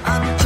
I'm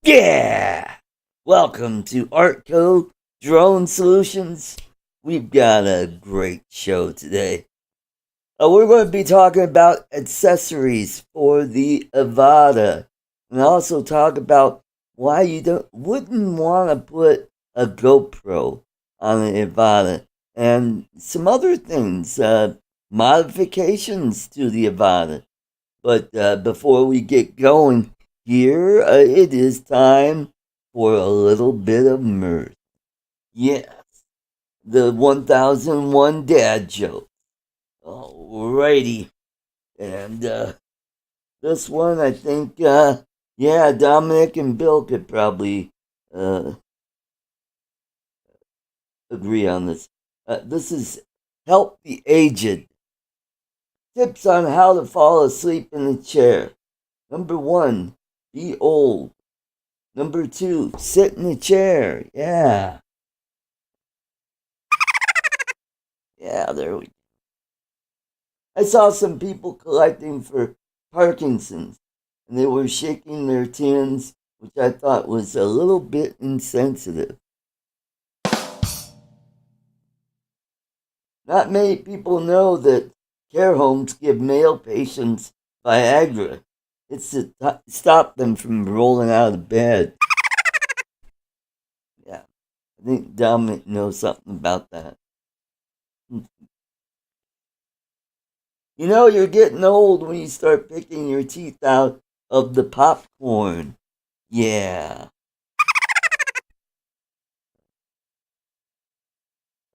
Yeah! Welcome to ArtCo Drone Solutions. We've got a great show today. We're going to be talking about accessories for the Avata, and also talk about why you wouldn't want to put a GoPro on an Avata, and some other things, modifications to the Avata. But before we get going here, it is time for a little bit of mirth. Yes, the 1001 dad joke. Alrighty. And this one, I think, yeah, Dominic and Bill could probably uh, agree on this. This is Help the Aged. Tips on how to fall asleep in a chair. Number one, be old. Number two, sit in a chair. Yeah. Yeah, there we go. I saw some people collecting for Parkinson's, and they were shaking their tins, which I thought was a little bit insensitive. Not many people know that care homes give male patients Viagra. It's to stop them from rolling out of bed. Yeah, I think Dominic knows something about that. You know, you're getting old when you start picking your teeth out of the popcorn. Yeah.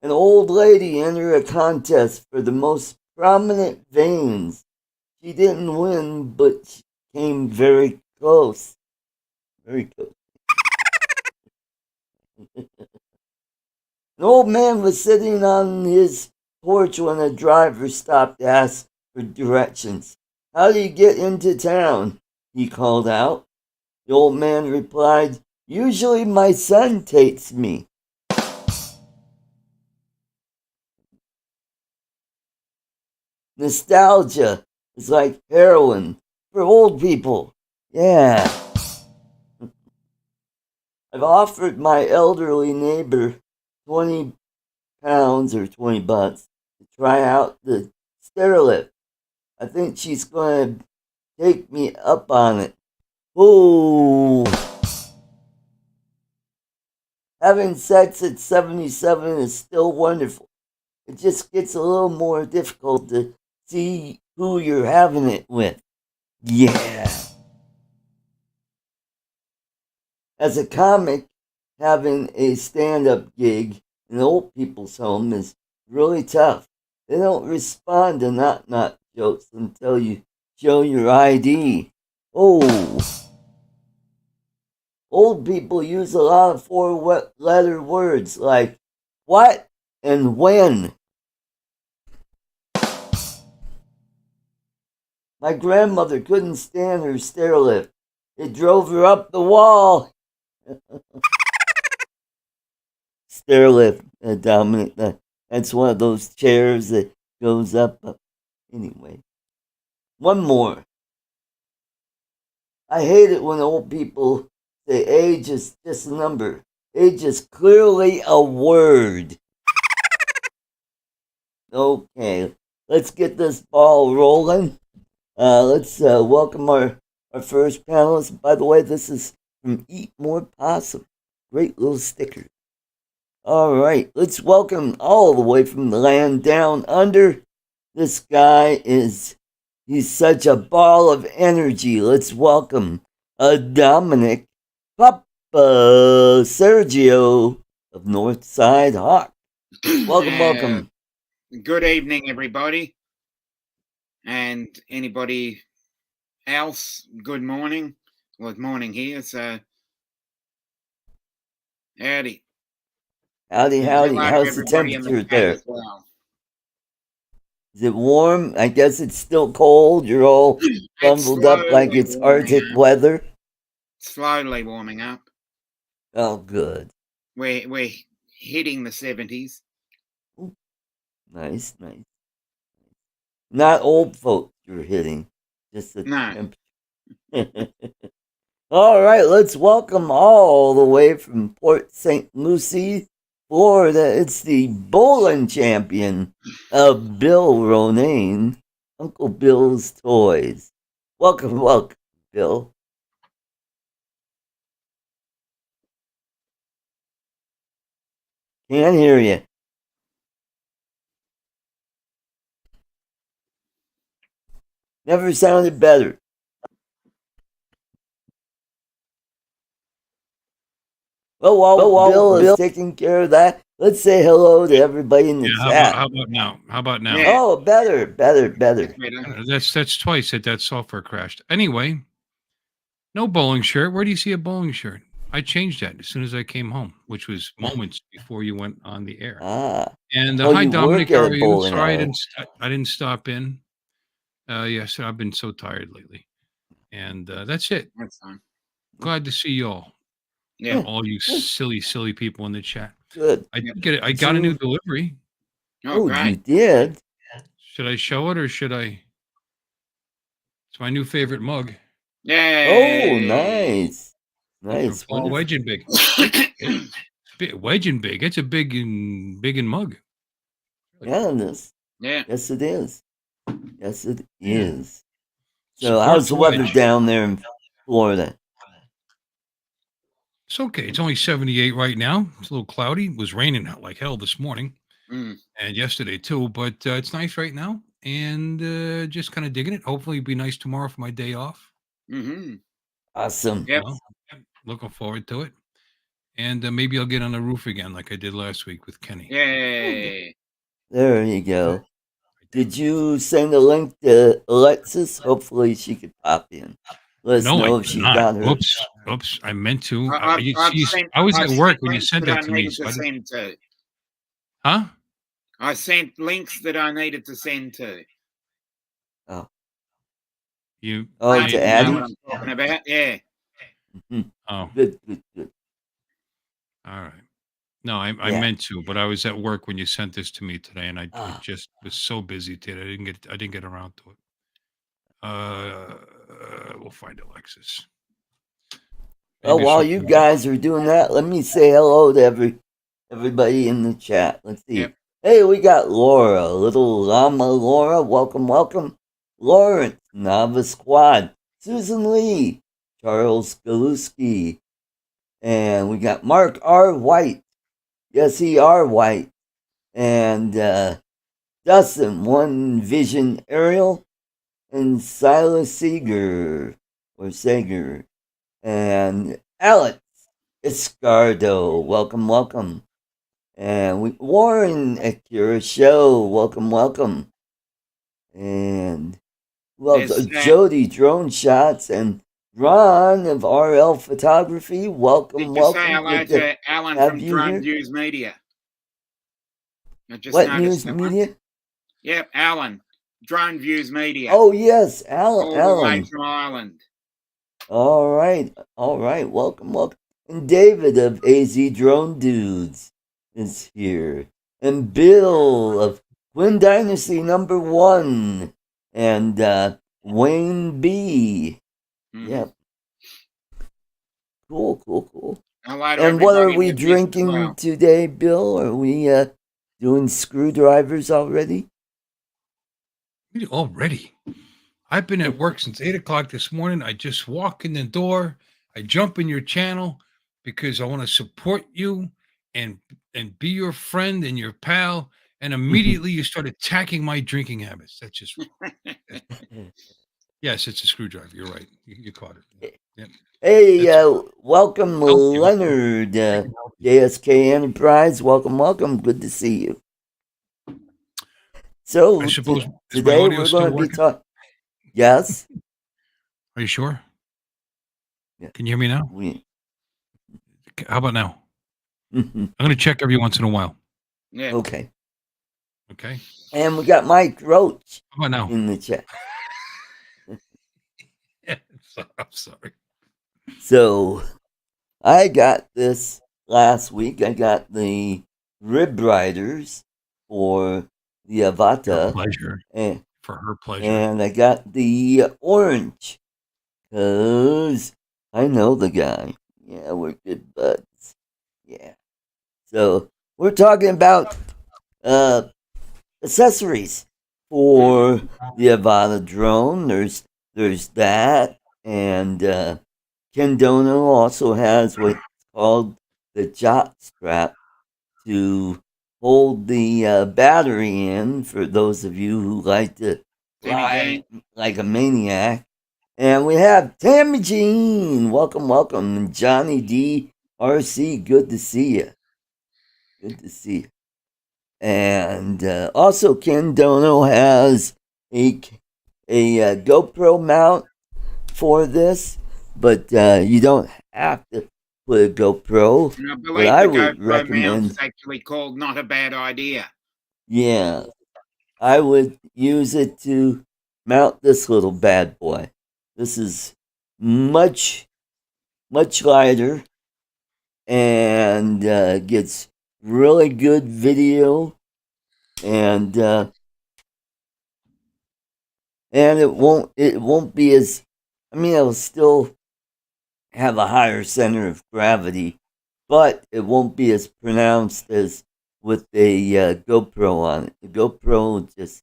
An old lady entered a contest for the most prominent veins. She didn't win, but she came very close. Very close. An old man was sitting on his porch when a driver stopped to ask for directions. How do you get into town? He called out. The old man replied, Usually my son takes me. Nostalgia is like heroin for old people. Yeah. I've offered my elderly neighbor 20 pounds or 20 bucks to try out the stairlift. I think she's going to take me up on it. Ooh. Having sex at 77 is still wonderful. It just gets a little more difficult to see who you're having it with. Yeah. As a comic, having a stand up gig in an old people's home is really tough. They don't respond to not jokes until you show your ID. Oh, old people use a lot of four-letter words like what and when. My grandmother couldn't stand her stair lift. It drove her up the wall. Stair lift, Dominic. That's one of those chairs that goes up. Anyway, one more. I hate it when old people say age is just a number. Age is clearly a word. Okay, let's get this ball rolling. Let's welcome our first panelist. By the way, this is from Eat More Possum. Great little sticker. All right, let's welcome all the way from the land down under. This guy he's such a ball of energy. Let's welcome Dominic Papa Sergio of Northside Hawk. Welcome. Good evening, everybody, and anybody else. Good morning. Well, it's morning here, so howdy. Howdy. Hello to How's the everybody in the temperature chat there? as well. Is it warm? I guess it's still cold. You're all It's bundled up like slowly it's warming Arctic up. weather. Slowly warming up. Oh, good. We're hitting the 70s. Ooh, nice. Not old folks you're hitting, just the No, temperature. All right, let's welcome all the way from Port St. Lucie, Florida. It's the bowling champion of Bill Ronayne, Uncle Bill's Toys. Welcome, welcome, Bill. Can't hear you. Never sounded better. Well, while Bill is taking care of that, let's say hello to everybody in the chat. How about now? How about now? Yeah. Oh, better. That's twice that software crashed. Anyway, no bowling shirt. Where do you see a bowling shirt? I changed that as soon as I came home, which was moments before you went on the air. Ah. And Oh, hi, you Dominic. work at How a are you? bowling Sorry, alley. I didn't stop in. Yes, I've been so tired lately. And that's it. That's fine. Glad to see you all. Yeah. All you silly people in the chat. Good. I did get it. I got a new delivery. Oh, you great. did? Should I show it or should I? It's my new favorite mug. Yay. Oh, nice. Nice. Paul Wedge and Big. Wedge and Big. It's a big and mug. Yeah, this. Yeah. Yes, it is. Yes, it is. So, Support how's the weather Wedge. down there in Florida? It's okay. It's only 78 right now. It's a little cloudy. It was raining like hell this morning and yesterday too, but it's nice right now and just kind of digging it. Hopefully it'll be nice tomorrow for my day off. Mm-hmm. Awesome. Yep. Looking forward to it. And maybe I'll get on the roof again like I did last week with Kenny. Yay. There you go. Did you send a link to Alexis? Hopefully she could pop in. Let us know if she got her. Oops. I meant to. I was at work when you sent that to me. Huh? I sent links that I needed to send to. Oh. To Addie? Know what I'm talking about? Yeah. Mm-hmm. Oh. Good. All right. No, I meant to, but I was at work when you sent this to me today, and I just was so busy today. I didn't get around to it. We'll find Alexis. Well, while you guys are doing that, let me say hello to everybody in the chat. Let's see. Yep. Hey, we got Laura, little llama Laura. Welcome. Lawrence, Nava Squad. Susan Lee, Charles Galuski. And we got Mark R. White. Yes, he R. White. And Dustin, One Vision Ariel. And Silas Seeger. And Alex Escardo. Welcome. And Warren Akira Show. Welcome. And Jody Drone Shots and Ron of RL Photography. Welcome. Did you say hello to Alan from Drone Views Media? What news media? Yep, Alan. Drone Views Media. Oh yes, Alan. All the way from Ireland. All right. Welcome. And David of AZ Drone Dudes is here. And Bill of Twin Dynasty #1. And Wayne B. Mm-hmm. Yep. Cool. And what are we drinking today, Bill? Are we doing screwdrivers already? Already? I've been at work since 8 o'clock this morning. I just walk in the door. I jump in your channel because I want to support you and be your friend and your pal. And immediately you start attacking my drinking habits. That's just wrong. Yes, it's a screwdriver. You're right. You caught it. Yep. Hey, welcome, Leonard. JSK Enterprise. Welcome. Good to see you. So, I suppose today we're going to be talking. Yes. Are you sure? Yeah. Can you hear me now? How about now? I'm going to check every once in a while. Yeah. Okay. Okay. And we got Mike Roach in the chat. I'm sorry. So, I got this last week. I got the rib riders for the Avata. For her pleasure. And I got the orange because I know the guy. Yeah, we're good buds. Yeah. So we're talking about uh accessories for the Avata drone. There's that, and Ken Dono also has what's called the jot strap to hold the battery in for those of you who like to fly like a maniac. And we have Tammy Jean. Welcome, welcome. And Johnny D. RC, good to see you. Good to see you. And also, Ken Dono has a GoPro mount for this, but you don't have to put a GoPro. And I But believe I the would GoPro mount is recommend, actually called Not a Bad Idea. yeah, I would use it to mount this little bad boy. This is much lighter and gets really good video, and it won't be as, I mean, it'll still have a higher center of gravity, but it won't be as pronounced as with a GoPro on it. The GoPro just,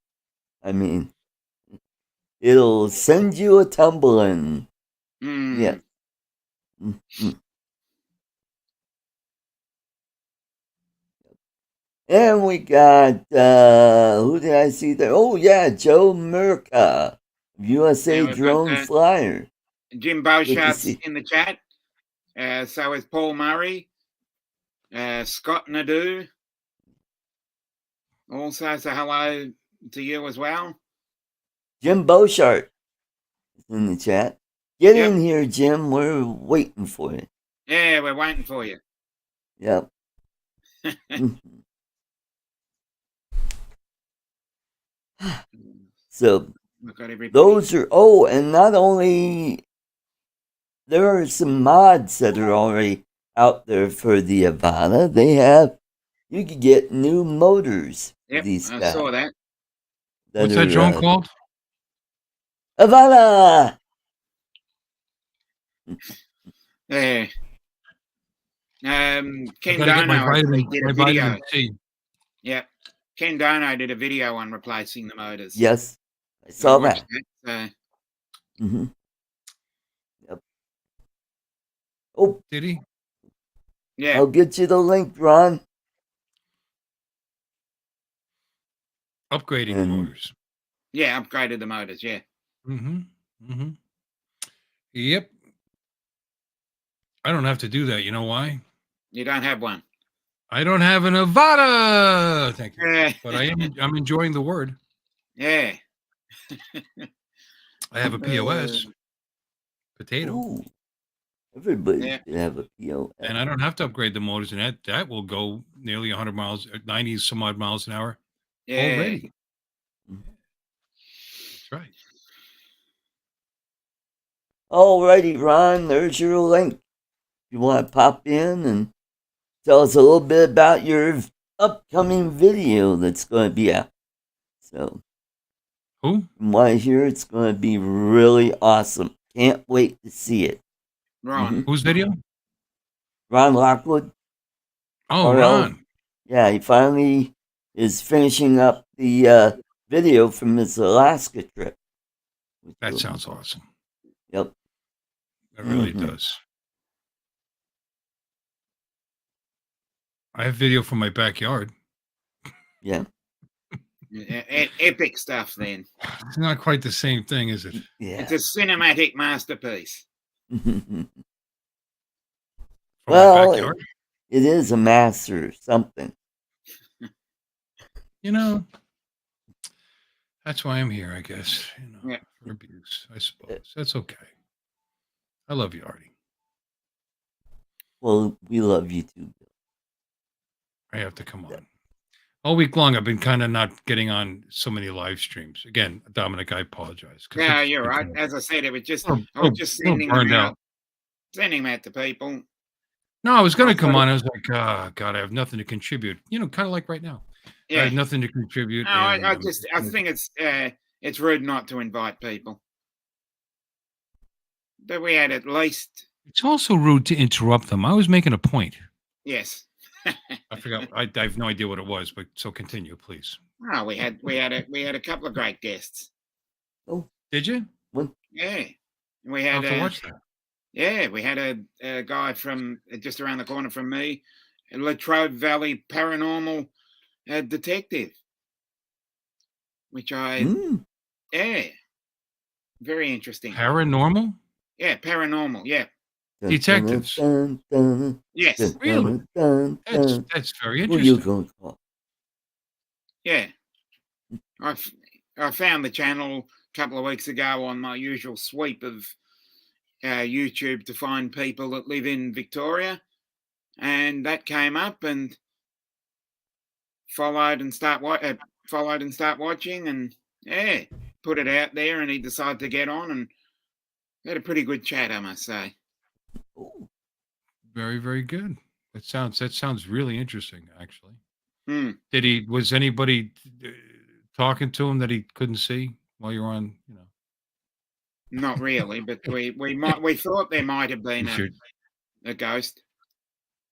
I mean, it'll send you a tumbling. Yeah. Mm-hmm. And we got who did I see there? Oh yeah, Joe Murka, USA We've got Drone Flyer. Jim Good to Beauchart's see. in the chat. So is Paul Murray. Scott Nadeau also, so hello to you as well. Jim Beauchart is in the chat. Get Yep. in here, Jim. We're waiting for you. Yeah, we're waiting for you. Yep. So those are, oh, and not only, there are some mods that are already out there for the Avata. They have, you could get new motors for Yep, these I guys. saw that. What's that drone called? Avata. Yeah. Ken gotta get my Dono vitamin, did my a video. vitamin C. Yep. Ken Dono did a video on replacing the motors. Yes, I saw that. So. Mm-hmm. Yep. Oh, Did he? Yeah. I'll get you the link, Ron. Upgrading the motors. Yeah, upgraded the motors. Yeah. Mm-hmm. Mm-hmm. Yep. I don't have to do that. You know why? You don't have one. I don't have an Avata. Thank you. But I'm enjoying the word. Yeah. I have a POS. Potato. Ooh, everybody should have a POS. And I don't have to upgrade the motors, and that will go nearly 100 miles, 90 some odd miles an hour already. That's right. Alrighty, Ron, there's your link. You want to pop in and tell us a little bit about your upcoming video that's going to be out. So, who? From what I hear, it's going to be really awesome. Can't wait to see it. Ron. Whose video? Ron Lockwood. Oh, Ron. Yeah, he finally is finishing up the video from his Alaska trip. That sounds awesome. Yep. It really does. I have video from my backyard. Yeah. Epic stuff then. It's not quite the same thing, is it? Yeah. It's a cinematic masterpiece. Well, it is a master something. You know, that's why I'm here, I guess. You know, yeah. For abuse, I suppose. That's okay. I love you, Artie. Well, we love you too, Bill. I have to come on. All week long, I've been kind of not getting on so many live streams. Again, Dominic, I apologize. Yeah, you're right. As I said, it was just I was just sending them out to people. No, I was going to come on. I was like, oh, God, I have nothing to contribute. You know, kind of like right now. Yeah. I have nothing to contribute. No, I think it's rude not to invite people. But we had at least It's also rude to interrupt them. I was making a point. Yes. I forgot. I have no idea what it was, but so continue, please. Oh, we had a couple of great guests. Oh, Did you? what? Yeah, we I'll had have to watch that. yeah, we had a guy from just around the corner from me, a Latrobe Valley paranormal detective, which yeah, very interesting. Paranormal Yeah, paranormal. Yeah, detectives. yes, Really? That's very Who you interesting. gonna call? yeah. I found the channel a couple of weeks ago on my usual sweep of YouTube to find people that live in Victoria, and that came up and followed and start watching, and yeah, put it out there, and he decided to get on, and had a pretty good chat, I must say. Oh, Very, very good. That sounds really interesting, actually. Hmm. Was anybody talking to him that he couldn't see while you're on, Not really, but we thought there might have been Is a ghost.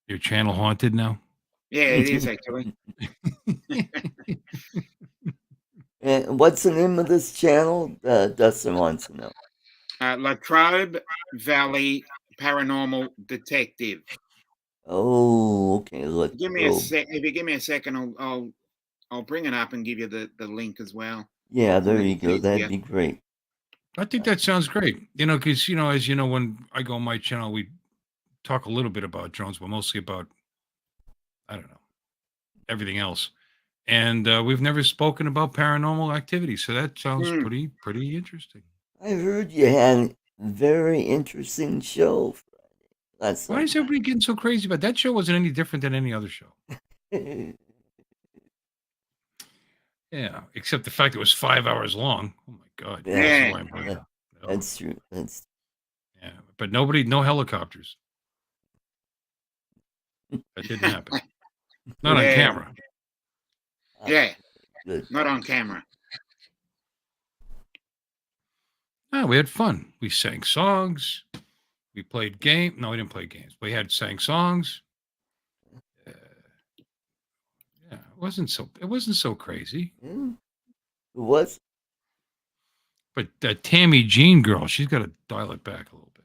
your channel haunted now? Yeah, it is actually. and what's the name of this channel? Dustin wants to know. Latrobe Valley Paranormal Detective. Oh, okay. Let's Give me a go. sec. If you give me a second, I'll bring it up and give you the link as well. Yeah, there make you it go. That'd easier. be great. I think that sounds great. Because as you know, when I go on my channel, we talk a little bit about drones, but mostly about, I don't know, everything else. And we've never spoken about paranormal activity, so that sounds Hmm. pretty interesting. I heard you had a very interesting show Friday. Last Why is everybody getting so crazy about that? Show wasn't any different than any other show. Sunday. Yeah, except the fact it was 5 hours long. Oh my God! Yeah. That's why I'm That's true. yeah, but no helicopters. That didn't happen. Not on Yeah. camera. Yeah, Good. not on camera. No, we had fun. We sang songs. We played game. No, we didn't play games. We sang songs. Yeah, it wasn't so crazy. Yeah. It was. But that Tammy Jean girl, she's got to dial it back a little bit.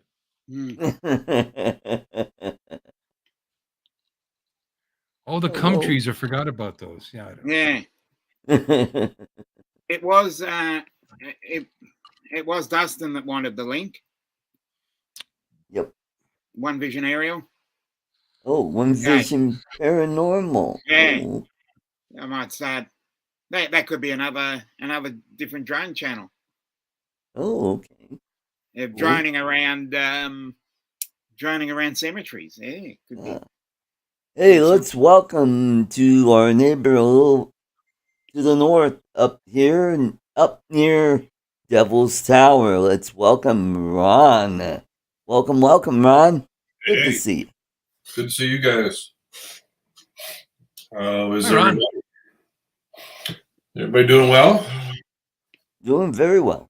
Oh, the cum trees. I forgot about those. Yeah. Yeah. It was it was Dustin that wanted the link. Yep. One Vision Aerial. Oh, One Vision Paranormal. Yeah. Oh. I might start. That could be another different drone channel. Oh, okay. Droning around cemeteries. Yeah, could be. Hey, let's welcome to our neighbor a little to the north up here and up near Devil's Tower. Let's welcome Ron. Welcome, Ron. Good to see you. Good to see you guys. Is everybody doing well? Doing very well.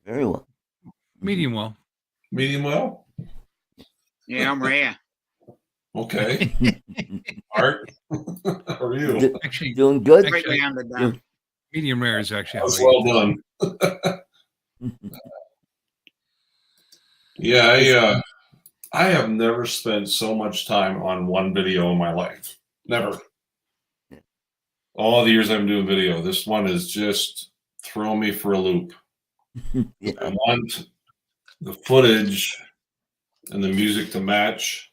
Very well. Medium well. Medium well? Yeah, I'm rare. Okay. Art, how are you? Actually, doing good. Completely underdone. Medium rare is actually That's well done. Yeah, I have never spent so much time on one video in my life. Never. All the years I've been doing video, this one is just throwing me for a loop. Yeah. I want the footage and the music to match.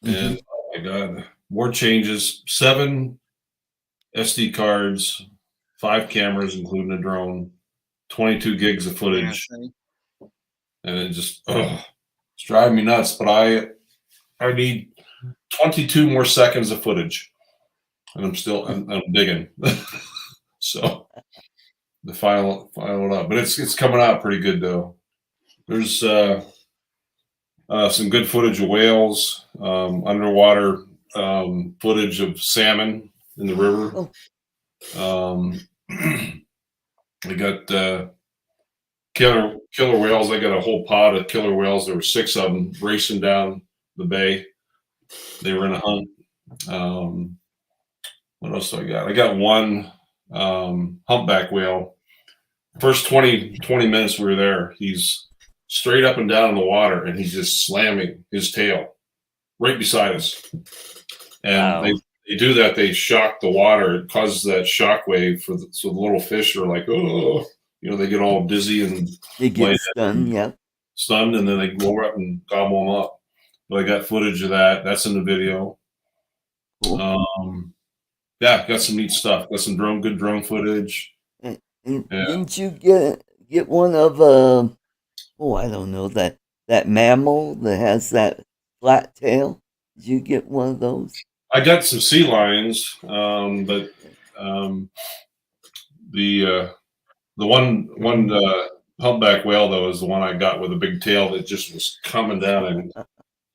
And oh my God, more changes. 7 SD cards, 5 cameras, including a drone, 22 gigs of footage. Yeah, and it just it's driving me nuts. But I need 22 more seconds of footage, and I'm digging. So the final up, but it's coming out pretty good though. There's some good footage of whales, underwater footage of salmon in the river. I got killer whales. I got a whole pod of killer whales. There were 6 of them racing down the bay. They were in a hunt. What else do I got? I got one humpback whale. First 20 minutes we were there, he's straight up and down in the water, and he's just slamming his tail right beside us. And Wow. they do that. They shock the water. It causes that shock wave so the little fish are like, oh, they get all dizzy and They get stunned, yeah. stunned, and then they go up and gobble them up. But I got footage of that. That's in the video. Cool. Yeah, got some neat stuff. Got some good drone footage. And Yeah. didn't you get one of I don't know, that mammal that has that flat tail? Did you get one of those? I got some sea lions, but the one humpback whale though is the one I got with a big tail that just was coming down, and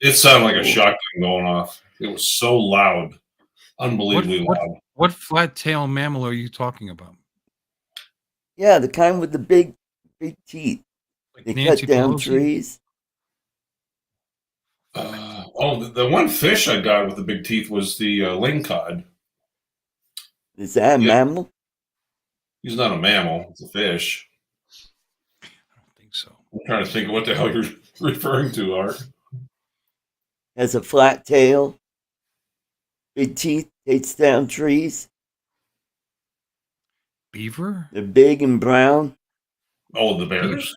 it sounded like a shotgun going off. It was so loud, unbelievably loud. What flat tail mammal are you talking about? Yeah, the kind with the big teeth. Like They Nancy cut down Pelosi? trees. The one fish I got with the big teeth was the lingcod. Is that a mammal? He's not a mammal; it's a fish. I don't think so. I'm trying to think of what the hell you're referring to, Art. Has a flat tail, big teeth, takes down trees. Beaver? They're big and brown. Oh, the bears.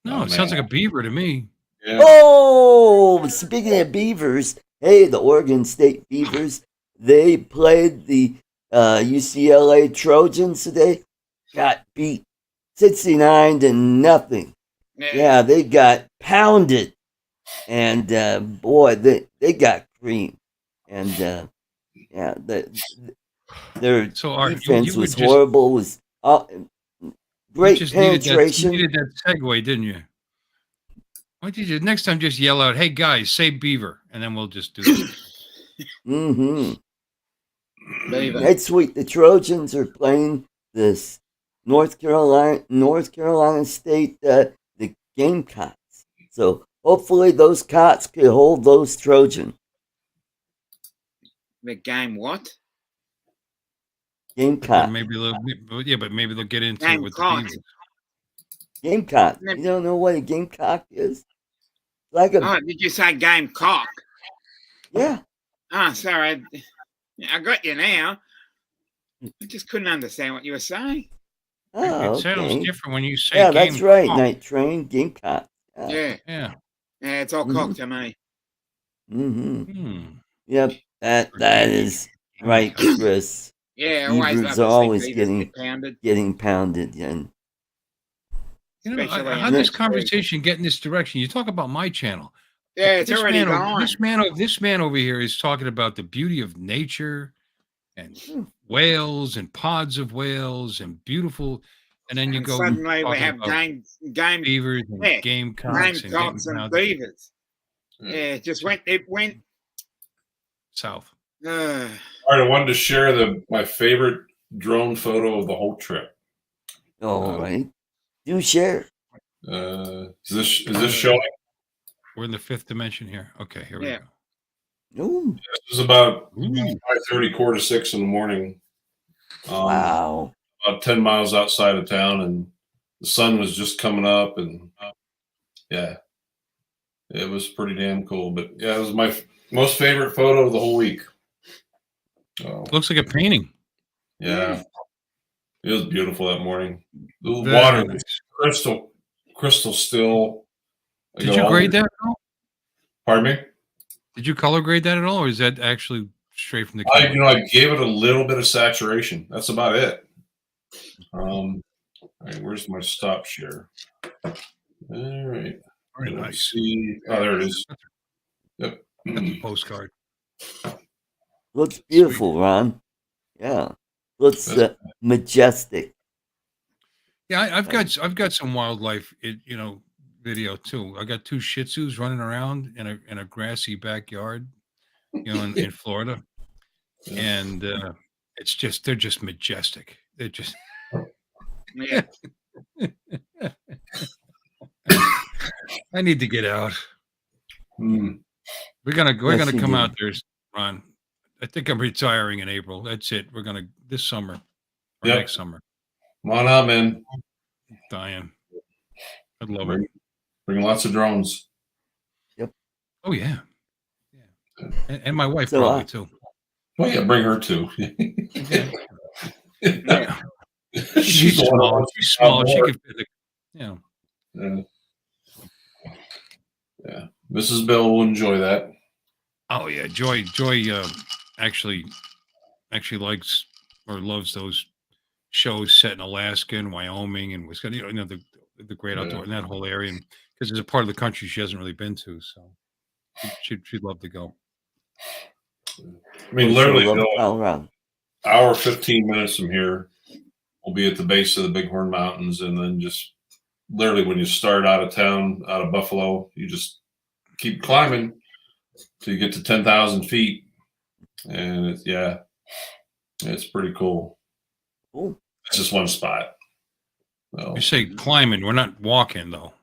No, it sounds like a beaver to me. Yeah. Oh, speaking of beavers, hey, the Oregon State Beavers, they played the UCLA Trojans today. Got beat 69-0. Yeah, they got pounded. And boy, they got creamed. And yeah, their defense was horrible. Was great penetration. You needed that segue, didn't you? Why don't you next time just yell out, "Hey guys, say beaver," and then we'll just do it. Next week, the Trojans are playing this North Carolina State, the Gamecocks. So hopefully those Cots can hold those Trojans. The game what? Gamecock. Maybe they'll get into it with the Beavers. Gamecock. You don't know what a gamecock is? Like a. Oh, did you say gamecock? Yeah. Oh, sorry. I got you now. I just couldn't understand what you were saying. Oh, it sounds different when you say. Yeah, that's right. Night Train, Gamecock. Yeah. It's all cock to me. Yep, that is right, Chris. Yeah, Beavers are always getting pounded. And how this conversation get in this direction? You talk about my channel. Yeah, it's already gone. This man over here is talking about the beauty of nature and whales and pods of whales and beautiful. And then you go suddenly we have game beavers and gamecocks and beavers. Yeah, it went south. All right, I wanted to share my favorite drone photo of the whole trip. All right, do share. Is this showing? We're in the 5th dimension here. Okay, here we go. Ooh. This is about 5:30, 5:45 in the morning. Wow. About 10 miles outside of town, and the sun was just coming up, and yeah, it was pretty damn cool. But yeah, it was my most favorite photo of the whole week. Looks like a painting. Yeah, it was beautiful that morning. The water was crystal still. Did you grade that at all? Pardon me? Did you color grade that at all, or is that actually straight from the camera? I gave it a little bit of saturation. That's about it. All right, where's my stop share? All right. Very nice. See. Oh, there it is. Yep. That's a postcard. Looks beautiful, sweet. Ron. Yeah. Looks majestic. Yeah, I've got some wildlife, video too. I got 2 Shih Tzus running around in a grassy backyard, in Florida, and they're just majestic. They're just yeah. I need to get out. Mm. We're gonna Yes, you come do. out there, Ron. I think I'm retiring in April. That's it. We're gonna this summer or Yep. next summer. Come on out, man. Dying. I'd love Bring, it. bring lots of drones. Oh yeah. And my wife So, probably too. Well, yeah, bring her too. Yeah. Yeah. She's the one who small. wants She's to have small. She more. could fit the, you know. Yeah. Mrs. Bill will enjoy that. Oh yeah, Joy actually likes or loves those shows set in Alaska and Wyoming and Wisconsin. You know the great outdoor in that whole area, and because it's a part of the country she hasn't really been to, so she'd love to go. I mean, she'll literally, love Colorado. hour 15 minutes from here, we'll be at the base of the Bighorn Mountains, and then just literally when you start out of town, out of Buffalo, you just keep climbing till you get to 10,000 feet, and it's pretty cool. Cool. It's just one spot. So, You say climbing, we're not walking though.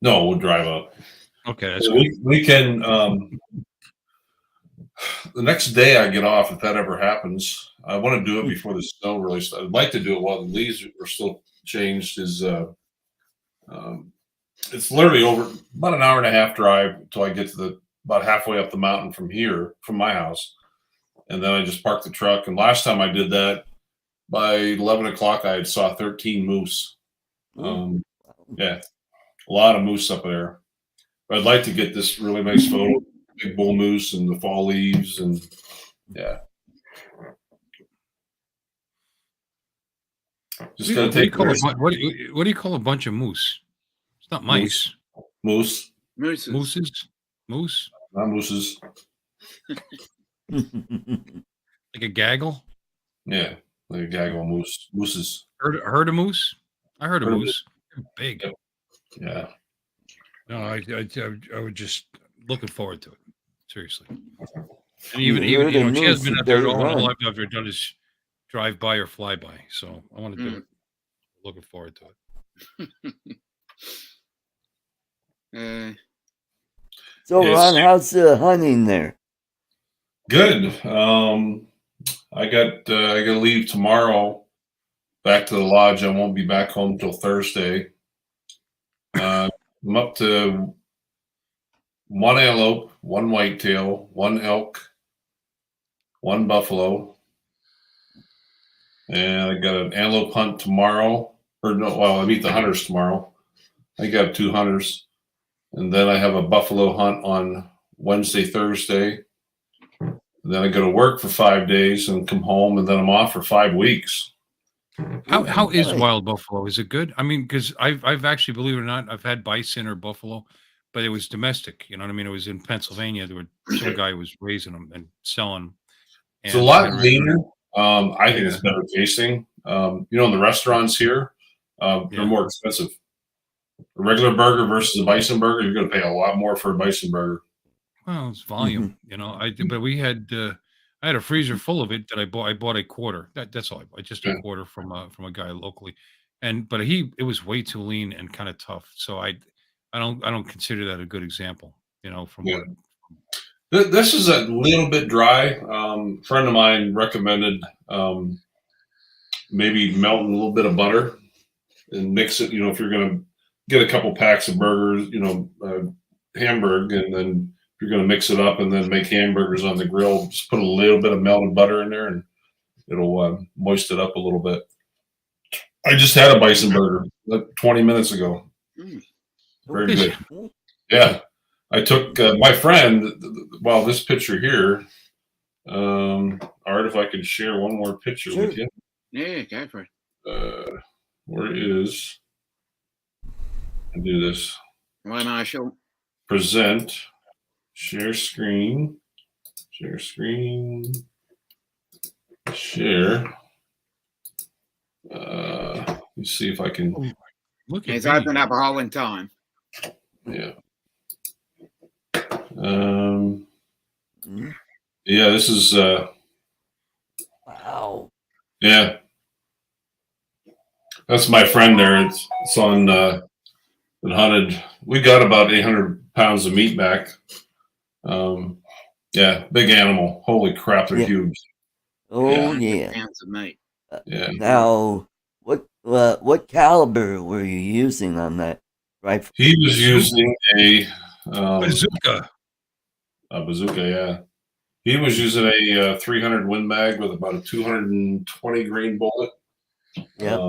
no, we'll drive up. Okay, that's So good. we can. The next day I get off, if that ever happens, I want to do it before the snow really starts. I'd like to do it while the leaves are still changed. It's literally over about an hour and a half drive until I get to about halfway up the mountain from here, from my house, and then I just park the truck. And last time I did that, by 11 o'clock, I saw 13 moose. Yeah, a lot of moose up there. But I'd like to get this really nice photo, big bull moose and the fall leaves, and yeah. Just gotta take what do you call a bunch of moose? It's not mice. moose, Mooses. Moose. not mooses. Like a gaggle. Yeah, like a gaggle of mooses. Heard a moose? I heard a moose. They're big. Yep. Yeah. No, I would just looking forward to it. Seriously. And even she hasn't been out there at all. And all I've ever done is drive by or fly by. So I want to do it. Looking forward to it. So, Ron, how's the hunting there? Good. I got to leave tomorrow back to the lodge. I won't be back home till Thursday. I'm up to one antelope, one whitetail, one elk, one buffalo, and I got an antelope hunt tomorrow. Or no, well, I meet the hunters tomorrow. I got 2 hunters, and then I have a buffalo hunt on Wednesday, Thursday. And then I go to work for 5 days and come home, and then I'm off for 5 weeks. How is wild buffalo? Is it good? I mean, because I've actually, believe it or not, I've had bison or buffalo, but it was domestic. You know what I mean? It was in Pennsylvania. There was some guy who was raising them and selling them. It's a lot leaner. I think it's better tasting. In the restaurants here, they're more expensive. A regular burger versus a bison burger, you're going to pay a lot more for a bison burger. Well, it's volume, but we had I had a freezer full of it that I bought a quarter. That's all. Just a quarter from a guy locally, but it was way too lean and kind of tough. So I don't consider that a good example. This is a little bit dry. A friend of mine recommended maybe melting a little bit of butter and mix it. If you're going to get a couple packs of burgers, hamburg, and then you're going to mix it up and then make hamburgers on the grill, just put a little bit of melted butter in there and it'll moist it up a little bit. I just had a bison burger 20 minutes ago. Very good. Yeah. I took my friend, this picture here, Art, if I could share one more picture with you. Yeah, go for it. Where is, I do this. Why not? Present. Share screen, share. Let's see if I can. Look, it's opened up a hole in time. Yeah. Yeah, this is. Wow. Yeah. That's my friend there. It's on and hunted. We got about 800 pounds of meat back. Yeah, big animal. Holy crap, they're huge. Oh, 100 yeah. pounds of meat. Yeah. Now, what caliber were you using on that rifle? He was using a Bazooka. bazooka, yeah. He was using a 300 Win Mag with about a 220 grain bullet. Yep.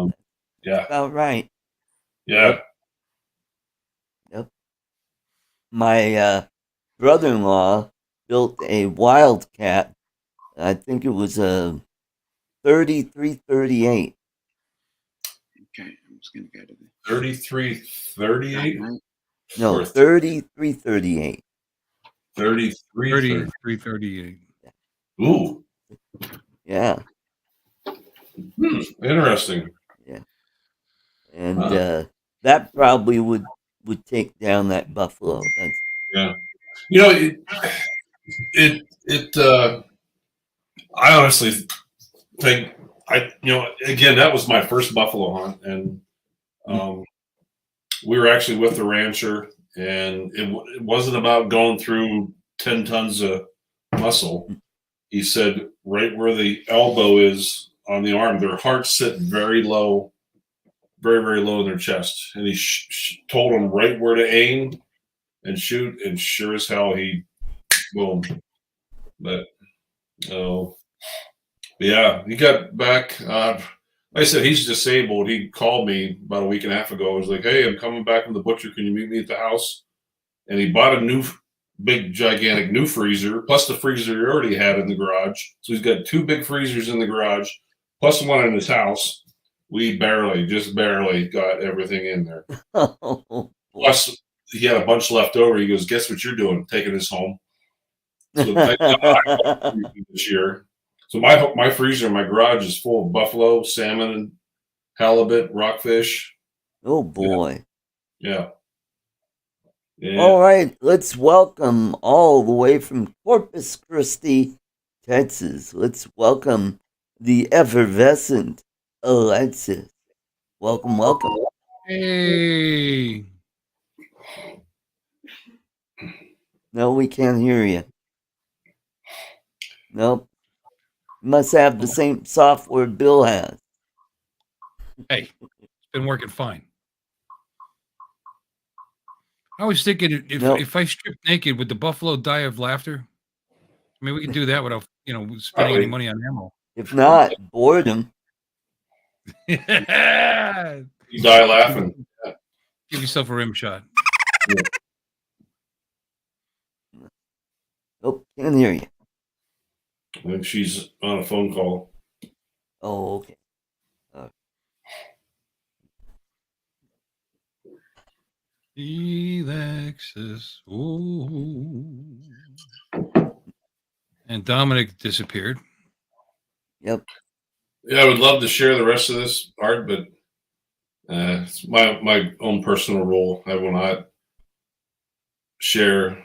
Yeah. About right. Yeah. Yep. My brother-in-law built a Wildcat. I think it was a 3338. Okay, I'm just going to go to the 3338? No, Or 3338. 3338. Ooh. Yeah. Interesting. Yeah. And that probably would take down that buffalo. That's Yeah. You know, I honestly think again, that was my first buffalo hunt, and we were actually with the rancher, and it wasn't about going through 10 tons of muscle. He said right where the elbow is on the arm, their hearts sit very low, very, very low in their chest. And he told them right where to aim and shoot, and sure as hell he boom. But yeah, he got back. Like I said, he's disabled. He called me about a week and a half ago. He was like, "Hey, I'm coming back from the butcher. Can you meet me at the house?" And he bought a new, big, gigantic new freezer, plus the freezer he already had in the garage. So he's got 2 big freezers in the garage, plus one in his house. We just barely got everything in there. Plus, he had a bunch left over. He goes, "Guess what you're doing? Taking this home." So this year. So my freezer in my garage is full of buffalo, salmon, halibut, rockfish. Oh boy. Yeah. All right, let's welcome all the way from Corpus Christi, Texas. Let's welcome the effervescent Alexis. Welcome, welcome. Hey. No, we can't hear you. Nope. Must have the same software Bill has. Hey, it's been working fine. I was thinking if I strip naked, would the buffalo die of laughter? I mean, we could do that without spending any money on ammo. If not, boredom. You die laughing. Give yourself a rim shot. Yeah. Nope, can't hear you. I think she's on a phone call. Oh, okay. Alexis. Ooh. And Dominic disappeared. Yep. Yeah, I would love to share the rest of this, Art, but it's my own personal rule. I will not share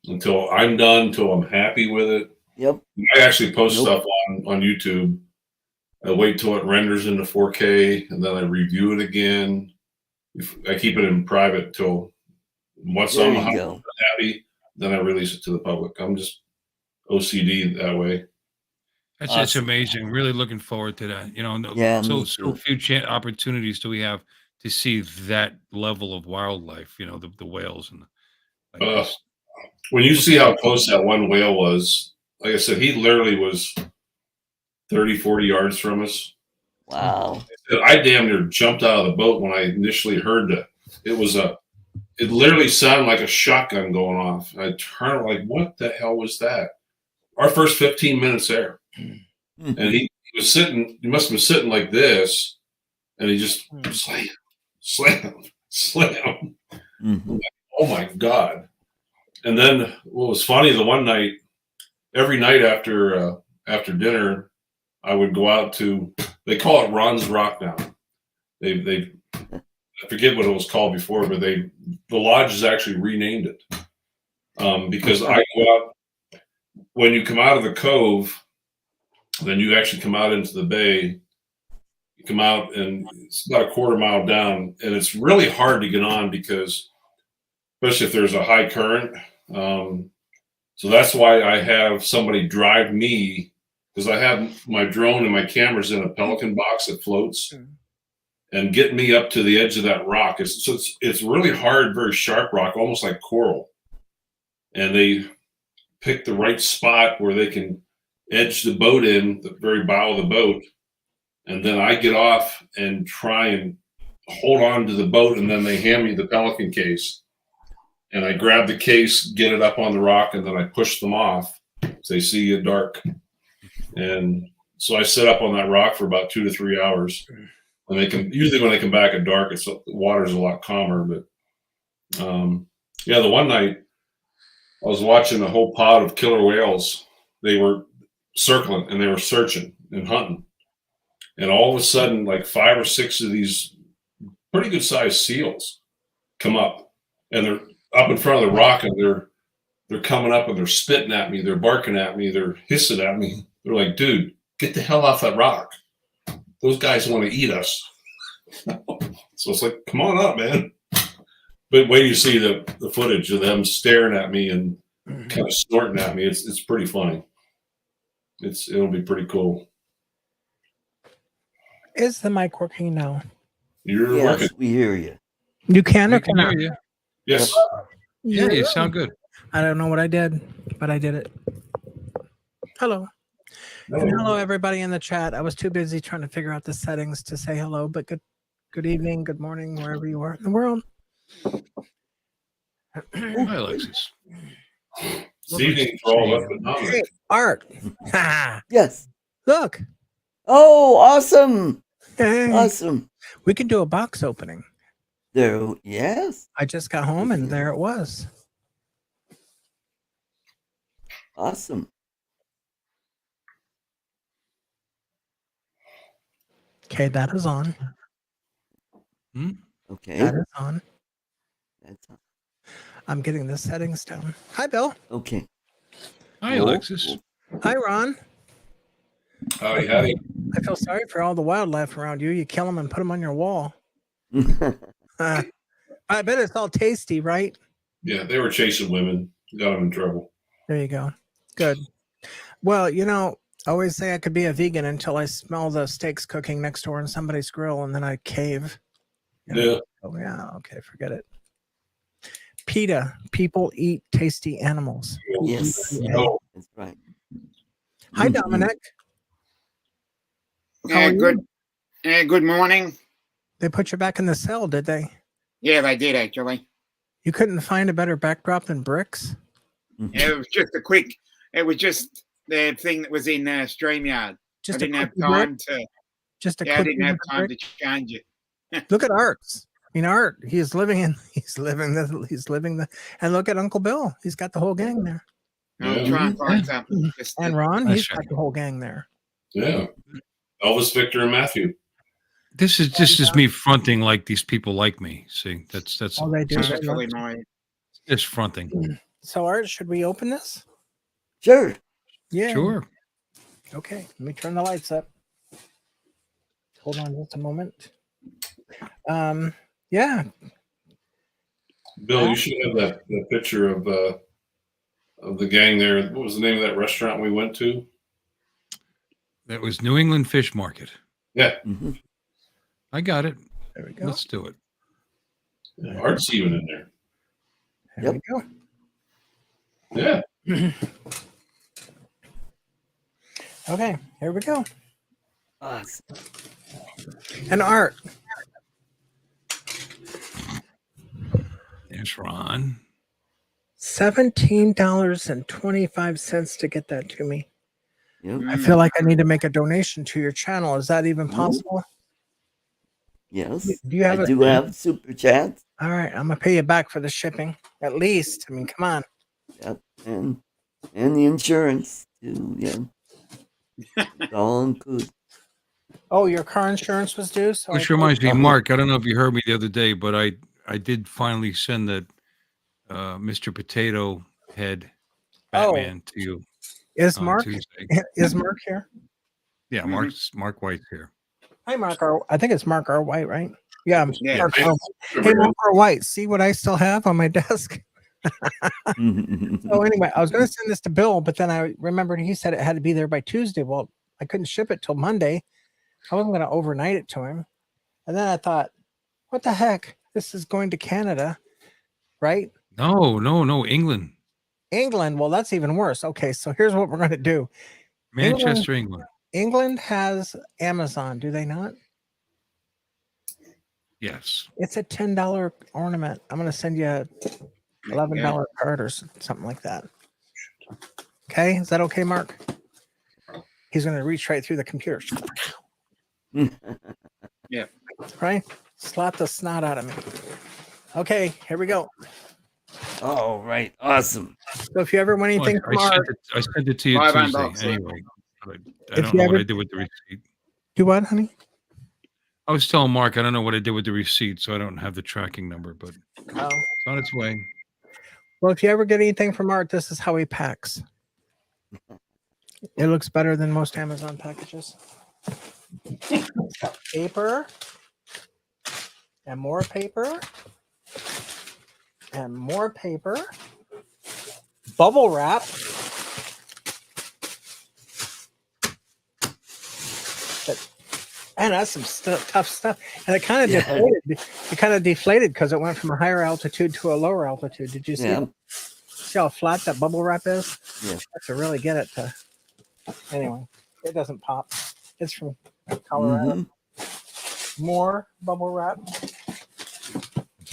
until I'm done, until I'm happy with it. Yep. I actually post stuff on YouTube. I wait till it renders into 4K, and then I review it again. I keep it in private till once I'm happy, then I release it to the public. I'm just OCD that way. That's It's amazing. Really looking forward to that. So few opportunities do we have to see that level of wildlife. The whales and when you see how close that one whale was, like I said, he literally was 30, 40 yards from us. Wow. I damn near jumped out of the boat when I initially heard it literally sounded like a shotgun going off. I turned like, what the hell was that? Our first 15 minutes there. And he was sitting, he must have been sitting like this, and he just slam. Mm-hmm. Oh my God. And then what was funny, the one night, every night after dinner, I would go out to, they call it Ron's Rock now. I forget what it was called before, but the lodge has actually renamed it. Because I go out, when you come out of the cove, then you actually come out into the bay. come out, and it's about a quarter mile down, and it's really hard to get on because, especially if there's a high current. So that's why I have somebody drive me, because I have my drone and my cameras in a Pelican box that floats, and get me up to the edge of that rock. It's really hard, very sharp rock, almost like coral. And they pick the right spot where they can edge the boat in, the very bow of the boat. And then I get off and try and hold on to the boat, and then they hand me the Pelican case. And I grab the case, get it up on the rock, and then I push them off so they see it dark. And so I sit up on that rock for about 2 to 3 hours. And they can usually, when they come back at dark, the water's a lot calmer. But yeah, the one night I was watching a whole pod of killer whales. They were circling and they were searching and hunting. And all of a sudden, like 5 or 6 of these pretty good sized seals come up, and they're up in front of the rock, and they're coming up and they're spitting at me, they're barking at me, they're hissing at me. They're like, dude, get the hell off that rock. Those guys want to eat us. So it's like, come on up, man. But wait till you see the footage of them staring at me and kind of snorting at me. It's pretty funny. It'll be pretty cool. Is the mic working now? You're Yes, working. we hear you. You can or We can cannot? hear you. Yes. Yeah, you sound good. I don't know what I did, but I did it. Hello. And hello, everybody in the chat. I was too busy trying to figure out the settings to say hello, but good evening, good morning, wherever you are in the world. Hi, Alexis. It's evening for all of us, but not Hey, Art. Yes. Look. Oh, awesome. Hey. Awesome. We can do a box opening. There, yes. I just got home and there it was. Awesome. Okay, that is on. Okay. That is on. That's I'm getting the settings down. Hi, Bill. okay. Hi, Alexis. Hi, Ron. Howdy, howdy. I feel sorry for all the wildlife around you. You kill them and put them on your wall. I bet it's all tasty, right? Yeah, they were chasing women. Got them in trouble. There you go. Good. Well, I always say I could be a vegan until I smell the steaks cooking next door on somebody's grill, and then I cave. Yeah. Oh, yeah. Okay, forget it. PETA, people eat tasty animals. Yes. Oh, That's right. Hi, Dominic. How are you? Good morning. They put you back in the cell, did they? Yeah, they did actually. You couldn't find a better backdrop than bricks? It was just it was just the thing that was in StreamYard. Just I didn't have cookie time brick? to. Just a Yeah, I cookie didn't have with a time brick? to change it. Look at Art's. Art, he's living and look at Uncle Bill. He's got the whole gang there. I'll try and find something. And Ron, Nice he's shot. got the whole gang there. yeah. Elvis, Victor, and Matthew. This is me fronting like these people like me. See, that's Oh, they do. That's really my. just fronting. So, Art, should we open this? Sure. Yeah. Sure. Okay. Let me turn the lights up. Hold on just a moment. Yeah. Bill, you should have that picture of the gang there. What was the name of that restaurant we went to? That was New England Fish Market. Yeah. Mm-hmm. I got it. There we go. Let's do it. Yeah, Art's even in there. There we go. Yeah. Okay. Here we go. Awesome. And Art. There's Ron. $17.25 to get that to me. Yep. I feel like I need to make a donation to your channel. Is that even possible? Yes. Do you have I do have super chats. All right, I'm gonna pay you back for the shipping, at least. I mean, come on. Yep. And the insurance too. Yeah. It's all included. Oh, your car insurance was due. So Which I- reminds me, Uh-huh. Mark, I don't know if you heard me the other day, but I did finally send that Mr. Potato Head Batman to you is on Mark Tuesday. is Mark here? Yeah, Mhm. Mark White's here. Hi, Mark. I think it's Mark R. White, right? Yeah. Yeah. Mark R. Hey, Mark R. White. See what I still have on my desk? So anyway, I was going to send this to Bill, but then I remembered he said it had to be there by Tuesday. Well, I couldn't ship it till Monday. I wasn't going to overnight it to him. And then I thought, what the heck? This is going to Canada, right? No, England. England. Well, that's even worse. Okay, so here's what we're going to do. Manchester, England. England has Amazon, do they not? Yes. It's a $10 ornament. I'm going to send you a $11 card or something like that. Okay, is that okay, Mark? He's going to reach right through the computer. Yeah. Right? Slap the snot out of me. Okay, here we go. All right, awesome. So if you ever want anything from Art, I sent it to you 500 Tuesday bucks. anyway. But I If don't you know what ever- I did with the receipt. do what, honey? I was telling Mark I don't know what I did with the receipt, so I don't have the tracking number, but Oh. it's on its way. Well, if you ever get anything from Art, this is how he packs. It looks better than most Amazon packages. Paper. And more paper. And more paper. Bubble wrap. Man, that's some tough stuff. And it kind of deflated. It kind of deflated because it went from a higher altitude to a lower altitude. Did you see? Yeah. See how flat that bubble wrap is? Yeah. You have to really get it to. Anyway, it doesn't pop. It's from Colorado. More bubble wrap.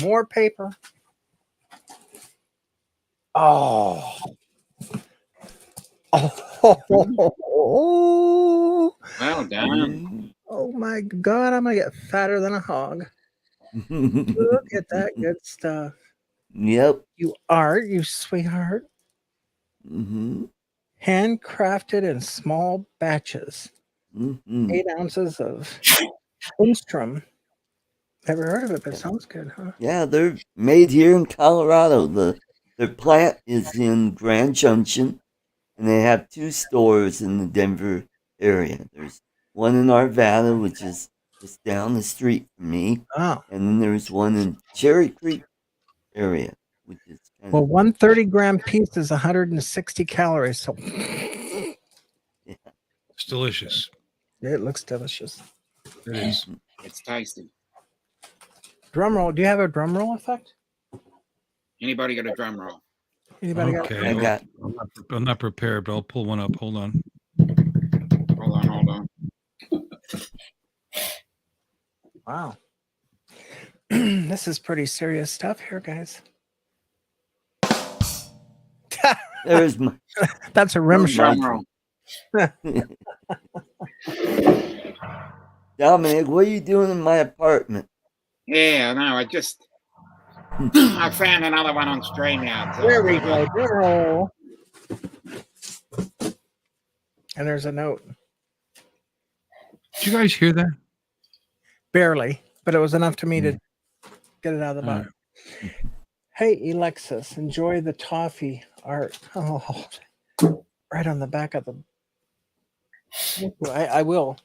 More paper. Oh. Oh. Well done. Oh my God, I'm gonna get fatter than a hog. Look at that good stuff. Yep. You Art, you sweetheart. Handcrafted in small batches. 8 ounces of Enstrom. Never heard of it, but it sounds good, huh? Yeah, they're made here in Colorado. Their plant is in Grand Junction, and they have 2 stores in the Denver area. There's one in Arvada, which is just down the street from me, Oh. and then there's one in Cherry Creek area, which is kind Well, of 130-gram piece is 160 calories, so It's delicious. it looks delicious. It is. It's tasty. Drum roll. Do you have a drum roll effect? Anybody got a drum roll? Anybody got? Okay. I got. I'm not prepared, but I'll pull one up. Hold on. Hold on. Wow. This is pretty serious stuff here, guys. There's my. That's a rim shot. Drum roll. Dominic, what are you doing in my apartment? Yeah, no, I found another one on StreamYard. So There we go. Drum roll. And there's a note. Did you guys hear that? Barely, but it was enough to me to get it out of the box. Hey, Alexis, enjoy the toffee art. Oh, right on the back of the. I will.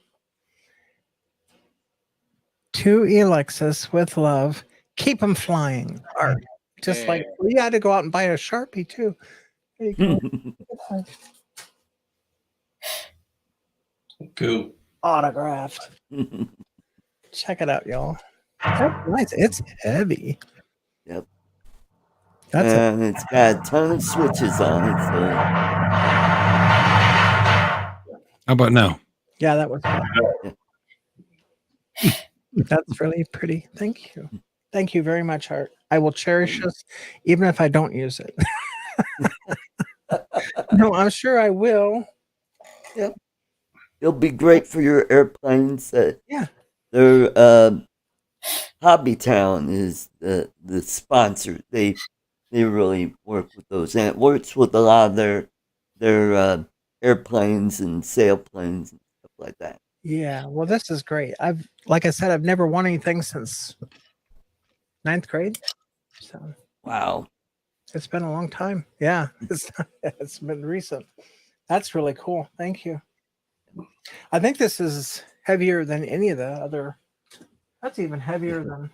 To Alexis with love. Keep them flying. Art. Just like we had to go out and buy a Sharpie too. There you go. Cool. Autographed. Check it out, y'all. That's nice. It's heavy. Yep. That's And it's got a ton of switches on it. So. How about now? yeah, that was that's really pretty. Thank you. Thank you very much, Art. I will cherish this even if I don't use it. No, I'm sure I will. Yep. It'll be great for your airplanes. Yeah. Their Hobby Town is the sponsor. They really work with those, and it works with a lot of their airplanes and sailplanes and stuff like that. Yeah. Well, this is great. Like I said, I've never won anything since 9th grade. So Wow. it's been a long time. Yeah. It's been recent. That's really cool. Thank you. I think this is heavier than any of the other. That's even heavier than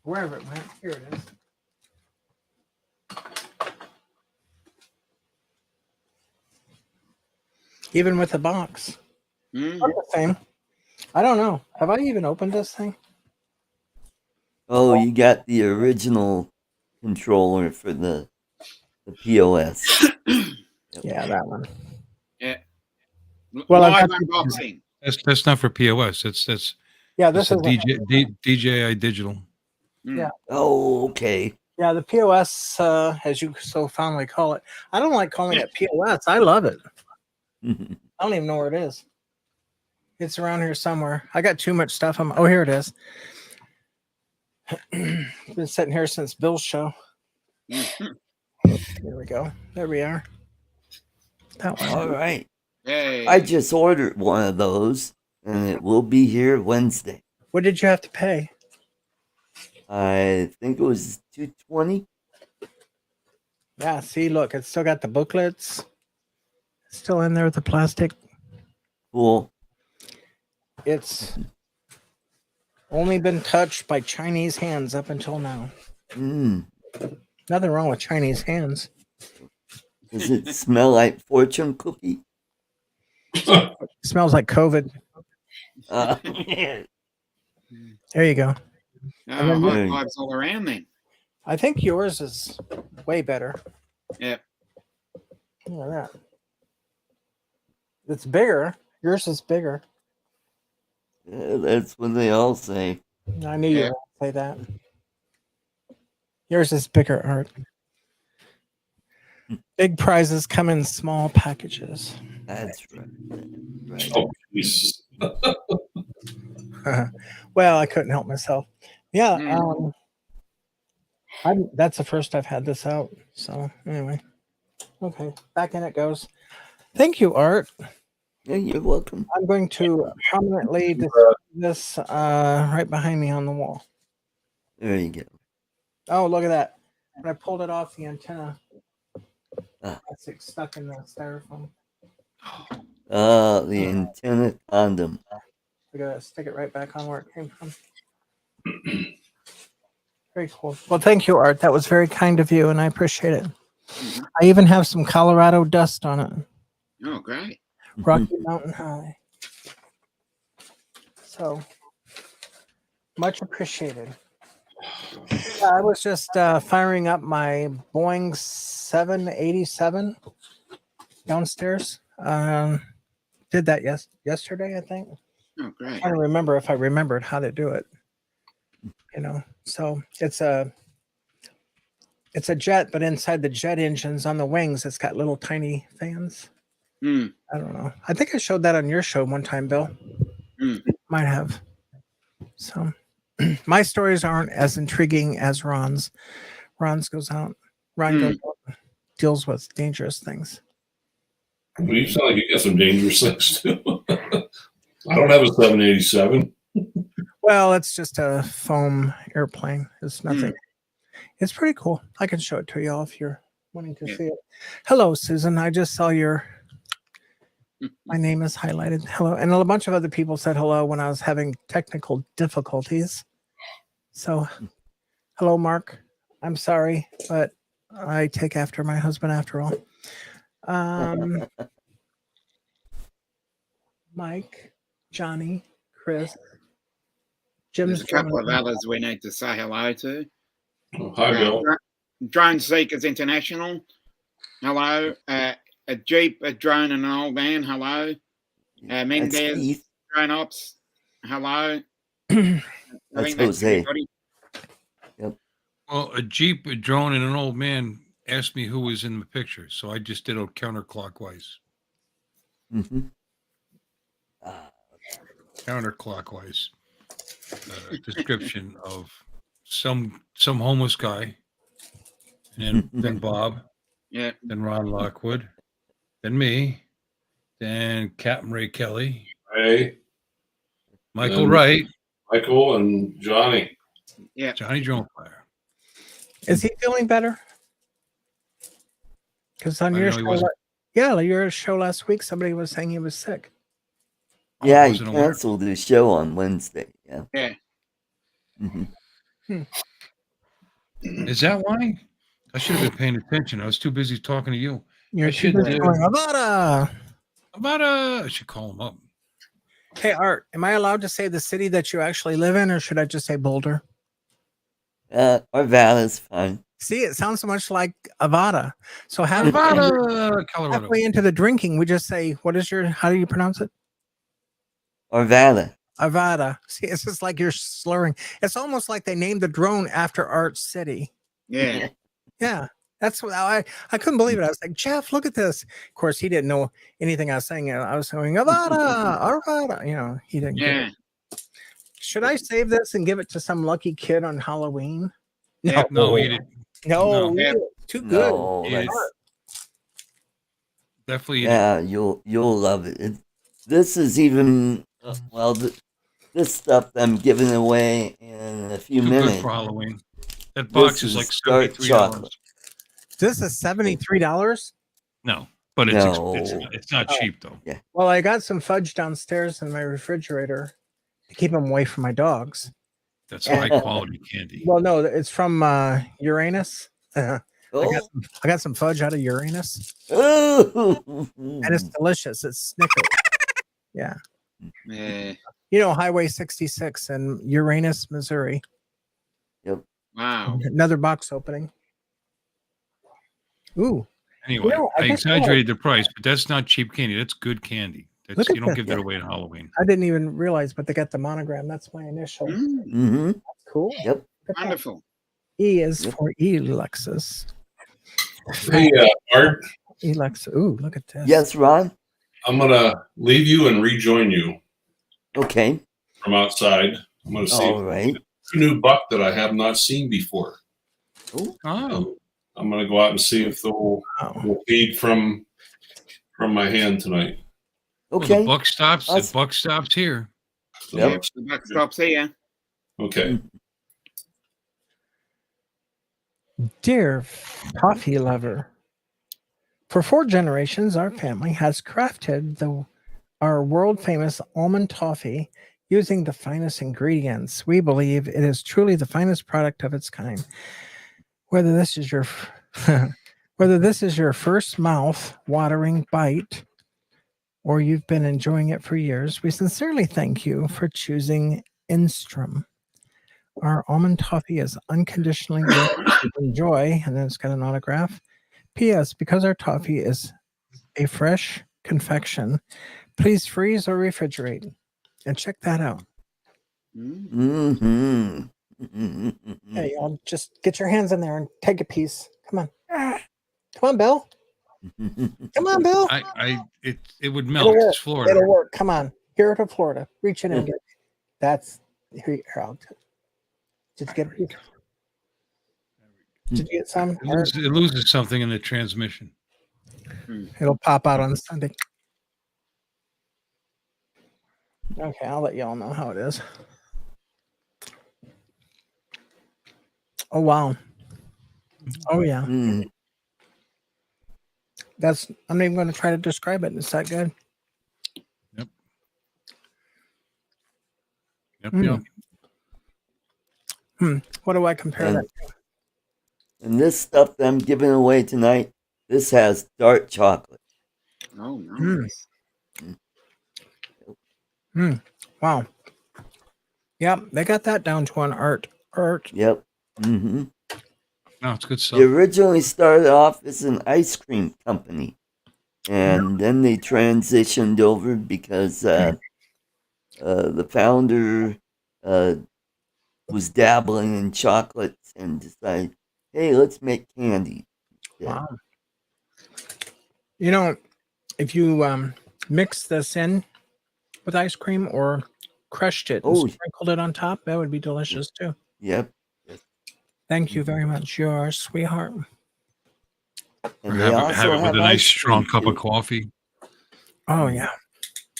wherever it went. Here it is. Even with the box. Mm. Not the same. I don't know. Have I even opened this thing? Oh, you got the original controller for the POS. Yeah, that one. Yeah. Well, I've Live got unboxing. That's not for POS. That's Yeah, this this is is DJI digital. Mm. Yeah. Oh, okay. Yeah, the POS, as you so fondly call it. I don't like calling it POS. I love it. I don't even know where it is. It's around here somewhere. I got too much stuff. Oh, here it is. Been sitting here since Bill's show. Mhm. There we go. There we are. That one. All right. Hey. I just ordered one of those, and it will be here Wednesday. What did you have to pay? I think it was $220. Yeah, see, look, it's still got the booklets. Still in there with the plastic. Cool. It's only been touched by Chinese hands up until now. Mm. Nothing wrong with Chinese hands. Does it smell like fortune cookie? It smells like COVID. Yeah. There you go. Oh, then high there you fives all around then. I think yours is way better. Yeah. Look at that. It's bigger. Yours is bigger. Yeah, that's what they all say. I knew you Yeah. were going to say that. Yours is bigger, Art. Big prizes come in small packages. That's right. Right. Oh, Jesus. Well, I couldn't help myself. Yeah, Mm. that's the first I've had this out. So anyway, okay, back in it goes. Thank you, Art. Yeah, you're welcome. I'm going to prominently display this right behind me on the wall. There you go. Oh, look at that! When I pulled it off, the antenna Ah. it's stuck in the styrofoam. The antenna condom. I gotta stick it right back on where it came from. Very cool. Well, thank you, Art. That was very kind of you, and I appreciate it. Mhm. I even have some Colorado dust on it. Oh, great. Rocky Mountain High. So much appreciated. Yeah, I was just firing up my Boeing 787 downstairs. Did that yesterday, I think. Oh, great. I don't remember if I remembered how to do it. So it's a jet, but inside the jet engines on the wings, it's got little tiny fans. Mm. I don't know. I think I showed that on your show one time, Bill. Mm. Might have. So my stories aren't as intriguing as Ron's. Ron goes out, deals with dangerous things. Well, you sound like you got some dangerous things too. I don't have a 787. Well, it's just a foam airplane. It's nothing. It's pretty cool. I can show it to you all if you're wanting to see it. Hello, Susan. I just saw my name is highlighted. Hello. And a bunch of other people said hello when I was having technical difficulties. So, hello, Mark. I'm sorry, but I take after my husband after all. Mike, Johnny, Chris, Jim's There's a couple of others we need to say hello to. Oh, hi, Bill. Drone Seekers International. Hello. A Jeep, a drone, and an old man. Hello. That's Mendez Keith. Drone Ops. Hello. That's Jose. everybody. Well, a Jeep, a drone, and an old man asked me who was in the picture, so I just did it counterclockwise. Mm-hmm. Counterclockwise. Description of some homeless guy, and then Bob, Yeah. then Ron Lockwood, then me, then Captain Ray Kelly, Hey, Michael And- Wright, Michael and Johnny. Yeah. Johnny Dronefire. Is he feeling better? Because on I your know he show, wasn't. your show last week, somebody was saying he was sick. Yeah, he wasn't aware. canceled his show on Wednesday. Yeah. Yeah. hmm Is that why? I should have been paying attention. I was too busy talking to you. You're I too should busy going, Avata. I should call him up. Hey, Art, am I allowed to say the city that you actually live in, or should I just say Boulder? Arvada's fine. See, it sounds so much like Avata. So Nevada, Colorado. halfway into the drinking, we just say, how do you pronounce it? Arvada. Avata. See, it's just like you're slurring. It's almost like they named the drone after Art City. Yeah. Yeah. That's what I couldn't believe it. I was like, Jeff, look at this. Of course, he didn't know anything I was saying. I was going, Avata, Avata. You know, he didn't get Yeah. it. Should I save this and give it to some lucky kid on Halloween? Yeah. No, eat it. No, No. eat it. Too good. No, Eat it. that's, Definitely eat it. yeah, you'll love it. This is even this stuff I'm giving away in a few Too minutes. good for Halloween. That box is like dark $73. chocolate. This is $73. No, but No. it's not cheap though. Well, I got some fudge downstairs in my refrigerator to keep them away from my dogs. That's high quality candy. Well, no, it's from Uranus. I Oh, got some fudge out of Uranus, oh. and it's delicious. It's Snickers. Yeah. Yeah. You know, Highway 66 in Uranus, Missouri. Wow. Another box opening. Ooh. Anyway, You know, I I guess exaggerated the price, but that's not cheap candy. That's good candy. Look at You don't that. give that away at Halloween. I didn't even realize, but they got the monogram. That's my initial. Mm, hmm That's cool. Yep. Look at that. wonderful. E is Yep. for Elexus. Hey, Art, Elexus. Ooh, look at this. Yes, Ron. I'm gonna leave you and rejoin you Okay. from outside. I'm gonna see All right. a new buck that I have not seen before. Oh, I'm gonna go out and see if they'll Wow. will feed from my hand tonight. well, Okay. the buck stops. The Awesome. buck stops here. So, Yep. The buck stops here. Okay. Dear toffee lover, for 4 generations, our family has crafted our world famous almond toffee using the finest ingredients. We believe it is truly the finest product of its kind. Whether this is your first mouth-watering bite or you've been enjoying it for years, we sincerely thank you for choosing Enstrom. Our almond toffee is unconditionally yours to enjoy, and then it's got an autograph. P.S. Because our toffee is a fresh confection, please freeze or refrigerate. And check that out. Mm. Mm-hmm. Hey, y'all, just get your hands in there and take a piece. Come on. Come on, Bill. Come on, Bill. It would melt. It'll It's Florida. It'll work. Come on. Here to Florida. Reach in and get it. That's here. Did you get a piece? Did you get some? It loses something in the transmission. It'll pop out on Sunday. Okay, I'll let y'all know how it is. Oh, wow. Oh, yeah. Mm. I'm not even going to try to describe it. It's that good. Yep. Mm. What do I compare that to? And this stuff that I'm giving away tonight, this has dark chocolate. Oh, nice. Wow. Yep, they got that down to an art. Yep. Mm-hmm. No, it's good stuff. They originally started off as an ice cream company, and then they transitioned over because the founder was dabbling in chocolates and decided, hey, let's make candy. Yeah. Wow. You know, if you mix this in with ice cream or crushed it and sprinkled it on top, that would be delicious too. Yep. Thank you very much. You're a sweetheart. And Or they have also it with have a nice ice strong cream, cup of too. coffee. Oh, yeah.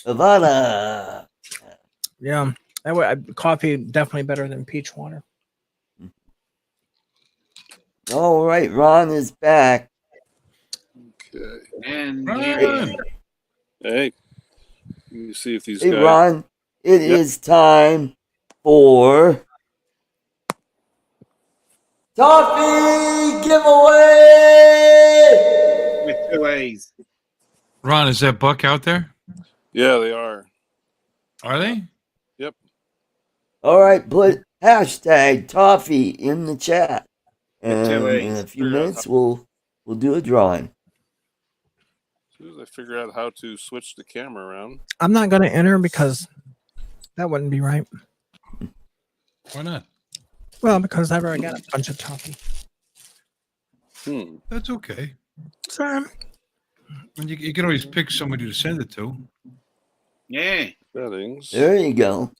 Avata. Yeah. That way, coffee definitely better than peach water. All right, Ron is back. And Ron! here we go. Hey, Let me see if these Hey, guys. Ron, it is time for toffee giveaway. With 2 A's. Ron, is that Buck out there? Yeah, they are. Are they? Yep. All right, put hashtag toffee in the chat, With 2 and in A's. a few minutes we'll do a drawing. As soon as I figure out how to switch the camera around. I'm not going to enter because that wouldn't be right. Why not? Well, because I've already got a bunch of toffee. That's okay. Sorry. And you can always pick somebody to send it to. Yeah. Settings. There you go.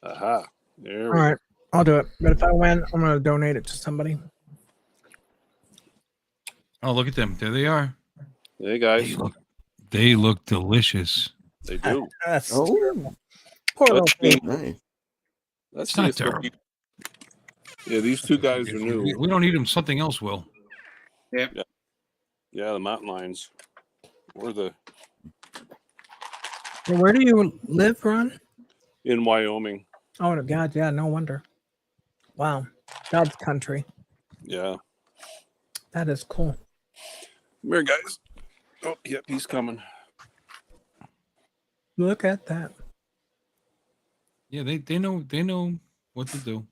Aha. There All we right. I'll do it. But if I win, I'm going to donate it to somebody. Oh, look at them. There they are. go. Hey, guys. They look delicious. They do. That's Oh, poor little Let's thing. see. nice. Let's It's see not if they'll terrible. be- Yeah, these two guys If are we new. don't eat them, something else will. Yep. Yeah, the mountain lions. Or the Well, where do you live, Ron? in Wyoming. Oh, God. Yeah, no wonder. Wow. God's country. Yeah. That is cool. Come here, guys. Oh, yep, he's coming. Look at that. Yeah, they know what to do.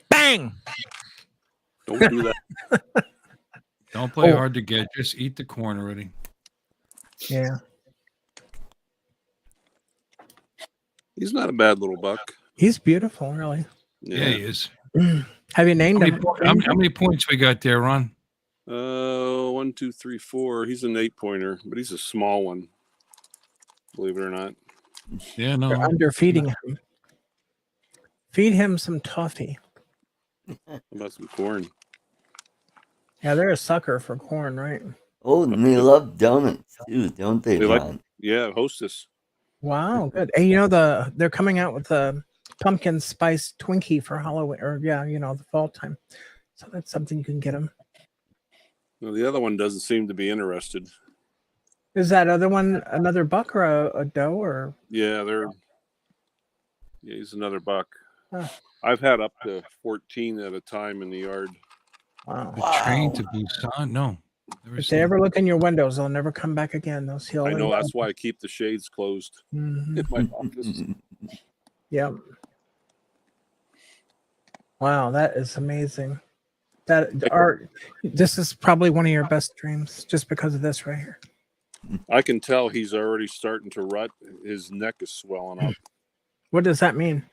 Bang! Don't do that. Don't play Oh. hard to get. Just eat the corn already. Yeah. He's not a bad little buck. He's beautiful, really. Yeah, he is. Have you named How him? many points we got there, Ron? 1, 2, 3, 4. He's an 8-pointer, but he's a small one. Believe it or not. Yeah, no. You're underfeeding him. Feed him some toffee. How about some corn? Yeah, they're a sucker for corn, right? Oh, and they love donuts too, don't they, They like- Ron? Yeah, Hostess. Wow, good. Hey, they're coming out with the pumpkin spice Twinkie for Halloween, or the fall time. So that's something you can get them. Well, the other one doesn't seem to be interested. Is that other one another buck or a doe or? Yeah, he's another buck. Huh. I've had up to 14 at a time in the yard. Wow. A train to Busan? No. Never If seen they it. ever look in your windows, they'll never come back again. They'll see all I in know your- that's why I keep the shades closed Mhm. in my office. Yep. Wow, that is amazing. This is probably one of your best dreams, just because of this right here. I can tell he's already starting to rut. His neck is swelling up. What does that mean?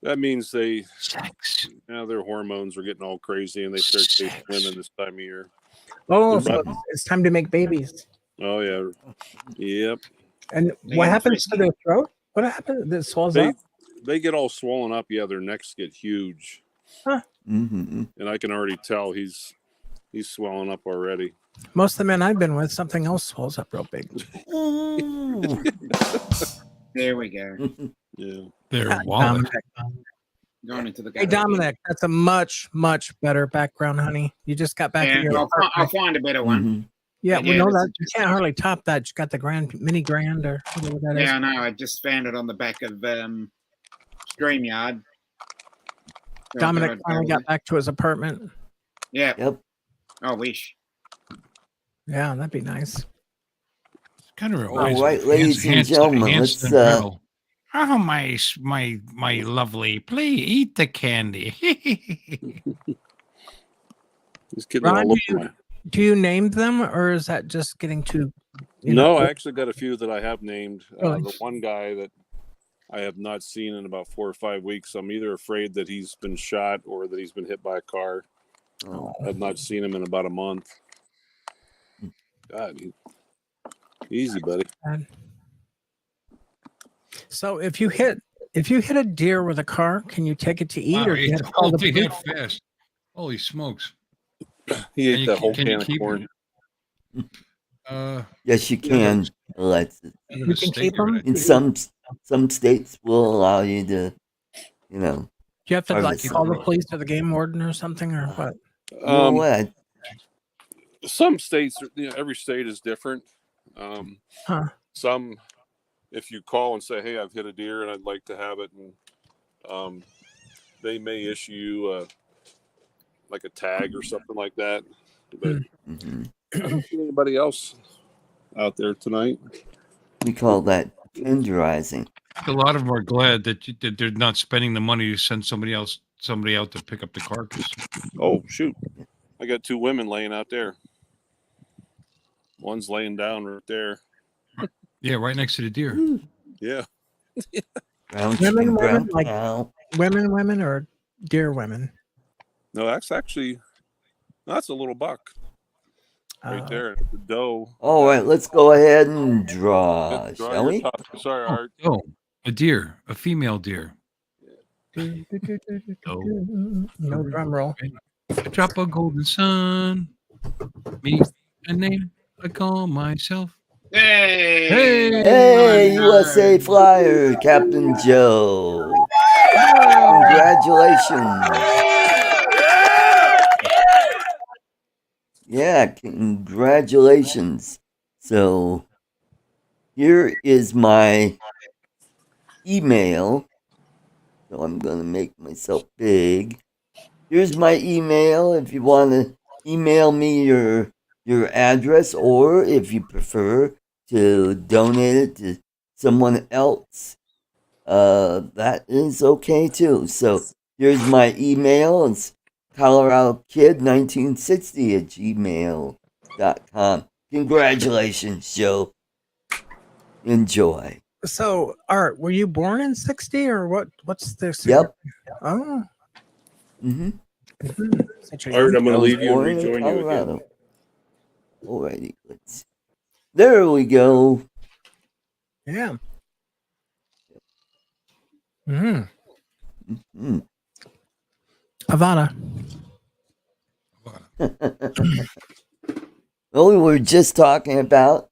That means Sex. their hormones are getting all crazy and they start chasing women this time of year. Oh, The so rut. it's time to make babies. Oh yeah, yep. And They what get happens to frisky. their throat? What happens? It swells They up. they get all swollen up. Yeah, their necks get huge, Mm-hmm. and I can already tell he's swelling up already. Most of the men I've been with, something else swells up real big. There we go. Yeah. Their wallet. Dominic. Going into the Hey, Dominic, that's a much, much better background, honey. You just got back in Yeah, your I'll apartment. find a better one. Mm-hmm. Yeah, But we yeah, know this that. is You just- can't hardly top that. You got the mini grand or whatever that is. Yeah, I know. I just found it on the back of StreamYard. So I Dominic thought I'd finally go got with back to his apartment. it. Yeah. Yep. I wish. Yeah, that'd be nice. Kind of All right, ladies and gentlemen, let's Oh my lovely, please eat the candy. He's getting Ron, all over my. do you name them, or is that just getting too? No, I actually got a few that I have named. Really? The one guy that I have not seen in about 4 or 5 weeks. I'm either afraid that he's been shot or that he's been hit by a car. Oh. I've not seen him in about a month. God, easy, buddy. So if you hit a deer with a car, can you take it to eat, Wow, or do you have it's to call all the to police? hit fast. Holy smokes. He ate you- that whole can you can of keep corn. Yes, you can, Alexis. You You can keep them. In some states will allow you to, Do you have to Harvest call the them. police or the game warden or something, or what? you know what? Some states, every state is different. some, if you call and say, "Hey, I've hit a deer and I'd like to have it," and they may issue you like a tag or something like that. But Mm-hmm. I don't see anybody else out there tonight. We call that tenderizing. A lot of them are glad that, that they're not spending the money to send somebody out to pick up the carcass. Oh shoot! I got 2 women laying out there. One's laying down right there. Yeah, right next to the deer. Ooh, Yeah. brown chicken, Women, brown like cow. women, or deer women. No, that's actually that's a little buck right there. The doe. All right, let's go ahead and draw, Draw shall your we? top. Sorry, Art. Oh, a deer, a female deer. No drum roll. Drop a golden sun. Me, a name I call myself. Hey! Hey, USA Flyer, Captain Joe. Congratulations. Yeah, congratulations. So here is my email. So I'm going to make myself big. Here's my email if you want to email me your address, or if you prefer to donate it to someone else, that is okay too. So here's my email. It's coloradokid1960@gmail.com. Congratulations, Joe. Enjoy. So, Art, were you born in 60 or what? What's the Yep. Oh. Mm-hmm. Such a Art, young- I'm going I to was leave you and born in rejoin you again. Colorado. Alrighty, let's. There we go. Yeah. Mm. Mhm. Avata. Well, we were just talking about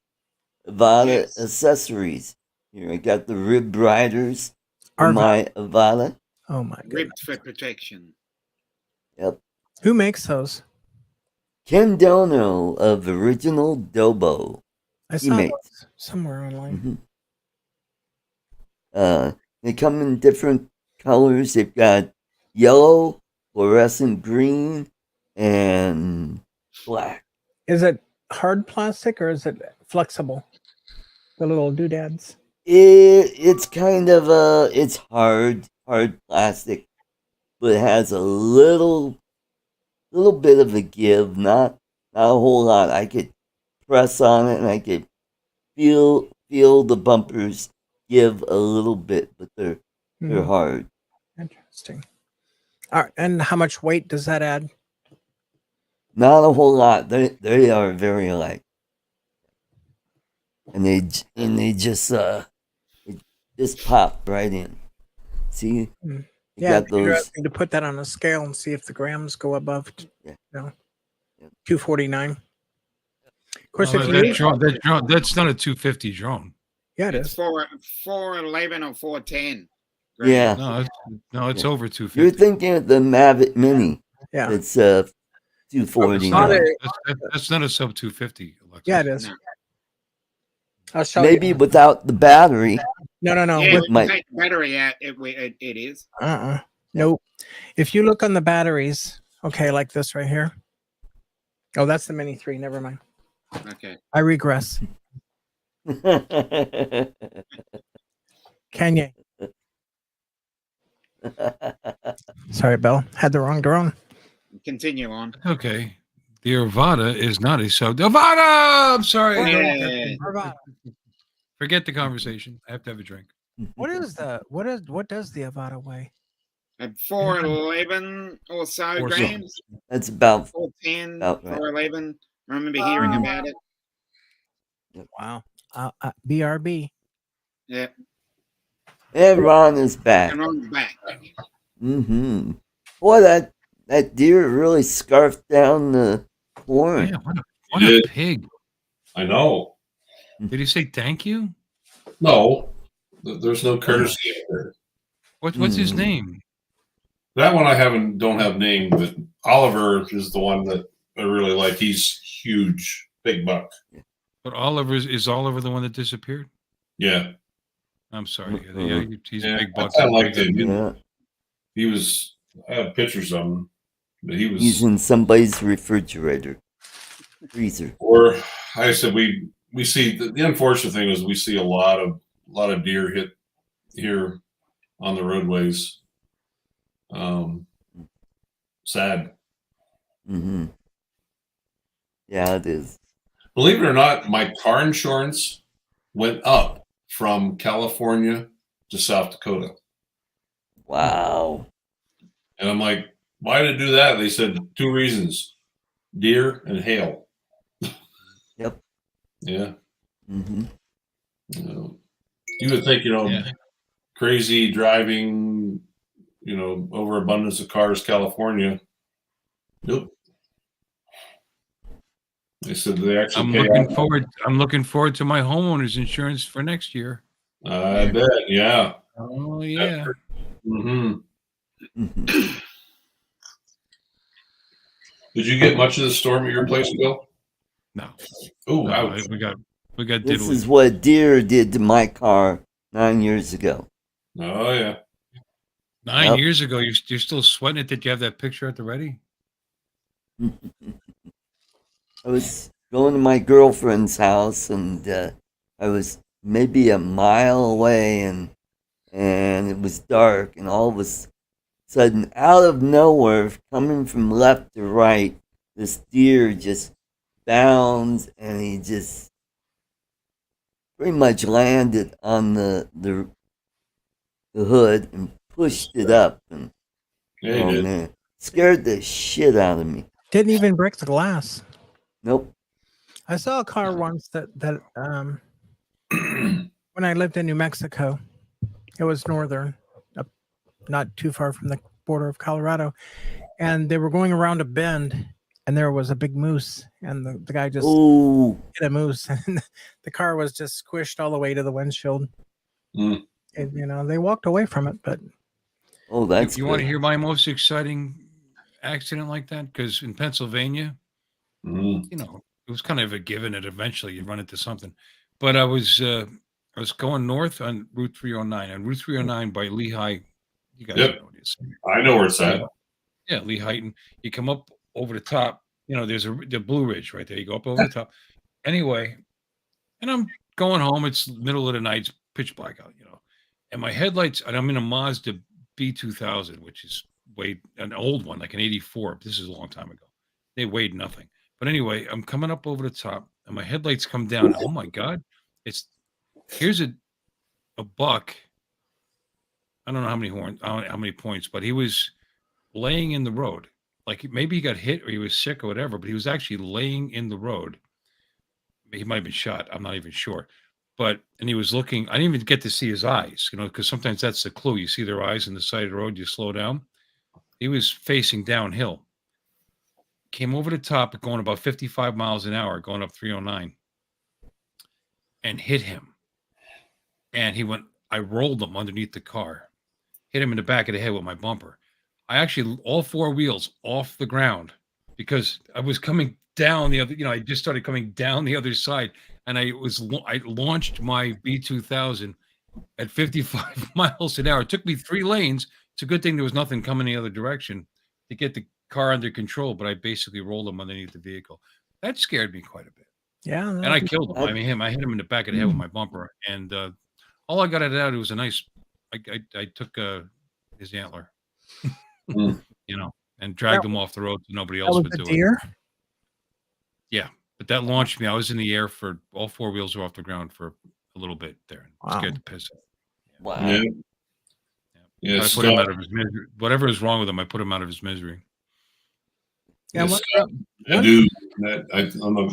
Avata Yes. accessories. Here, I got the rib riders for Arva. my Avata. Oh my goodness. Ripped for protection. Yep. Who makes those? Ken Dono of Original Dobo. I He saw makes. those somewhere online. They come in different colors. They've got yellow, fluorescent green, and black. Is it hard plastic or is it flexible? The little doodads. It's kind of it's hard plastic, but it has a little bit of a give, not a whole lot. I could press on it and I could feel the bumpers give a little bit, but they're hard. Interesting. All right, and how much weight does that add? Not a whole lot. They are very light, and they just pop right in. See, you Yeah, got it's those. interesting to put that on a scale and see if the grams go above, Yeah. 249. Of course, Well, if that you drone, that's not a 250 drone. yeah, it It's is. 411 or 410. Yeah, No, it's over 250. you're thinking of the Mavic Mini. Yeah, It's 240 Not now. a- That's not a sub 250. Alexis. yeah, it is. No. I'll show Maybe you. without the battery. No. Yeah, with- we can take the battery out. It is. Nope. If you look on the batteries, okay, like this right here. Oh, that's the Mini 3. Never mind. Okay. I regress. Kanye. Sorry, Bill. Had the wrong drone. Continue on. Okay. The Avata is not a sub. Avata! I'm sorry. Yeah. Forget the conversation. I have to have a drink. What does the Avata weigh? At 411 or so Or so. grams. That's about 410, About right. 411. I remember hearing about it. Wow. BRB. Yeah. and Ron is back. And on the back. Mm-hmm. Boy, that deer really scarfed down the corn. Yeah, what a pig. I know. Did he say thank you? No, there's no courtesy there. What's his name? That one I don't have name, but Oliver is the one that I really like. He's huge, big buck. But Oliver is Oliver the one that disappeared? Yeah. I'm sorry. Mm-mm. He's Yeah, big I bucks. kind of liked him. Yeah, He was. I have pictures of him, but he was. he's in somebody's refrigerator, freezer. Or like I said, we see the unfortunate thing is we see a lot of deer hit here on the roadways. Sad. Mm-hmm. Yeah, it is. Believe it or not, my car insurance went up from California to South Dakota. Wow. And I'm like, why did it do that? They said 2 reasons: deer and hail. Yep. Yeah. Mm-hmm. You would think, Yeah. crazy driving, overabundance of cars, California. Nope. They said they actually I'm pay looking out. forward. I'm looking forward to my homeowner's insurance for next year. I bet. Yeah. Oh yeah. Mm-hmm. Mm-hmm. Did you get much of the storm at your place, Bill? No. Oh, No, ouch. we got This diddly. is what deer did to my car 9 years ago. Oh, yeah. 9 Yep. years ago. You're still sweating it. Did you have that picture at the ready? I was going to my girlfriend's house, and I was maybe a mile away, and it was dark, and all of a sudden, out of nowhere, coming from left to right, this deer just bounds, and he just pretty much landed on the hood and pushed it up, and Yeah, you oh did. man, scared the shit out of me. Didn't even break the glass. Nope. I saw a car once that when I lived in New Mexico, it was northern, not too far from the border of Colorado, and they were going around a bend, and there was a big moose, and the guy just Ooh. hit a moose, and the car was just squished all the way to the windshield. Mm. And they walked away from it, but Oh, that's You want to good. hear my most exciting accident like that? Because in Pennsylvania, Mm. it was kind of a given that eventually you'd run into something. But I was going north on Route 309. On Route 309 by Lehigh, you guys Yep. know what it is. I know where it's at. Yeah, Lehigh. And you come up over the top. There's the Blue Ridge right there. You go up over the top. Anyway, and I'm going home. It's middle of the night. It's pitch black out. And my headlights. And I'm in a Mazda B2000, which is weighed an old one, like an '84. This is a long time ago. They weighed nothing. But anyway, I'm coming up over the top, and my headlights come down. Oh my God! Here's a buck. I don't know how many points, but he was laying in the road. Like maybe he got hit or he was sick or whatever, but he was actually laying in the road. He might have been shot. I'm not even sure. And he was looking. I didn't even get to see his eyes, because sometimes that's the clue. You see their eyes on the side of the road, you slow down. He was facing downhill. Came over the top, going about 55 miles an hour, going up 309, and hit him. And I rolled him underneath the car, hit him in the back of the head with my bumper. I actually, all 4 wheels off the ground because I was coming down the other, I just started coming down the other side, and I launched my B2000 at 55 miles an hour. It took me 3 lanes. It's a good thing there was nothing coming the other direction to get the car under control, but I basically rolled him underneath the vehicle. That scared me quite a bit. yeah, And I killed him. I hit him in the back of the head with my bumper, and all I got out of it was a nice. I took his antler, and dragged him off the road so nobody else would do it. Deer. Yeah, but that launched me. I was in the air for all 4 wheels were off the ground for a little bit there. Wow. Scared the piss out. Wow. Yeah. Yeah. I put him out of his misery. Whatever is wrong with him, I put him out of his misery. Yeah, Scott Nadu.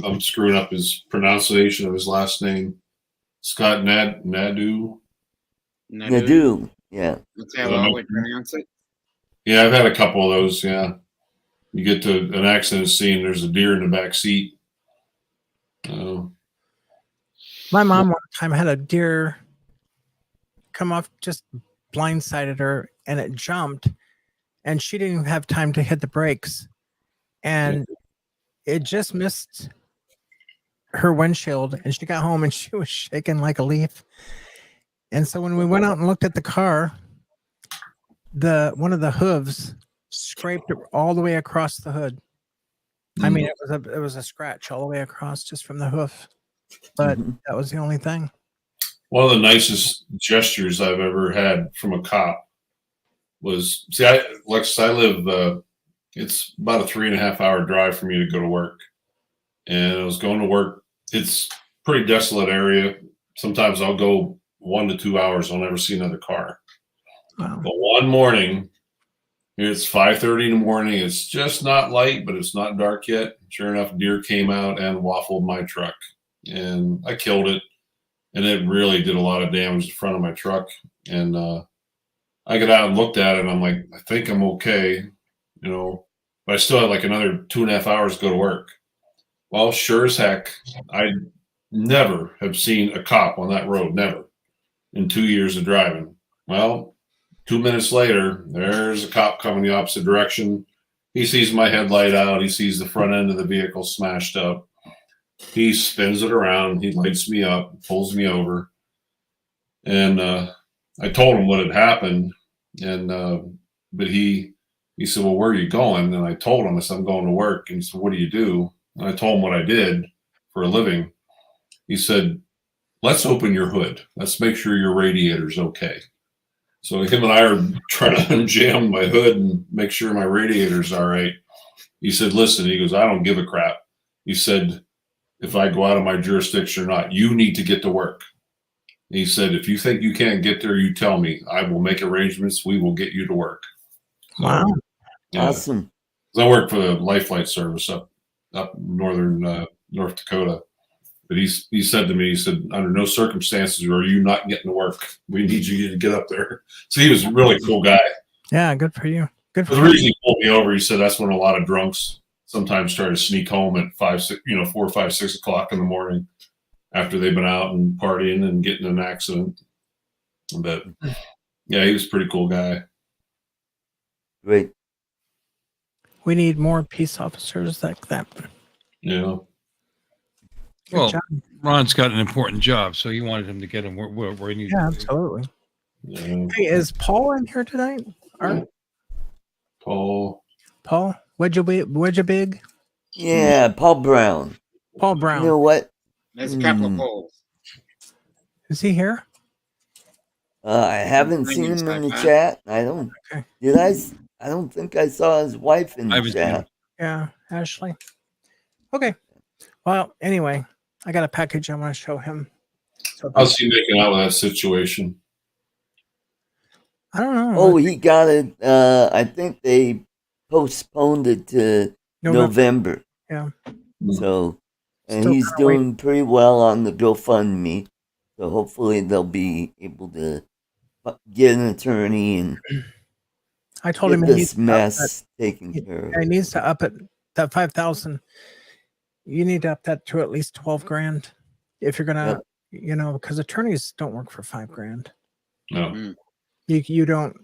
I'm screwing up his pronunciation of his last name. Scott Nadu. Nadu. Yeah. That's how I would pronounce it. Yeah, I've had a couple of those. Yeah. You get to an accident scene, there's a deer in the back seat. My mom one time had a deer come off, just blindsided her, and it jumped, and she didn't even have time to hit the brakes, and it just missed her windshield, and she got home and she was shaking like a leaf. And so when we went out and looked at the car, one of the hooves scraped it all the way across the hood. I mean, it was a scratch all the way across just from the hoof, but that was the only thing. One of the nicest gestures I've ever had from a cop was, Alexis, I live, it's about a 3.5 hour drive for me to go to work. And I was going to work. It's a pretty desolate area. Sometimes I'll go 1 to 2 hours. I'll never see another car. Wow. But one morning, it's 5:30 in the morning. It's just not light, but it's not dark yet. Sure enough, deer came out and waffled my truck. And I killed it. And it really did a lot of damage to the front of my truck. And I got out and looked at it, and I'm like, I think I'm okay, but I still had like another 2.5 hours to go to work. Well, sure as heck, I never have seen a cop on that road, never, in 2 years of driving. Well, 2 minutes later, there's a cop coming the opposite direction. He sees my headlight out. He sees the front end of the vehicle smashed up. He spins it around. He lights me up, pulls me over. And I told him what had happened. And but he said, well, where are you going? And I told him, I said, I'm going to work. And he said, what do you do? And I told him what I did for a living. He said, let's open your hood. Let's make sure your radiator's okay. So him and I are trying to unjam my hood and make sure my radiator's all right. He said, listen, he goes, I don't give a crap. He said, if I go out of my jurisdiction or not, you need to get to work. He said, if you think you can't get there, you tell me. I will make arrangements. We will get you to work. Wow. Yeah. Awesome. I work for the Life Flight Service up northern North Dakota. But he said to me, he said, under no circumstances are you not getting to work. We need you to get up there. So he was a really cool guy. Yeah, good for you. Good for The you. reason he pulled me over, he said that's when a lot of drunks sometimes try to sneak home at 4, 5, 6 o'clock in the morning after they've been out and partying and getting in an accident. But yeah, he was a pretty cool guy. Great. We need more peace officers like that. Yeah. Good Well, job. Ron's got an important job, so he wanted him to get him where he needs Yeah, to be. absolutely. Yeah. Hey, is Paul in here tonight? Paul. Wedge a big? Yeah, Paul Brown. Paul Brown. You know what? There's a couple of balls. Is he here? I haven't seen him in the chat. I don't. Okay. Did I? I don't think I saw his wife in I the haven't chat. Yeah, Ashley. Okay. Well, anyway, I got a package I want to show him. So How's he making out with that situation? I don't know. Oh, he got it. I think they postponed it to November. Yeah. So, and Still he's kinda doing pretty well on the GoFundMe. So hopefully they'll be able to get an attorney and I told get him this mess taken care of. he needs to up it. That 5,000. You need to up that to at least 12 grand if you're gonna, because attorneys don't work for 5 grand. No. You don't,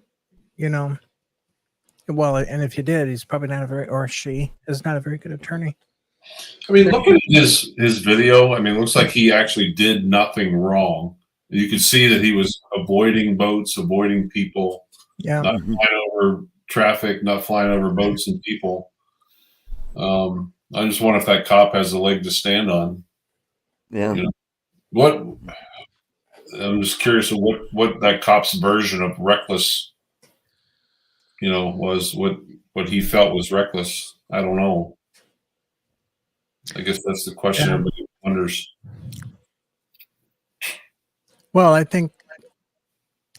Well, and if you did, he's probably not she is not a very good attorney. I mean, looking at his video, I mean, it looks like he actually did nothing wrong. You could see that he was avoiding boats, avoiding people, Yeah. not flying over traffic, not flying over boats and people. I just wonder if that cop has a leg to stand on. Yeah. I'm just curious of what that cop's version of reckless, was what he felt was reckless. I don't know. I guess that's the question everybody wonders. Well, I think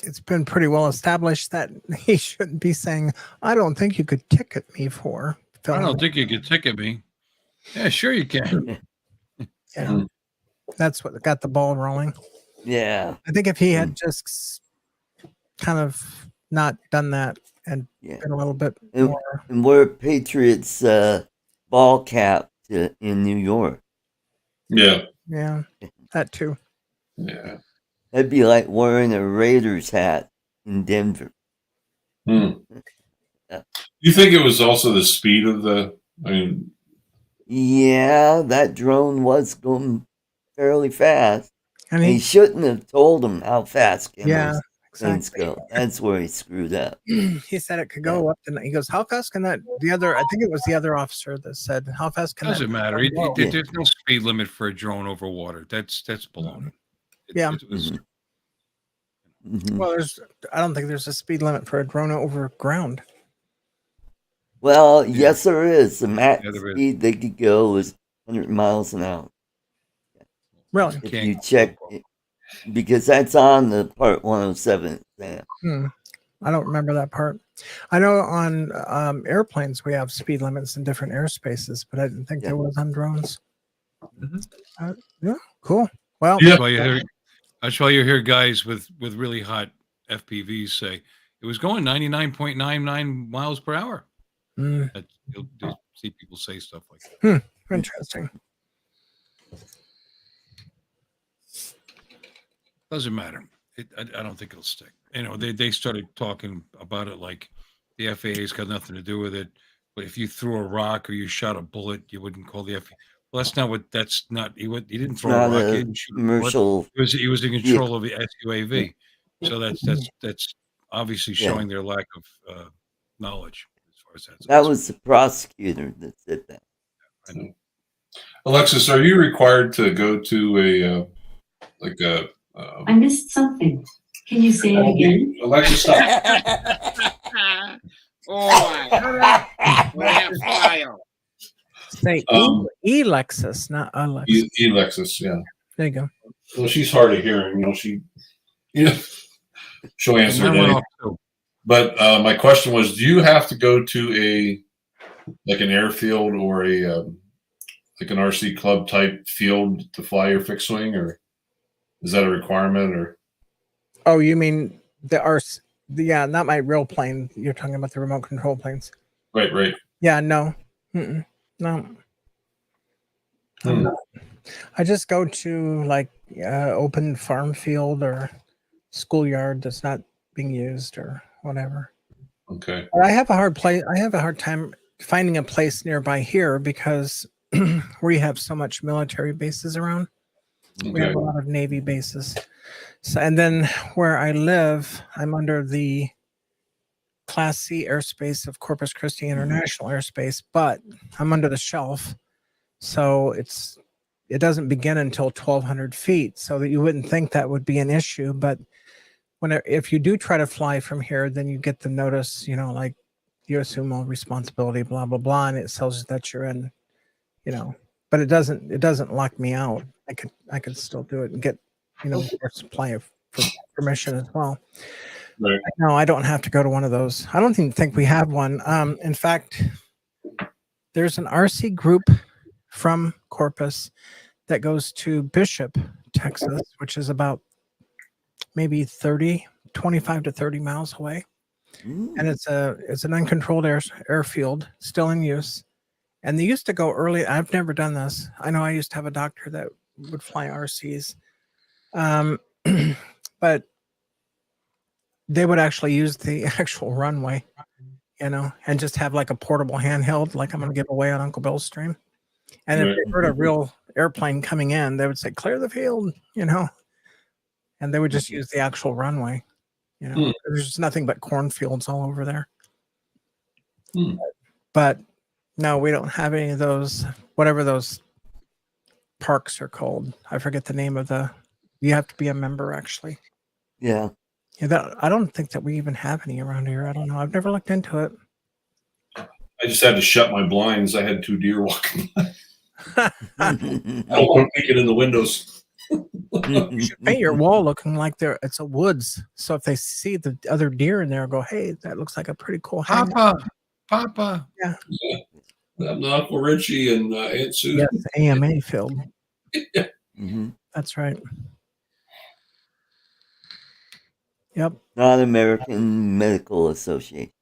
it's been pretty well established that he shouldn't be saying, I don't think you could ticket me for filming. I don't think you could ticket me. Yeah, sure you can. Yeah. That's what got the ball rolling. Yeah. I think if he had just kind of not done that and been a little bit more. And we're Patriots ball cap in New York. Yeah. Yeah, that too. Yeah. That'd be like wearing a Raiders hat in Denver. You think it was also the speed of the? I mean, Yeah, that drone was going fairly fast. And He he, shouldn't have told him how fast can yeah, those things exactly. go. That's where he screwed up. He said it could go up to. He goes, "How fast can that?" I think it was the other officer that said, "How fast can Doesn't that matter. drone go?" Yeah. There's no speed limit for a drone over water. That's baloney. Yeah. Mhm. Well, I don't think there's a speed limit for a drone over ground. Well, Yeah. yes, there is. The max Yeah, there is. speed they could go is 100 miles an hour. Really? If Can't you go check, GoPro. because that's on the Part 107 exam. I don't remember that part. I know on airplanes we have speed limits in different airspaces, but I didn't think Yeah. there was on drones. Mhm. Yeah, cool. Well, Yeah. That's why you hear guys with really hot FPVs say it was going 99.99 miles per hour. mm, You'll see people say stuff like that. interesting. Doesn't matter. I don't think it'll stick. They started talking about it like the FAA's got nothing to do with it. But if you threw a rock or you shot a bullet, you wouldn't call the FAA. Well, that's not what. That's not. He didn't throw Not a rock. He a didn't shoot a bullet. commercial. He was in control of the SUAV. So that's obviously Yeah. showing their lack of knowledge as far as that's That concerned. was the prosecutor that said that. I know. Alexis, are you required to go to a I missed something. Can you say it again? Alexis, stop. Without fail. Say Lexus, not Alexis. Alexis, yeah. There you go. Well, she's hard of hearing. She'll answer Mine went it. off too. But my question was, do you have to go to an airfield or an RC club type field to fly your fixed wing, or is that a requirement? Or Oh, you mean yeah, not my real plane. You're talking about the remote control planes. right. Yeah, no. No. I just go to like open farm field or schoolyard that's not being used or whatever. Okay. I have a hard time finding a place nearby here because we have so much military bases around. We have Okay. a lot of Navy bases. So, and then where I live, I'm under the Class C airspace of Corpus Christi International Airspace, but I'm under the shelf. So it doesn't begin until 1,200 feet. So that you wouldn't think that would be an issue. But if you do try to fly from here, then you get the notice, like you assume all responsibility, blah, blah, blah. And it tells you that you're in, but it doesn't lock me out. I could still do it and get, air supply for permission as well. Right. No, I don't have to go to one of those. I don't even think we have one. In fact, there's an RC group from Corpus that goes to Bishop, Texas, which is about maybe 25 to 30 miles away. And it's an uncontrolled airfield still in use. And they used to go early. I've never done this. I know I used to have a doctor that would fly RCs. But they would actually use the actual runway, and just have like a portable handheld, like I'm going to give away on Uncle Bill's stream. And if they heard a real airplane coming in, they would say, clear the field, and they would just use the actual runway. There's just nothing but cornfields all over there. But no, we don't have any of those, whatever those parks are called. I forget the name of you have to be a member actually. Yeah. Yeah, I don't think that we even have any around here. I don't know. I've never looked into it. I just had to shut my blinds. I had 2 deer walking by. I don't want to peek it in the windows. You should paint your wall looking like it's a woods. So if they see the other deer in there, go, hey, that looks like a pretty cool hangout. Papa. Yeah. I'm Uncle Richie and Aunt Susan. Yes, AMA field. Mm-hmm. That's right. Yep. Not American Medical Association.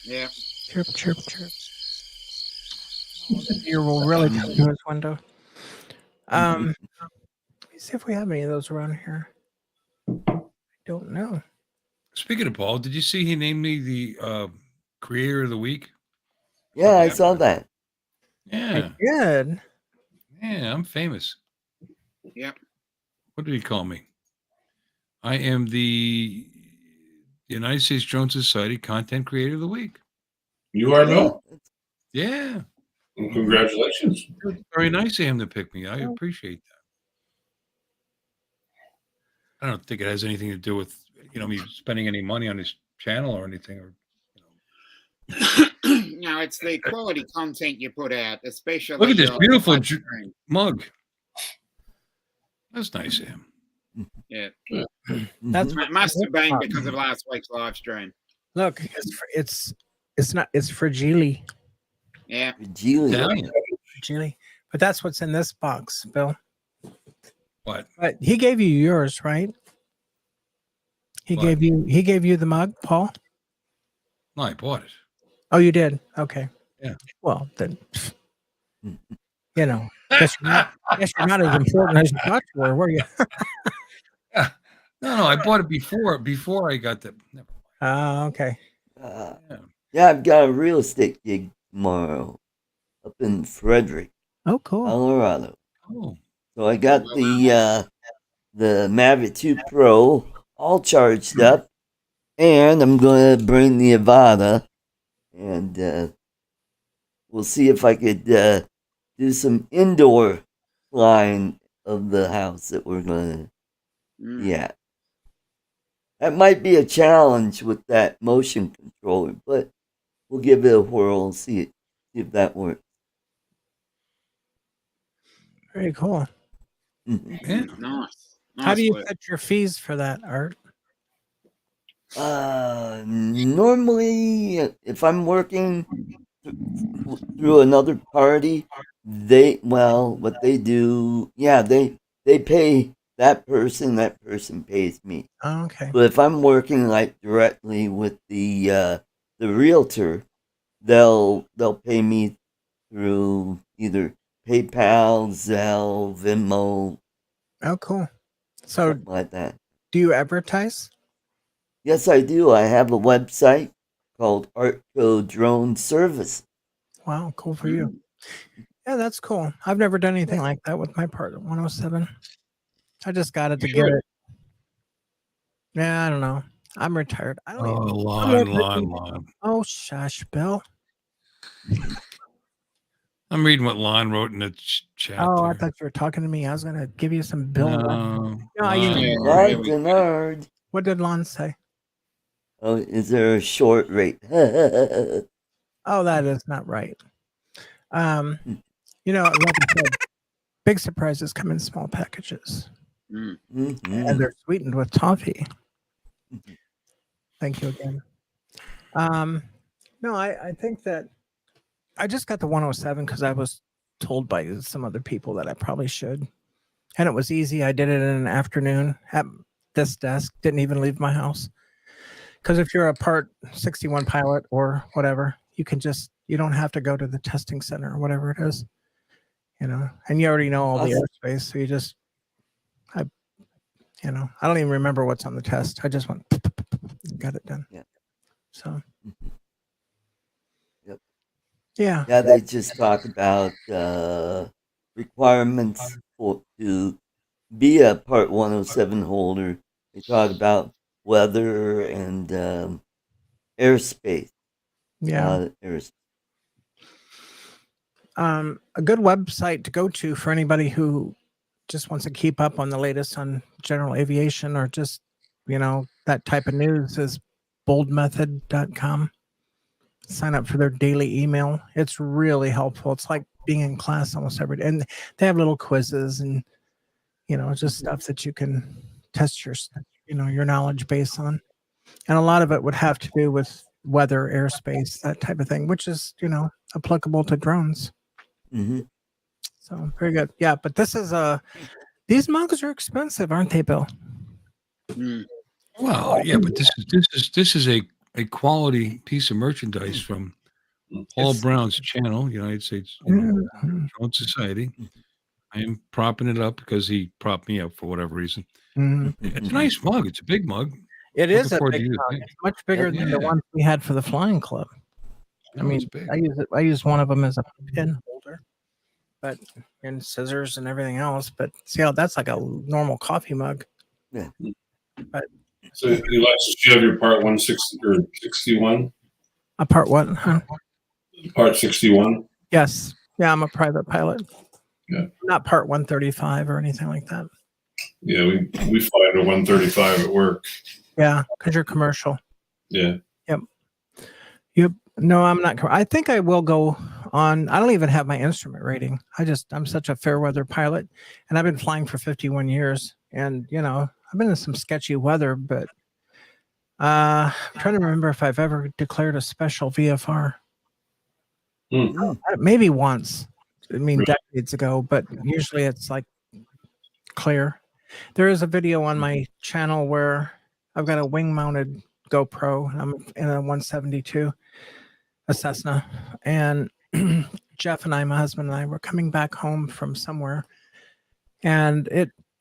Yeah. Chirp, chirp, chirp. The deer will really come to his window. Let me see if we have any of those around here. I don't know. Speaking of Paul, did you see he named me the creator of the week? Yeah, I saw that. Yeah. Good. Yeah, I'm famous. Yep. What did he call me? I am the United States Drone Society Content Creator of the Week. You are no. Yeah. Well, congratulations. Very nice of him to pick me. I appreciate that. I don't think it has anything to do with me spending any money on his channel or anything. Or No, it's the quality content you put out, especially. Look at this beautiful live stream. mug. That's nice of him. Yeah. That's It must have been because of last week's live stream. Look, it's fragile. Yeah. Fragile. But that's what's in this box, Bill. What? But he gave you yours, right? He gave you the mug, Paul? No, I bought it. Oh, you did? Okay. Yeah. Well, then, guess you're not as important as you thought you were you? No, I bought it before I got the. Oh, okay. Yeah, I've got a real estate gig tomorrow up in Frederick. Oh, cool. Colorado. Oh. So I got the Mavic 2 Pro all charged up, and I'm going to bring the Avata, and we'll see if I could do some indoor flying of the house that we're going to be at. That might be a challenge with that motion controller, but we'll give it a whirl and see if that works. Very cool. Yeah. Nice. How do you set your fees for that, Art? Normally, if I'm working through another party, what they do, they pay that person pays me. Oh, okay. But if I'm working like directly with the realtor, they'll pay me through either PayPal, Zelle, Venmo. Oh, cool. So something like that. Do you advertise? Yes, I do. I have a website called ArtCo Drone Service. Wow, cool for you. Yeah, that's cool. I've never done anything like that with my part 107. I just got it to get it. Yeah, I don't know. I'm retired. I don't even. Lon. Oh, shush, Bill. I'm reading what Lon wrote in the chat. Oh, there. I thought you were talking to me. I was going to give you some Bill. No, Nerd. What did Lon say? Oh, is there a short rate? Oh, that is not right. Like I said, big surprises come in small packages. Mm-hmm. And they're sweetened with toffee. Thank you again. No, I think that I just got the 107 because I was told by some other people that I probably should. And it was easy. I did it in an afternoon at this desk. Didn't even leave my house. Because if you're a Part 61 pilot or whatever, you don't have to go to the testing center or whatever it is. And you already know all the airspace. So I don't even remember what's on the test. I just went, got it done. Yeah. So. Yep. Yeah. Yeah, they just talk about requirements to be a Part 107 holder. They talk about weather and airspace. Yeah. A good website to go to for anybody who just wants to keep up on the latest on general aviation or just, that type of news is boldmethod.com. Sign up for their daily email. It's really helpful. It's like being in class almost every day. And they have little quizzes and, just stuff that you can test your knowledge base on. And a lot of it would have to do with weather, airspace, that type of thing, which is, applicable to drones. Mm-hmm. So very good. Yeah, but this is these mugs are expensive, aren't they, Bill? Well, yeah, but this is a quality piece of merchandise from Paul Brown's channel, United States Drone Society. I am propping it up because he propped me up for whatever reason. Mhm. It's a nice mug. It's a big mug. It Looking is a forward to big using mug. it. It's much bigger than the Yeah. ones we had for the flying club. I No, mean, it's big. I use one of them as a pin holder, but and scissors and everything else. But see how that's like a normal coffee mug. Yeah. But So, Alexis, you have your part 160 or 61? a part what? Huh? Part 61? Yes. Yeah, I'm a private pilot. Yeah. Not part 135 or anything like that. Yeah, we fly to 135 at work. Yeah, because you're commercial. Yeah. Yep. No, I'm not. I think I will go on. I don't even have my instrument rating. I'm such a fair weather pilot, and I've been flying for 51 years. And I've been in some sketchy weather, but I'm trying to remember if I've ever declared a special VFR. Maybe once. I mean, decades ago, but usually it's like clear. There is a video on my channel where I've got a wing-mounted GoPro. I'm in a 172, a Cessna, and Jeff and I, my husband and I, were coming back home from somewhere, and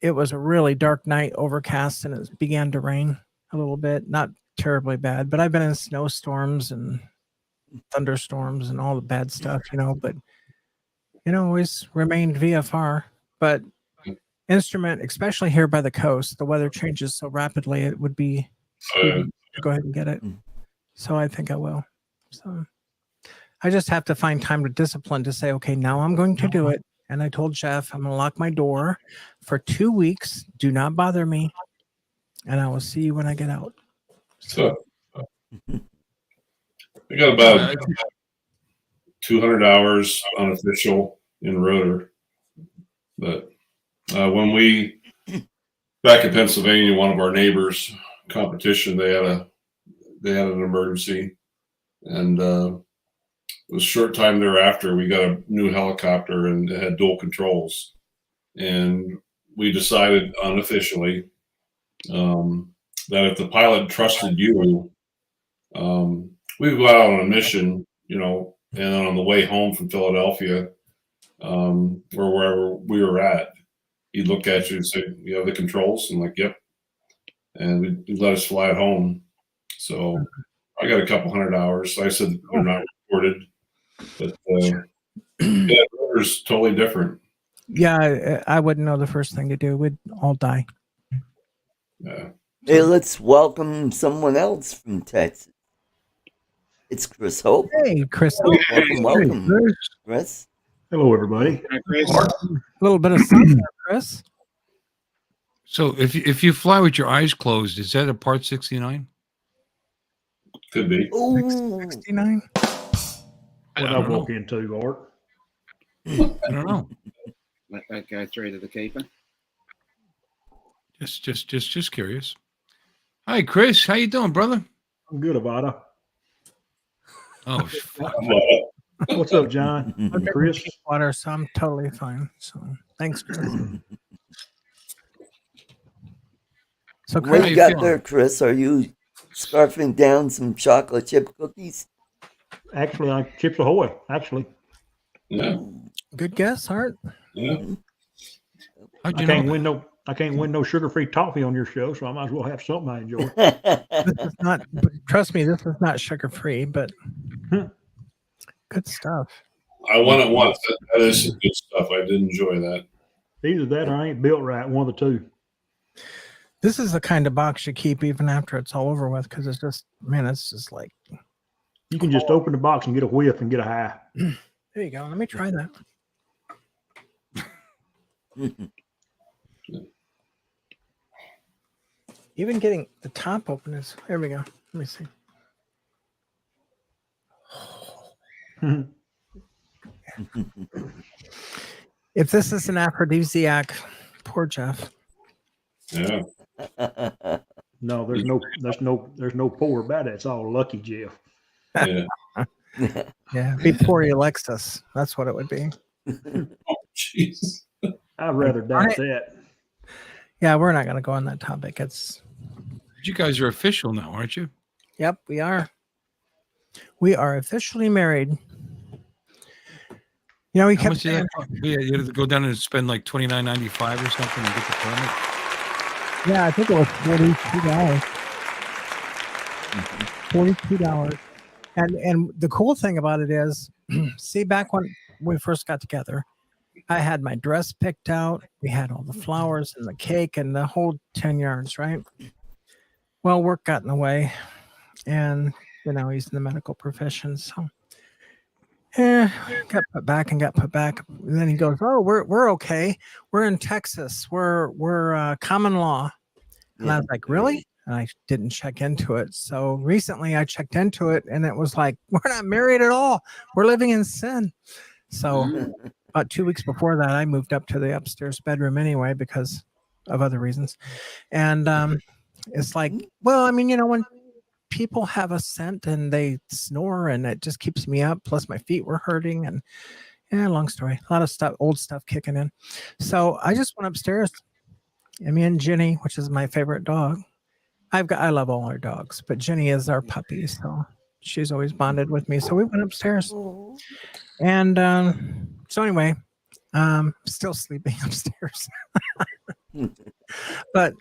it was a really dark night, overcast, and it began to rain a little bit. Not terribly bad, but I've been in snowstorms and thunderstorms and all the bad stuff, but always remained VFR. But instrument, especially here by the coast, the weather changes so rapidly, it would be to go ahead and get it. So I think I will. So I just have to find time to discipline to say, okay, now I'm going to do it. And I told Jeff, I'm going to lock my door for 2 weeks. Do not bother me. And I will see you when I get out. So I got about 200 hours unofficial in rotor. But when we, back in Pennsylvania, one of our neighbors competition, they had an emergency. And it was a short time thereafter, we got a new helicopter and it had dual controls. And we decided unofficially that if the pilot trusted you, we would go out on a mission, and then on the way home from Philadelphia, or wherever we were at, he'd look at you and say, "You have the controls?" And like, "Yep." And he'd let us fly it home. So I got a couple hundred hours. Like I said, they're not recorded, but yeah, rotor's totally different. Yeah, I wouldn't know the first thing to do. We'd all die. Yeah. Hey, let's welcome someone else from Texas. It's Chris Hope. Hey, Chris. Welcome, Chris. Hello, everybody. Hi, Chris. A little bit of sun there, Chris. So if you fly with your eyes closed, is that a part 69? Could be. Ooh. 69? What I walk into, Art? I don't know. Let that go through to the keeper. Just curious. Hi, Chris. How you doing, brother? I'm good, Avata. Oh, fuck. What's up, John? And Chris? Water, so I'm totally fine. So thanks, Chris. So, What Chris, you got there, Chris? Are you scarfing down some chocolate chip cookies? Actually, Chips Ahoy. Actually, Yeah. good guess, Art. Yeah. How'd I you can't know? win no sugar-free toffee on your show, so I might as well have something I enjoy. This is not. Trust me, this is not sugar-free, but good stuff. I won it once. That is some good stuff. I did enjoy that. Either that or I ain't built right. One of the two. This is the kind of box you keep even after it's all over with, because it's just, man, it's just like. You can just open the box and get a whiff and get a high. There you go. Let me try that. Even getting the top open is. There we go. Let me see. If this is an aphrodisiac, poor Jeff. Yeah. No, there's no poor about it. It's all lucky, Jeff. Yeah. Yeah, be poor Alexis. That's what it would be. Oh, jeez. I'd rather doubt that. Yeah, we're not going to go on that topic. It's. You guys are official now, aren't you? Yep, we are. We are officially married. You know, he How kept much did that cost? Yeah, you had to go down and spend like $29.95 or something and get the permit. Yeah, I think it was $42. $42. And the cool thing about it is, see, back when we first got together, I had my dress picked out. We had all the flowers and the cake and the whole 10 yards, right? Well, work got in the way, and you know he's in the medical profession, so got put back and got put back. And then he goes, "Oh, we're okay. We're in Texas. We're common law." And I was like, "Really?" And I didn't check into it. So recently, I checked into it, and it was like, "We're not married at all. We're living in sin." So about 2 weeks before that, I moved up to the upstairs bedroom anyway because of other reasons. And it's like, well, I mean, you know, when people have a scent and they snore and it just keeps me up, plus my feet were hurting, and yeah, long story, a lot of stuff, old stuff kicking in. So I just went upstairs, and me and Jenny, which is my favorite dog. I love all our dogs, but Jenny is our puppy, so she's always bonded with me. So we went upstairs, and so anyway, still sleeping upstairs. But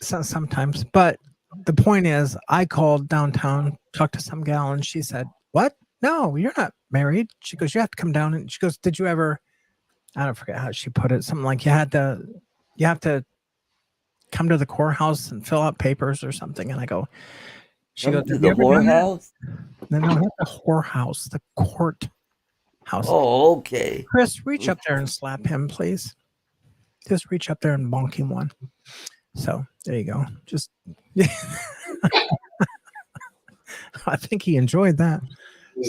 sometimes. But the point is, I called downtown, talked to some gal, and she said, "What? No, you're not married." She goes, "You have to come down." And she goes, "Did you ever?" I don't forget how she put it. Something like you have to come to the courthouse and fill out papers or something. And I go, she goes, to the whorehouse? No, not the whorehouse, the court house. Oh, okay. Chris, reach up there and slap him, please. Just reach up there and bonk him one. So there you go. Just I think he enjoyed that. It's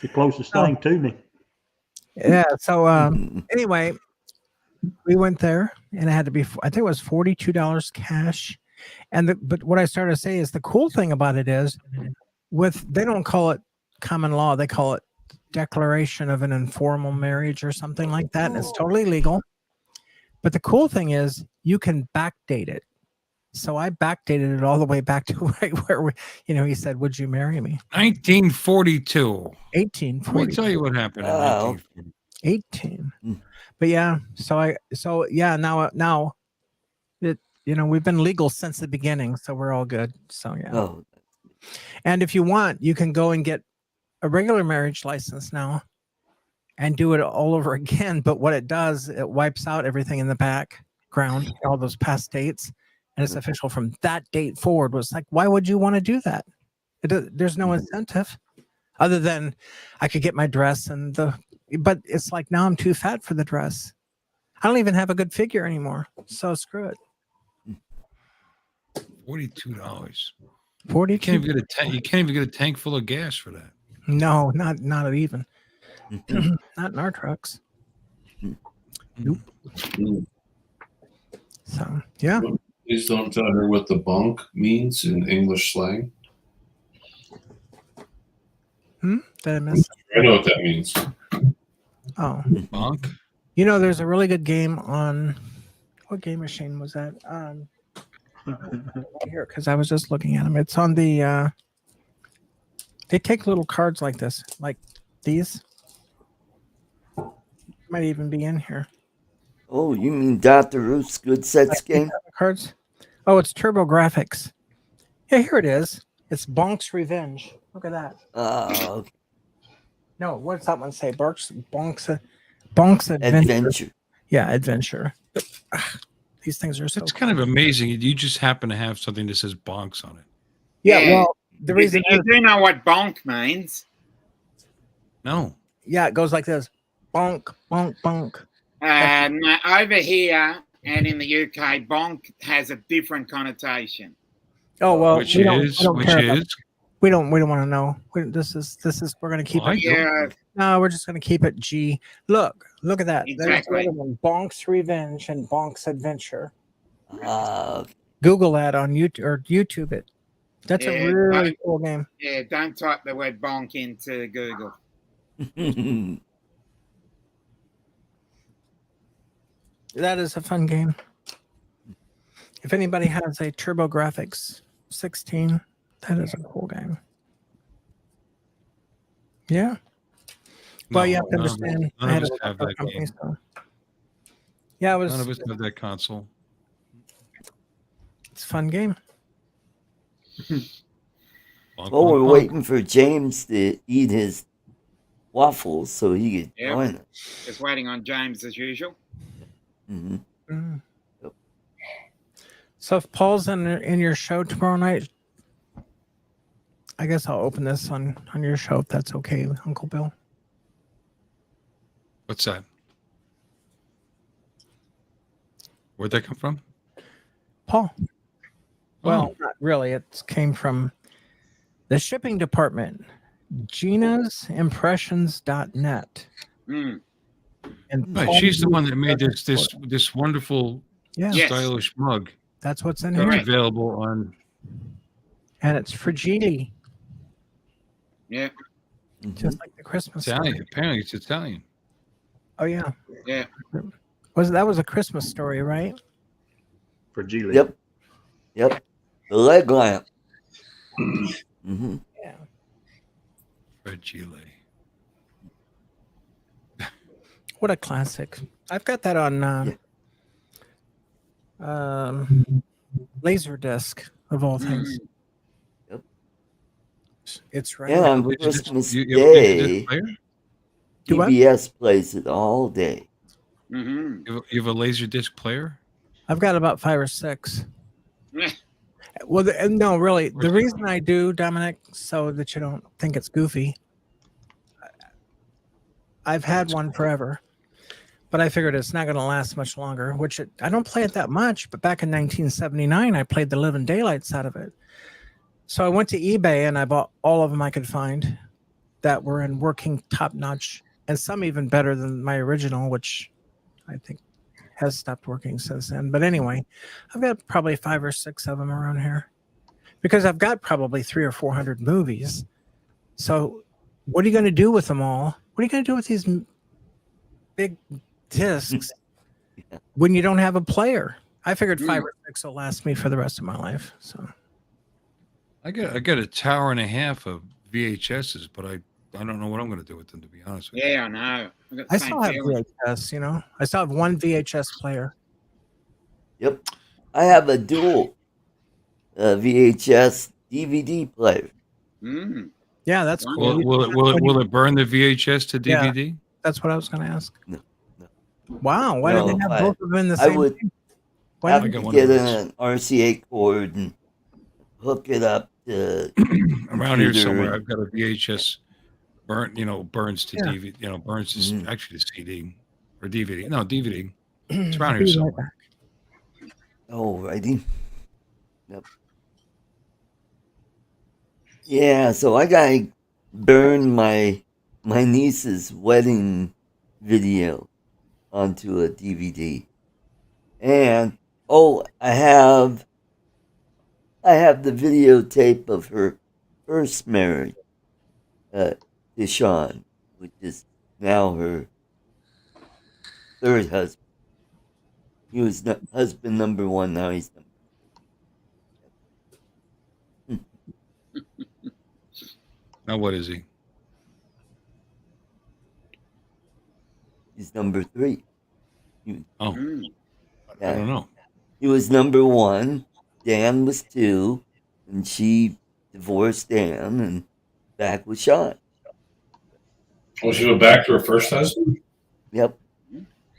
the closest thing to me. Yeah. So anyway, we went there, and it had to be, I think it was $42 cash. And but what I started to say is the cool thing about it is, they don't call it common law, they call it declaration of an informal marriage or something like that, and it's totally legal. But the cool thing is you can backdate it. So I backdated it all the way back to right where he said, "Would you marry me?" 1942. 1840. Let me tell you what happened in 1940. 18. But yeah, now it, we've been legal since the beginning, so we're all good. So yeah. Oh. And if you want, you can go and get a regular marriage license now and do it all over again. But what it does, it wipes out everything in the background, all those past dates, and it's official from that date forward. Was like, why would you want to do that? There's no incentive other than I could get my dress but it's like, now I'm too fat for the dress. I don't even have a good figure anymore. So screw it. $42. 42. You can't even get a tank full of gas for that. No, not even. Not in our trucks. Nope. So yeah. Please don't tell her what the bonk means in English slang. Did I miss? I know what that means. Oh, bonk. There's a really good game on, what game machine was that? Here, because I was just looking at them. It's on the. They take little cards like this, like these. Might even be in here. Oh, you mean Dr. Ruth's Good Sets game? Cards. Oh, it's TurboGrafx. Yeah, here it is. It's Bonk's Revenge. Look at that. Okay. No, what's that one say? Bonk's Adventure. Yeah, Adventure. These things are so. It's kind of amazing. You just happen to have something that says bonks on it. Yeah, well, the reason you do know what bonk means. No. Yeah, it goes like this. Bonk, bonk, bonk. Over here and in the UK, bonk has a different connotation. Oh well, which is we don't want to know. This is we're going to keep it. Yeah. No, we're just going to keep it G. Look at that. Exactly. There's one, Bonk's Revenge and Bonk's Adventure. Google that on YouTube or YouTube it. That's a really cool game. Yeah, don't type the word bonk into Google. That is a fun game. If anybody has a TurboGrafx 16, that is a cool game. Yeah. Well, you have to none of us- understand. none I of had us a have software that company, game. so yeah, None of us have that console. it's a fun game. Bunk, Well, we're bunk, bunk. waiting for James to eat his waffles so he could Yep. join us. Just waiting on James as usual. Mm-hmm. Mm. Yep. So if Paul's in your show tomorrow night, I guess I'll open this on your show if that's okay, Uncle Bill. What's that? Where'd that come from? Paul. Well, Oh. not really. It came from the shipping department, ginasimpressions.net. Mm. And Right, Paul she's the used one that made it. this wonderful, Yeah, Yes. stylish mug that's what's in that's here. Correct. available on. And it's fragile, Yeah. Mm-hmm. just like the Christmas Italian. story. Apparently, it's Italian. Oh yeah. Yeah. That was a Christmas story, right? For Geely. Yep. Yep. The leg lamp. Mm-hmm. Yeah. Fragile. What a classic. I've got that on Laserdisc of all things. Yep. It's right. And on Laser disc- Christmas you have a laser disc Day, player? Do what? PBS plays it all day. Mm-hmm. You have a laser disc player? I've got about 5 or 6. Well, no, really. The reason I do, Dominic, so that you don't think it's goofy, I've had one forever, but I figured it's not going to last much longer, I don't play it that much, but back in 1979, I played the living daylights out of it. So I went to eBay and I bought all of them I could find that were in working top-notch, and some even better than my original, which I think has stopped working since then. But anyway, I've got probably 5 or 6 of them around here because I've got probably 300 or 400 movies. So what are you going to do with them all? What are you going to do with these big discs when you don't have a player? I figured 5 or 6 will last me for the rest of my life. So I got a tower and a half of VHSs, but I don't know what I'm going to do with them, to be honest with you. Yeah, I know. I've got the I same still have feeling. VHS, I still have one VHS player. Yep. I have a dual VHS DVD player. Mm. Yeah, that's cool. Will it burn the VHS to Yeah. DVD? That's what I was going to ask. No. Wow. Why No, do they have I- both of them in the I same would thing? Why have didn't got to one get of those. an RCA cord and hook it up to Around here computer somewhere, and- I've got a VHS burns to Yeah. DVD, burns to Mhm. actually to CD or DVD. No, DVD. It's I'll around be here right somewhere. back. Oh, righty. Yep. Yeah, so I gotta burn my niece's wedding video onto a DVD. And I have the videotape of her first marriage to Sean, which is now her third husband. He was husband number 1, now he's number. Now what is he? He's number 3. Oh, Mm. I don't know. He was number 1. Dan was 2, and she divorced Dan and back with Sean. Well, she went back to her first husband? Yep.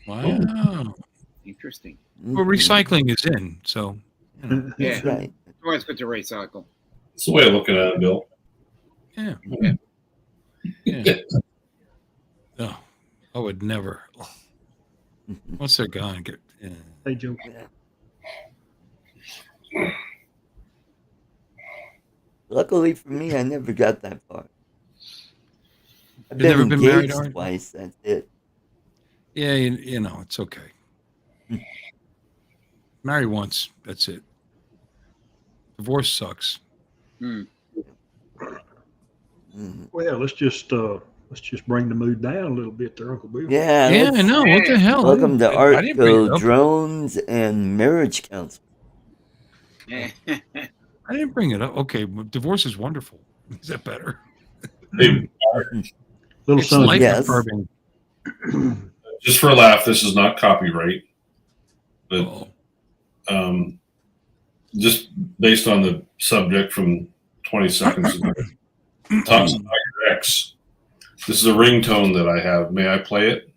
Wow. Interesting. Well, recycling is in, so you know. Yeah. That's right. It's always good to recycle. It's the way of looking at it, Bill. Yeah. Yeah. Yeah. No, I would never. Once they're gone, get. Yeah. Hey, Joe. Luckily for me, I never got that far. I've You've never been married, engaged Art? twice. That's it. Yeah, you know, it's okay. Marry once, that's it. Divorce sucks. Mm. Mhm. Well, let's just bring the mood down a little bit there, Uncle Bill. Yeah. Yeah, I let's- know. What the hell? Welcome to I didn't bring it ArtCo up. Drones and Marriage Counseling. Yeah. I didn't bring it up. Okay, well, divorce is wonderful. Is that better? Hey, Little It's son. life Yes. affirming. Just for a laugh, this is not copyright, but Oh. just based on the subject from 20 seconds ago. Talks about your ex. This is a ringtone that I have. May I play it?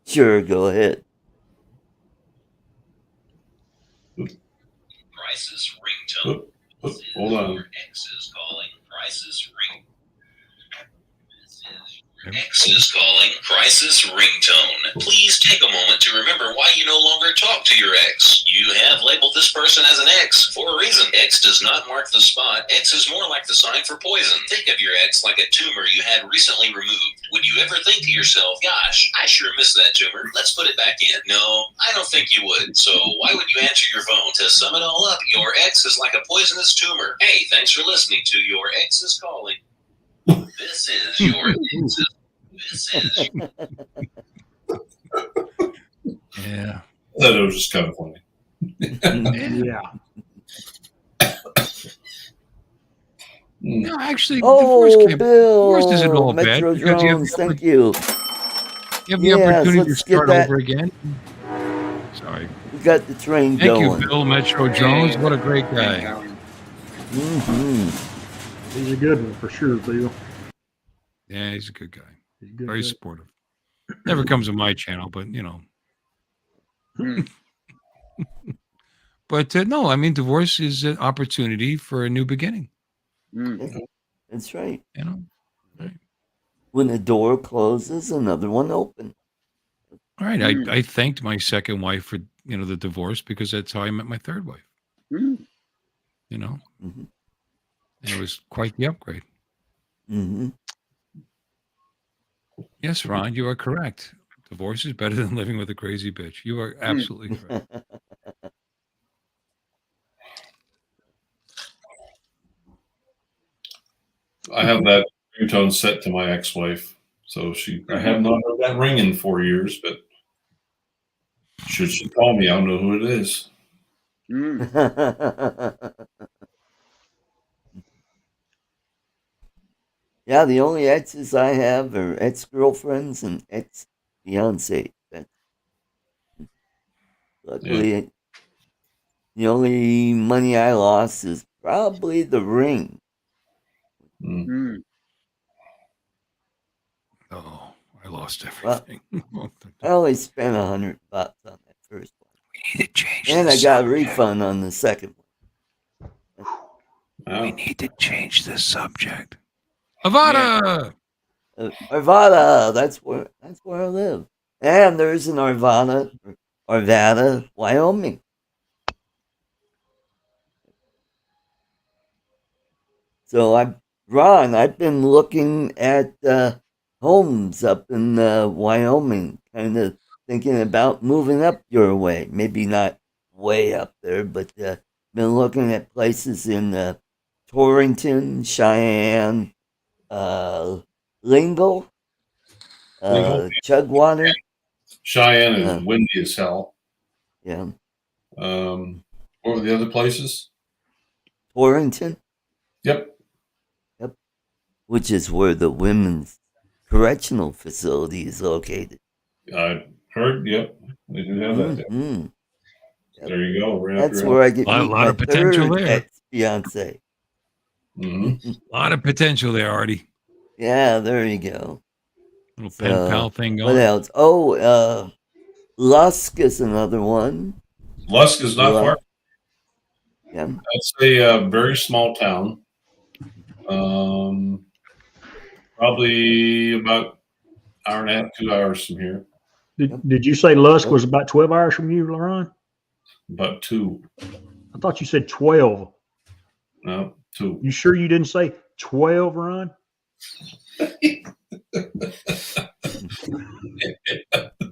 Sure, go ahead. Crisis ringtone. Hold on. Your ex is calling. Crisis ring. X is calling. Crisis ringtone. Please take a moment to remember why you no longer talk to your ex. You have labeled this person as an X for a reason. X does not mark the spot. X is more like the sign for poison. Think of your ex like a tumor you had recently removed. Would you ever think to yourself, gosh, I sure miss that tumor. Let's put it back in. No, I don't think you would. So why would you answer your phone? To sum it all up, your ex is like a poisonous tumor. Hey, thanks for listening to Your Ex is Calling. This is your ex. This is. Yeah. That was just kind of funny. Yeah. No, actually, Oh, divorce isn't Bill, all bad Metro because you have Drones, the, thank you. you have the Yes, opportunity to let's get start that. over again. Sorry. We got the train Thank going. you, Bill Metro Jones. What a great guy. Mm-hmm. He's a good one for sure, Bill. Yeah, he's a good guy. He's a good Very guy. supportive. Never comes on my channel, but you know. But no, I mean, divorce is an opportunity for a new beginning. That's right. You know, right. When a door closes, another one opens. All right. I thanked my second wife for the divorce because that's how I met my third wife. You know, Mm-hmm. and it was quite the upgrade. Mm-hmm. Yes, Ron, you are correct. Divorce is better than living with a crazy bitch. You are absolutely correct. I have that ringtone set to my ex-wife, so I have not heard that ring in 4 years, but should she call me, I'll know who it is. Yeah, the only exes I have are ex-girlfriends and ex-fiance. Luckily, the only money I lost is probably the ring. Oh, I lost everything. Well, I only spent $100 on that first one. We need to change and I got a refund on the second one. We need to change the subject. Avata! Arvada, that's where I live. And there's an Arvada, Wyoming. So I've been looking at homes up in Wyoming, kind of thinking about moving up your way. Maybe not way up there, but been looking at places in Torrington, Cheyenne, Lingle, Chugwater. Cheyenne is windy as hell. Yeah. What were the other places? Torrington. Yep. Which is where the women's correctional facility is located. I heard. Yep, they do have that. Mm-hmm. Yep. There you go. Right. That's where I get a lot of potential there. Ex-fiance. Mm-hmm. A lot of potential there, Artie. Yeah, there you go. Little pen pal thing going. What else? Oh, Lusk is another one. Lusk is not far. Yeah. That's a very small town. Probably about hour and a half, 2 hours from here. Did you say Lusk was about 12 hours from you, Ron? About 2. I thought you said 12. No, 2. You sure you didn't say 12, Ron?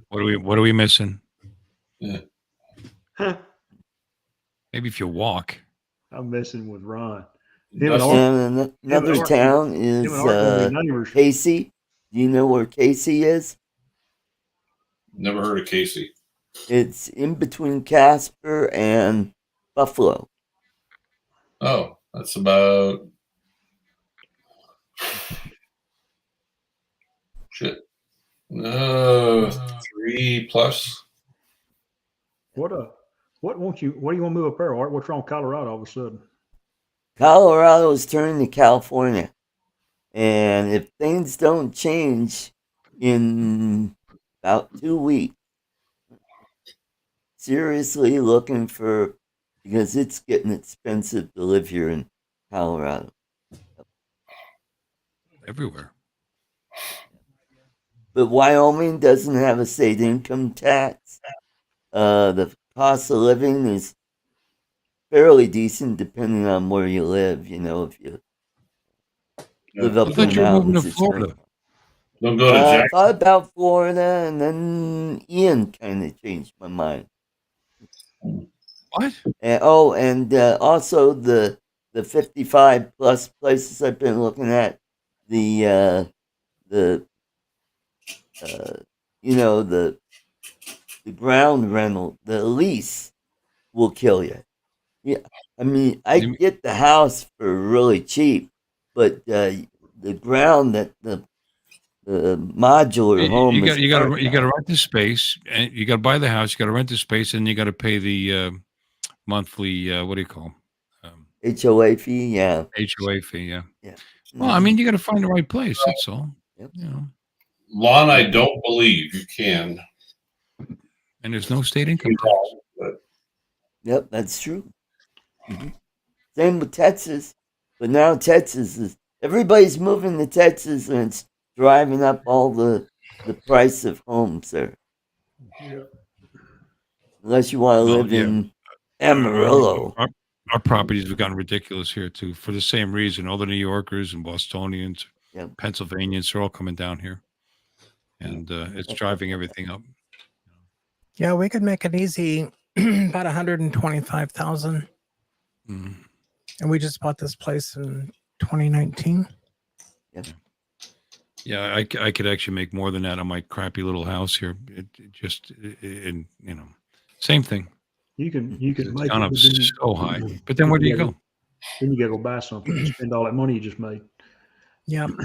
What are we missing? Yeah. Huh. Maybe if you walk. I'm messing with Ron. And another town is Casey. Do you know where Casey is? Never heard of Casey. It's in between Casper and Buffalo. Oh, that's about Shit. 3+. What do you want to move up there, Art? What's wrong with Colorado all of a sudden? Colorado is turning to California. And if things don't change in about 2 weeks, seriously looking for, because it's getting expensive to live here in Colorado. Everywhere. But Wyoming doesn't have a state income tax. The cost of living is fairly decent depending on where you live. You know, if you live I up in thought the you were moving mountains, to it's Florida. Don't go to I Jackson. thought about Florida, and then Ian kind of changed my mind. What? And also the 55 plus places I've been looking at, the the ground rental, the lease will kill you. Yeah, I mean, I get the house for really cheap, but the ground that the modular home You is got to rent the space, and you got to buy the house. You got to rent the space, and you got to pay the monthly. What do you call HOA fee? Yeah, HOA fee. Yeah. Yeah. Well, I mean, you got to find the right place. That's all. Yep. You know. Lon, I don't believe you can. And there's no state income tax. Yep, that's true. Mm-hmm. Same with Texas, but now Texas is everybody's moving to Texas, and it's driving up all the price of homes there. Yeah. Unless you want to live in Amarillo. Our properties have gotten ridiculous here too, for the same reason. All the New Yorkers and Bostonians, Pennsylvanians are all coming down here, and it's driving everything up. Yeah, we could make it easy, about 125,000. Mm. And we just bought this place in 2019. Yeah, I could actually make more than that on my crappy little house here. Same thing. You can It's make gone it, up but then so high. But then where do you go? Then you got to go buy something and spend all that money you just made. Yeah. It's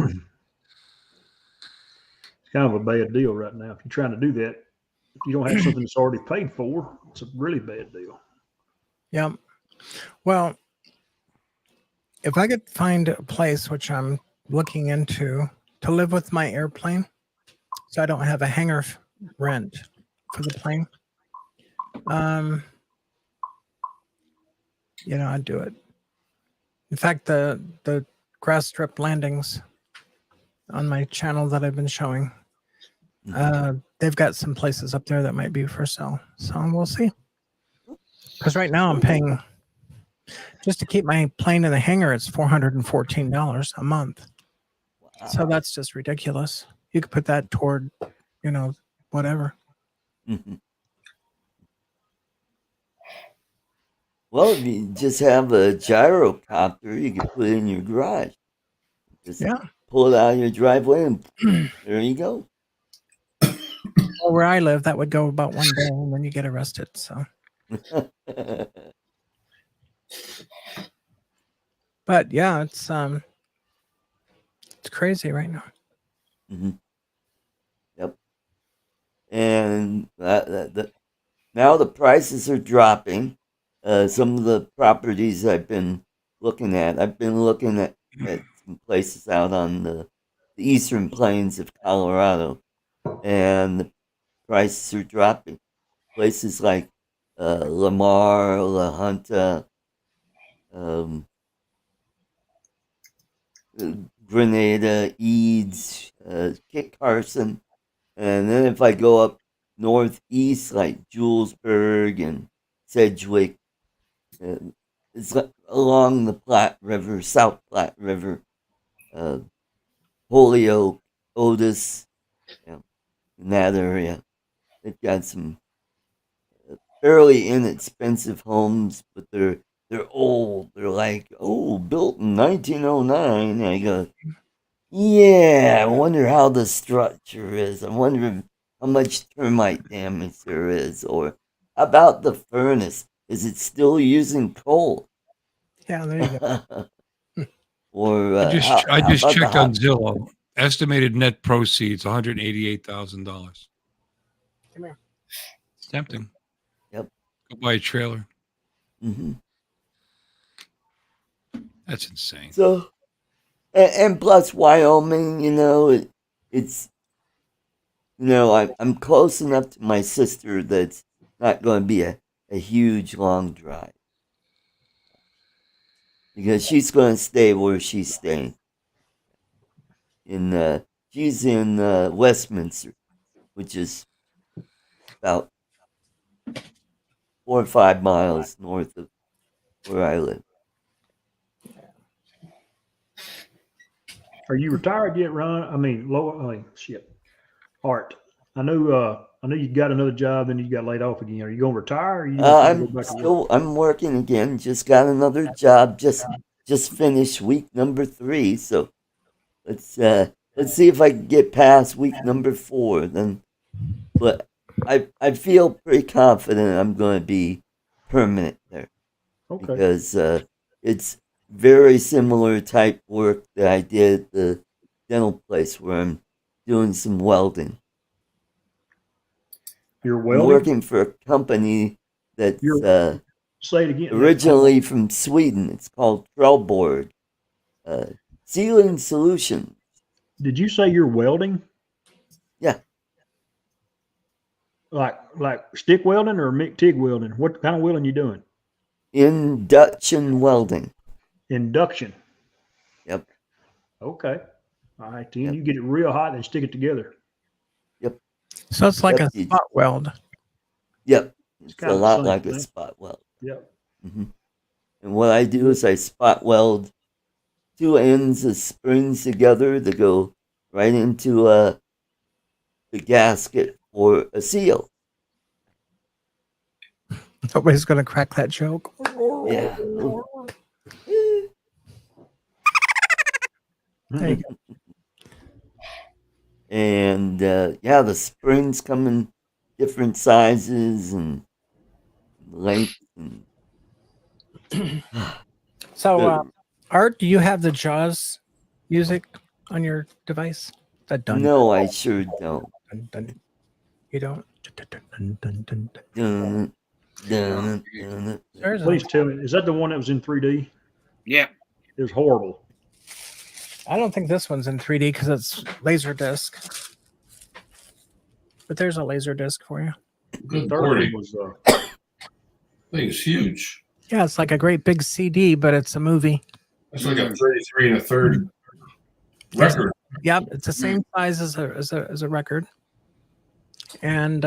kind of a bad deal right now. If you're trying to do that, if you don't have something that's already paid for, it's a really bad deal. Yeah. Well, if I could find a place, which I'm looking into, to live with my airplane, so I don't have a hangar rent for the plane, I'd do it. In fact, the grass strip landings on my channel that I've been showing, they've got some places up there that might be for sale. So we'll see. Because right now I'm paying, just to keep my plane in the hangar, it's $414 a month. Wow. So that's just ridiculous. You could put that toward, whatever. Mm-hmm. Well, if you just have a gyrocopter, you can put it in your garage. Just pull it out of your driveway, and there you go. Well, where I live, that would go about one day, and then you get arrested. So, but yeah, it's crazy right now. Mm-hmm. Yep. And now the prices are dropping. Some of the properties I've been looking at some places out on the eastern plains of Colorado, and the prices are dropping. Places like Lamar, La Junta, Grenada, Eads, Kit Carson, and then if I go up northeast like Julesburg and Sedgwick, it's along the Platte River, South Platte River, Holyoke, Otis, in that area. They've got some fairly inexpensive homes, but they're old. They're like, built in 1909. I go, yeah, I wonder how the structure is. I wonder how much termite damage there is. Or about the furnace? Is it still using coal? Yeah, there you go. Or I just checked on Zillow. estimated net proceeds $188,000. Come here. It's tempting. Yep. Go buy a trailer. Mm-hmm. That's insane. So, and plus Wyoming, it's I'm close enough to my sister that it's not going to be a huge long drive because she's going to stay where she's staying. She's in Westminster, which is about 4 or 5 miles north of where I live. Are you retired yet, Ron? I mean, shit. Art. I know you got another job, then you got laid off again. Are you going to retire? Or are you going to go back to work? I'm working again. Just got another job. Just finished week number 3. So let's see if I can get past week number 4. Then, but I feel pretty confident I'm going to be permanent there. Okay. Because it's very similar type work that I did at the dental place where I'm doing some welding. You're welding? I'm working for a company that's say it again. Originally from Sweden. It's called Trelleborg Sealing Solutions. Did you say you're welding? Yeah. Like stick welding or MIG-TIG welding? What kind of welding you doing? Induction welding. Induction. Yep. Okay. All right. Then you get it real hot and stick it together. Yep. So it's like a spot weld. Yep. It's a lot like a spot weld. Yep. Mm-hmm. And what I do is I spot weld 2 ends of springs together to go right into the gasket for a seal. Nobody's going to crack that joke. Yeah. There you go. And the springs come in different sizes and lengths. And so, Art, do you have the Jaws music on your device? No, I sure don't. You don't? Please tell me, is that the one that was in 3D? Yeah. It was horrible. I don't think this one's in 3D because it's laser disc. But there's a laser disc for you. Good third lordy. one was Thing's huge. Yeah, it's like a great big CD, but it's a movie. It's like a 33 1/3 record. Yep, it's the same size as a record. And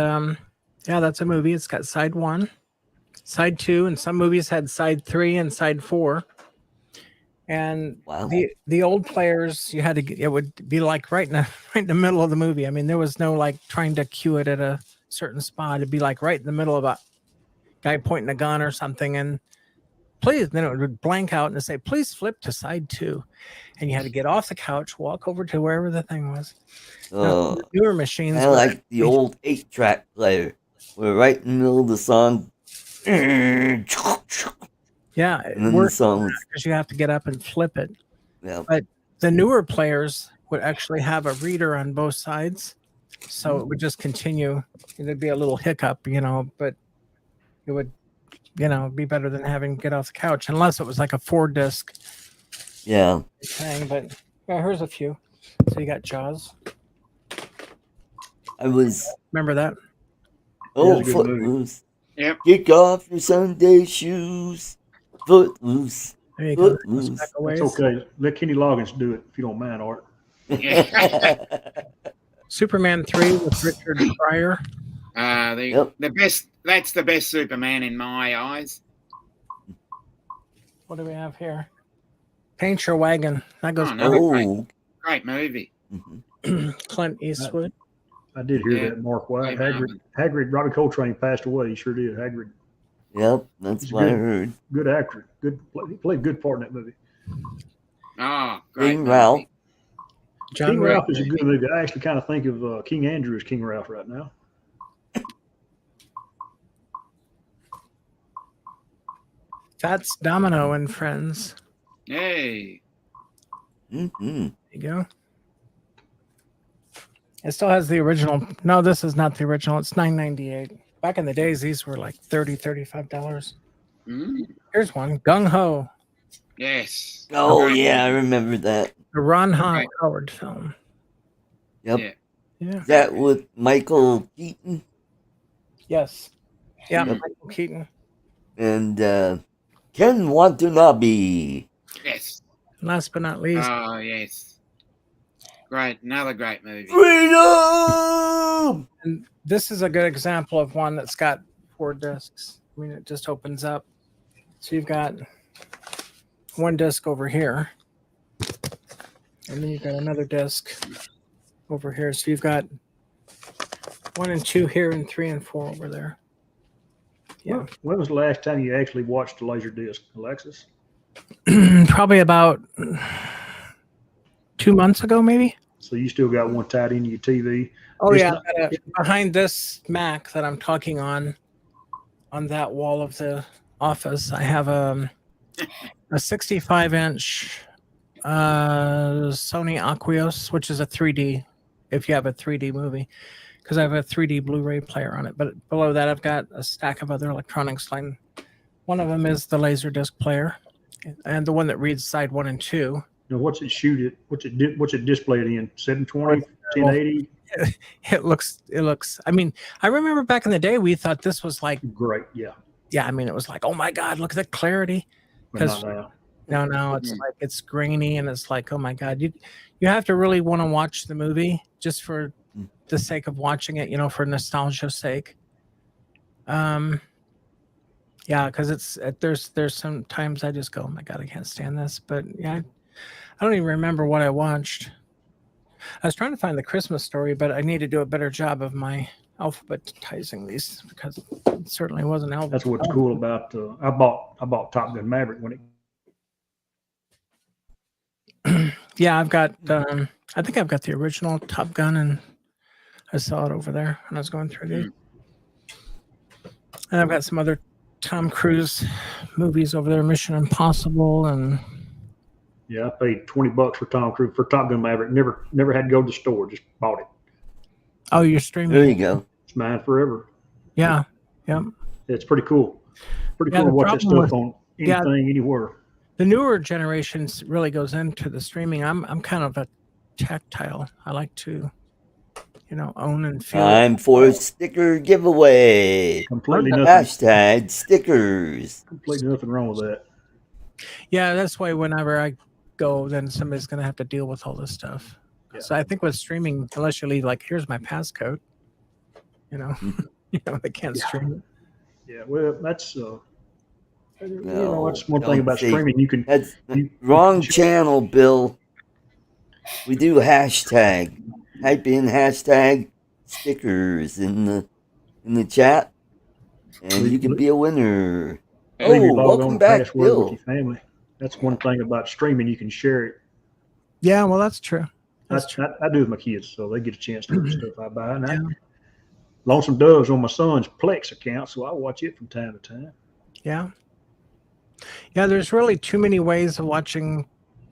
that's a movie. It's got side 1, side 2, and some movies had side 3 and side 4. And the old players, you had to it would be like right in the middle of the movie. I mean, there was no like trying to cue it at a certain spot. It'd be like right in the middle of a guy pointing a gun or something, and please, then it would blank out and say, please flip to side 2. And you had to get off the couch, walk over to wherever the thing was. Now, the newer machines. I like the old 8-track player. We're right in the middle of the song. Yeah, it works because you have to get up and flip it. Yeah. But the newer players would actually have a reader on both sides. So it would just continue. There'd be a little hiccup, but it would, be better than having to get off the couch, unless it was like a 4-disc. Yeah. Thing. But here's a few. So you got Jaws. Remember that? Oh, Footloose. Yep. Kick off your Sunday shoes. Footloose. There you go. That's okay. Let Kenny Loggins do it if you don't mind, Art. Superman 3 with Richard Pryor. The best. That's the best Superman in my eyes. What do we have here? Paint Your Wagon. That goes. Great movie. Clint Eastwood. I did hear that. Mark White. Hagrid. Robbie Coltrane passed away. He sure did. Hagrid. Yep, that's what I heard. Good actor. He played a good part in that movie. Oh, great. King Ralph. King Ralph is a good movie. I actually kind of think of King Andrew as King Ralph right now. That's Domino and Friends. Hey. Mm-hmm. There you go. It still has the original. No, this is not the original. It's $9.98. Back in the days, these were like $35. Here's one, Gung Ho. Yes. Oh yeah, I remember that. The Ron Howard film. Yep. Yeah. That with Michael Keaton. Yes. Yeah, Michael Keaton. And Ken Watanabe. Yes. Last but not least. Oh yes. Great, another great movie. Freedom. And this is a good example of one that's got 4 discs. I mean, it just opens up. So you've got one disc over here, and then you've got another disc over here. So you've got 1 and 2 here, and 3 and 4 over there. Yeah. When was the last time you actually watched a laser disc, Alexis? Probably about 2 months ago, maybe. So you still got one tied into your TV? Oh yeah, behind this Mac that I'm talking on that wall of the office, I have a 65-inch Sony Aqueous, which is a 3D. If you have a 3D movie, because I have a 3D Blu-ray player on it. But below that, I've got a stack of other electronics. Line. One of them is the Laserdisc player, and the one that reads side 1 and 2. Now, what's it shoot at? What's it displayed in? 720, 1080? It looks. I mean, I remember back in the day, we thought this was like great. Yeah. Yeah, I mean, it was like, oh my God, look at the clarity. Because no, it's like it's grainy, and it's like, oh my God, you have to really want to watch the movie just for the sake of watching it, for nostalgia's sake. Yeah, because there's some times I just go, oh my God, I can't stand this. But yeah, I don't even remember what I watched. I was trying to find the Christmas Story, but I need to do a better job of my alphabetizing these, because it certainly wasn't alphabetized. That's what's cool about I bought Top Gun Maverick when it. Yeah, I've got. I think I've got the original Top Gun, and I saw it over there when I was going through these. And I've got some other Tom Cruise movies over there, Mission Impossible, and. Yeah, I paid $20 for Tom Cruise for Top Gun Maverick. Never had to go to the store. Just bought it. Oh, you're streaming. There you go. It's mine forever. Yeah. Yep. It's pretty cool. Pretty cool to watch that stuff on anything, anywhere. The newer generations really goes into the streaming. I'm kind of a tactile. I like to, own and feel. Time for a sticker giveaway. Completely nothing. Hashtag stickers. Completely nothing wrong with that. Yeah, that's why whenever I go, then somebody's going to have to deal with all this stuff. Yeah. So I think with streaming, unless you leave here's my passcode, they can't stream it. Yeah, well, that's that's one thing about streaming. You can wrong channel, Bill. We do hashtag. Type in hashtag stickers in the chat, and you can be a winner. Oh, welcome back, Bill. With your family. That's one thing about streaming. You can share it. Yeah, well, that's true. I do with my kids, so they get a chance to do stuff I buy. And Lonesome Dove's on my son's Plex account, so I watch it from time to time. Yeah. Yeah, there's really too many ways of watching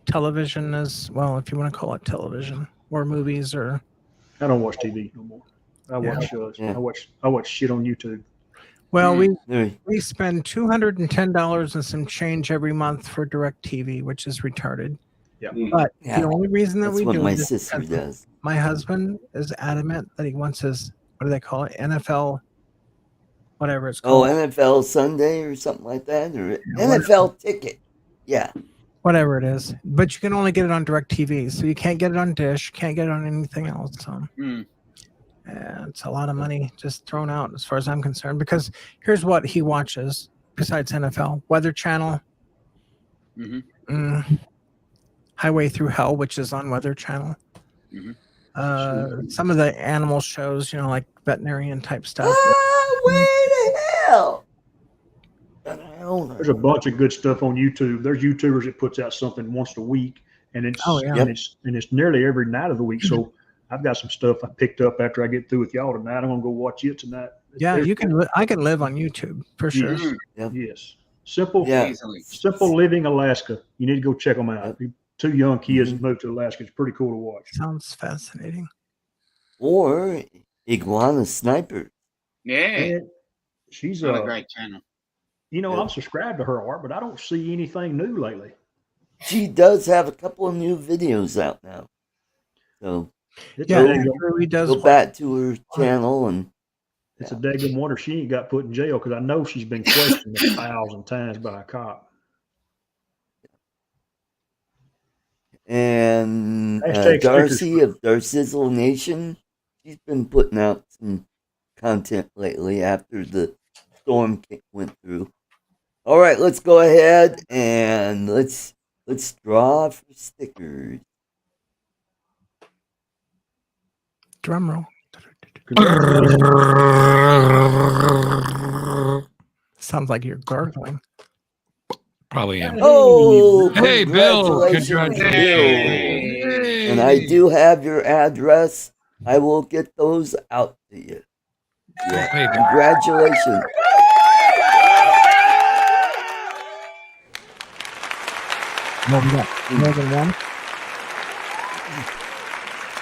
television, as well, if you want to call it television, or movies, or. I don't watch TV no more. I watch shit on YouTube. Well, we spend $210 and some change every month for DirecTV, which is retarded. Yeah. But the only reason that That's we what do my it is sister does. My husband is adamant that he wants his, what do they call it? NFL, whatever it's called. Oh, NFL Sunday or something like that, or NFL ticket. Yeah. Whatever it is, but you can only get it on DirecTV, so you can't get it on Dish, can't get it on anything else. So. It's a lot of money just thrown out as far as I'm concerned, because here's what he watches besides NFL: Weather Channel, Highway Through Hell, which is on Weather Channel, some of the animal shows, like veterinarian type stuff. Highway to Hell. There's a bunch of good stuff on YouTube. There's YouTubers that puts out something once a week, and it's nearly every night of the week. So I've got some stuff I picked up after I get through with y'all tonight. I'm gonna go watch it tonight. Yeah, I can live on YouTube for sure. Yes. Simple Living Alaska. You need to go check them out. 2 young kids moved to Alaska. It's pretty cool to watch. Sounds fascinating. or Iguana Sniper. Yeah, And she's another great channel. You know, I'm subscribed to her art, but I don't see anything new lately. She does have a couple of new videos out now. So go back to her channel and it's a daggum wonder she ain't got put in jail because I know she's been questioned 1,000 times by a cop. And Hashtag Darcy of Darcizzle Nation, she's been putting out some content lately after the storm went through. All right, let's go ahead and let's draw for stickers. Drum roll. Sounds like you're gargling. Probably am. Oh, hey, Bill! Congratulations, Bill! And I do have your address. I will get those out to you. Yeah, Hey, congratulations. More than one.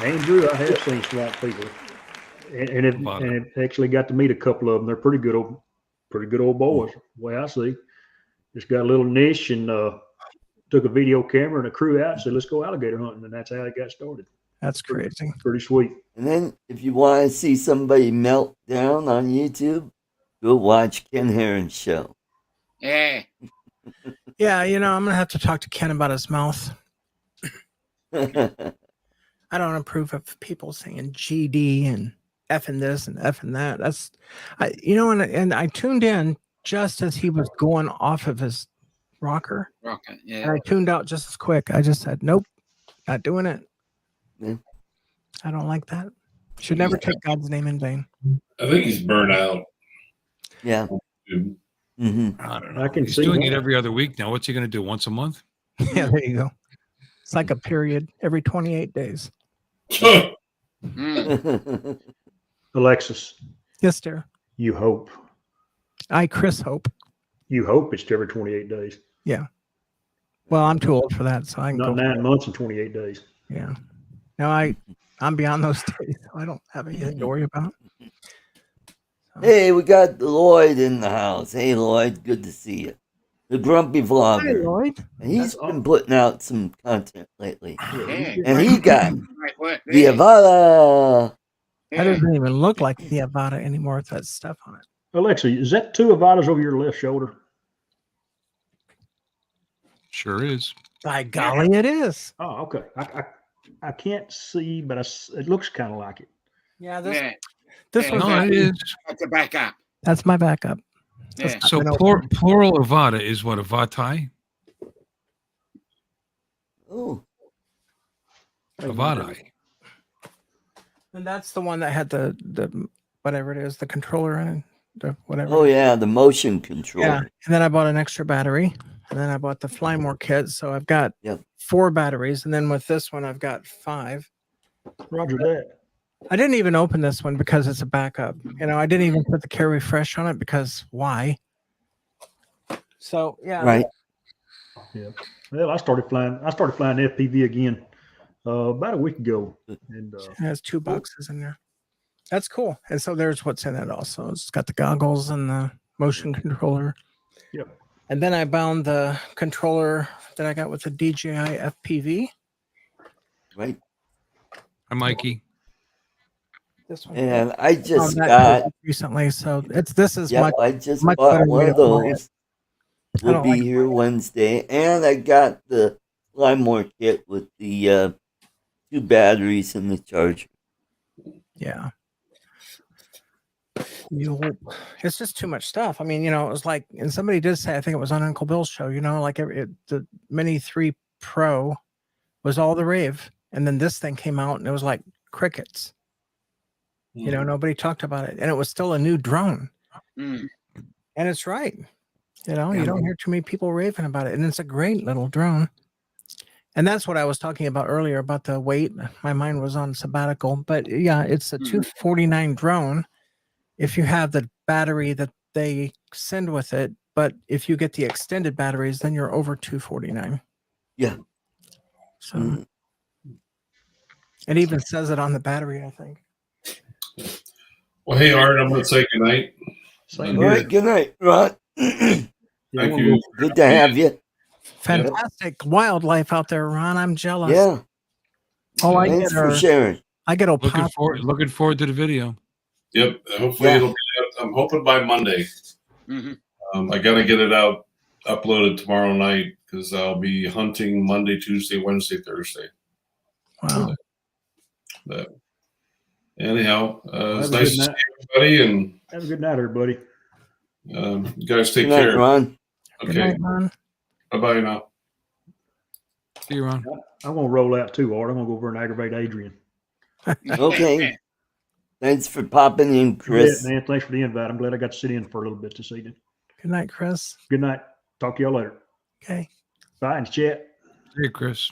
Andrew, I have seen Swamp People, and it actually got to meet a couple of them. They're pretty good old boys. The way I see, just got a little niche and took a video camera and a crew out and said, "Let's go alligator hunting," and that's how it got started. That's crazy. Pretty sweet. And then, if you want to see somebody melt down on YouTube, go watch Ken Heron's show. Yeah. Yeah, I'm gonna have to talk to Ken about his mouth. I don't approve of people saying GD and effing this and effing that. That's, and I tuned in just as he was going off of his rocker. Yeah. And I tuned out just as quick. I just said, nope, not doing it. Yeah. I don't like that. Should never take God's name in vain. I think he's burnt out. Yeah. I don't know. He's doing it every other week now. What's he going to do? Once a month? Yeah, there you go. It's like a period every 28 days. Alexis. Yes, dear. You hope. Chris hope. You hope it's every 28 days. Yeah. Well, I'm too old for that, so I can not 9 months and 28 days. Yeah. No, I'm beyond those days, so I don't have anything to worry about. So. Hey, we got Lloyd in the house. Hey, Lloyd, good to see you. The grumpy vlogger. Hi, Lloyd. And he's been putting out some content lately. Yeah. And he got the Avata. That doesn't even look like the Avata anymore with that stuff on it. Alexa, is that 2 Avatas over your left shoulder? Sure is. By golly, it is. Oh, okay. I can't see, but it looks kind of like it. Yeah, this one. No, it is. That's a backup. That's my backup. Yeah. So plural Avata is what, Avatai? Oh. Avatai. And that's the one that had the whatever it is, the controller in it, the whatever. Oh yeah, the motion controller. Yeah, and then I bought an extra battery, and then I bought the Fly More kit, so I've got 4 batteries, and then with this one I've got 5. Roger that. I didn't even open this one because it's a backup. I didn't even put the care refresh on it because why? So yeah. Right. Yeah. Well, I started flying FPV again about a week ago, and it has 2 boxes in there. That's cool. And so there's what's in it also. It's got the goggles and the motion controller. Yep. And then I bound the controller that I got with the DJI FPV. Right. Hi, Mikey. This one. And I just got recently, so this is I just bought one of those. We'll be here Wednesday, and I got the Flymore kit with the 2 batteries and the charger. Yeah. It's just too much stuff. I mean, it was like, and somebody did say, I think it was on Uncle Bill's show, like the Mini 3 Pro was all the rave. And then this thing came out and it was like crickets. Nobody talked about it. And it was still a new drone. And it's right. You don't hear too many people raving about it. And it's a great little drone. And that's what I was talking about earlier about the weight. My mind was on sabbatical. But yeah, it's a 249 drone. If you have the battery that they send with it, but if you get the extended batteries, then you're over 249. Yeah. So it even says it on the battery, I think. Well, hey, Art, I'm going to say goodnight. Same All right, here. good night, Ron. Yeah, Thank you. Good to have you. Fantastic wildlife out there, Ron. I'm jealous. Yeah. All I Thanks get for are sharing. I get Looking forward to the video. Yep. Hopefully it'll be out. I'm hoping by Monday. I got to get it out, uploaded tomorrow night because I'll be hunting Monday, Tuesday, Wednesday, Thursday. Wow. But anyhow, it's have a nice good to see night. everybody, and Have a good night, everybody. you guys take Good night, care. Ron. Good Okay. night, Ron. Bye-bye now. See you, Ron. I'm going to roll out too, Art. I'm going to go over and aggravate Adrian. Okay. Thanks for popping in, Chris. Yeah, man. Thanks for the invite. I'm glad I got to sit in for a little bit this evening. Good night, Chris. Good night. Talk to y'all later. Okay. Bye and chat. Hey, Chris.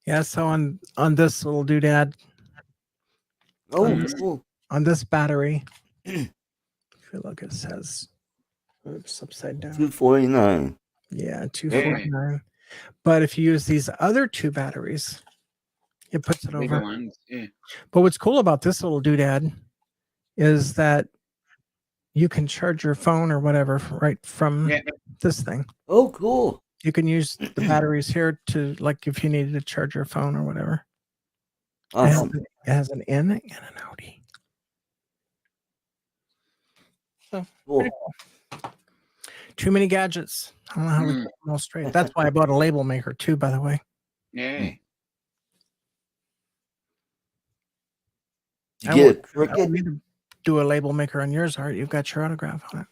Yeah, so on this little doodad. Cool. On this battery. If you look, it says oops, upside down. 249. Yeah, 249. But if you use these other two batteries, it puts it over. Ones, yeah. But what's cool about this little doodad is that you can charge your phone or whatever right from this thing. Oh, cool. You can use the batteries here to, like, if you needed to charge your phone or whatever. Awesome. It has an in and an out. So, cool. Cool. Too many gadgets. I don't know how we get them all straight. That's why I bought a label maker too, by the way. Yeah. You get it crooked? I don't need to do a label maker on yours, Art. You've got your autograph on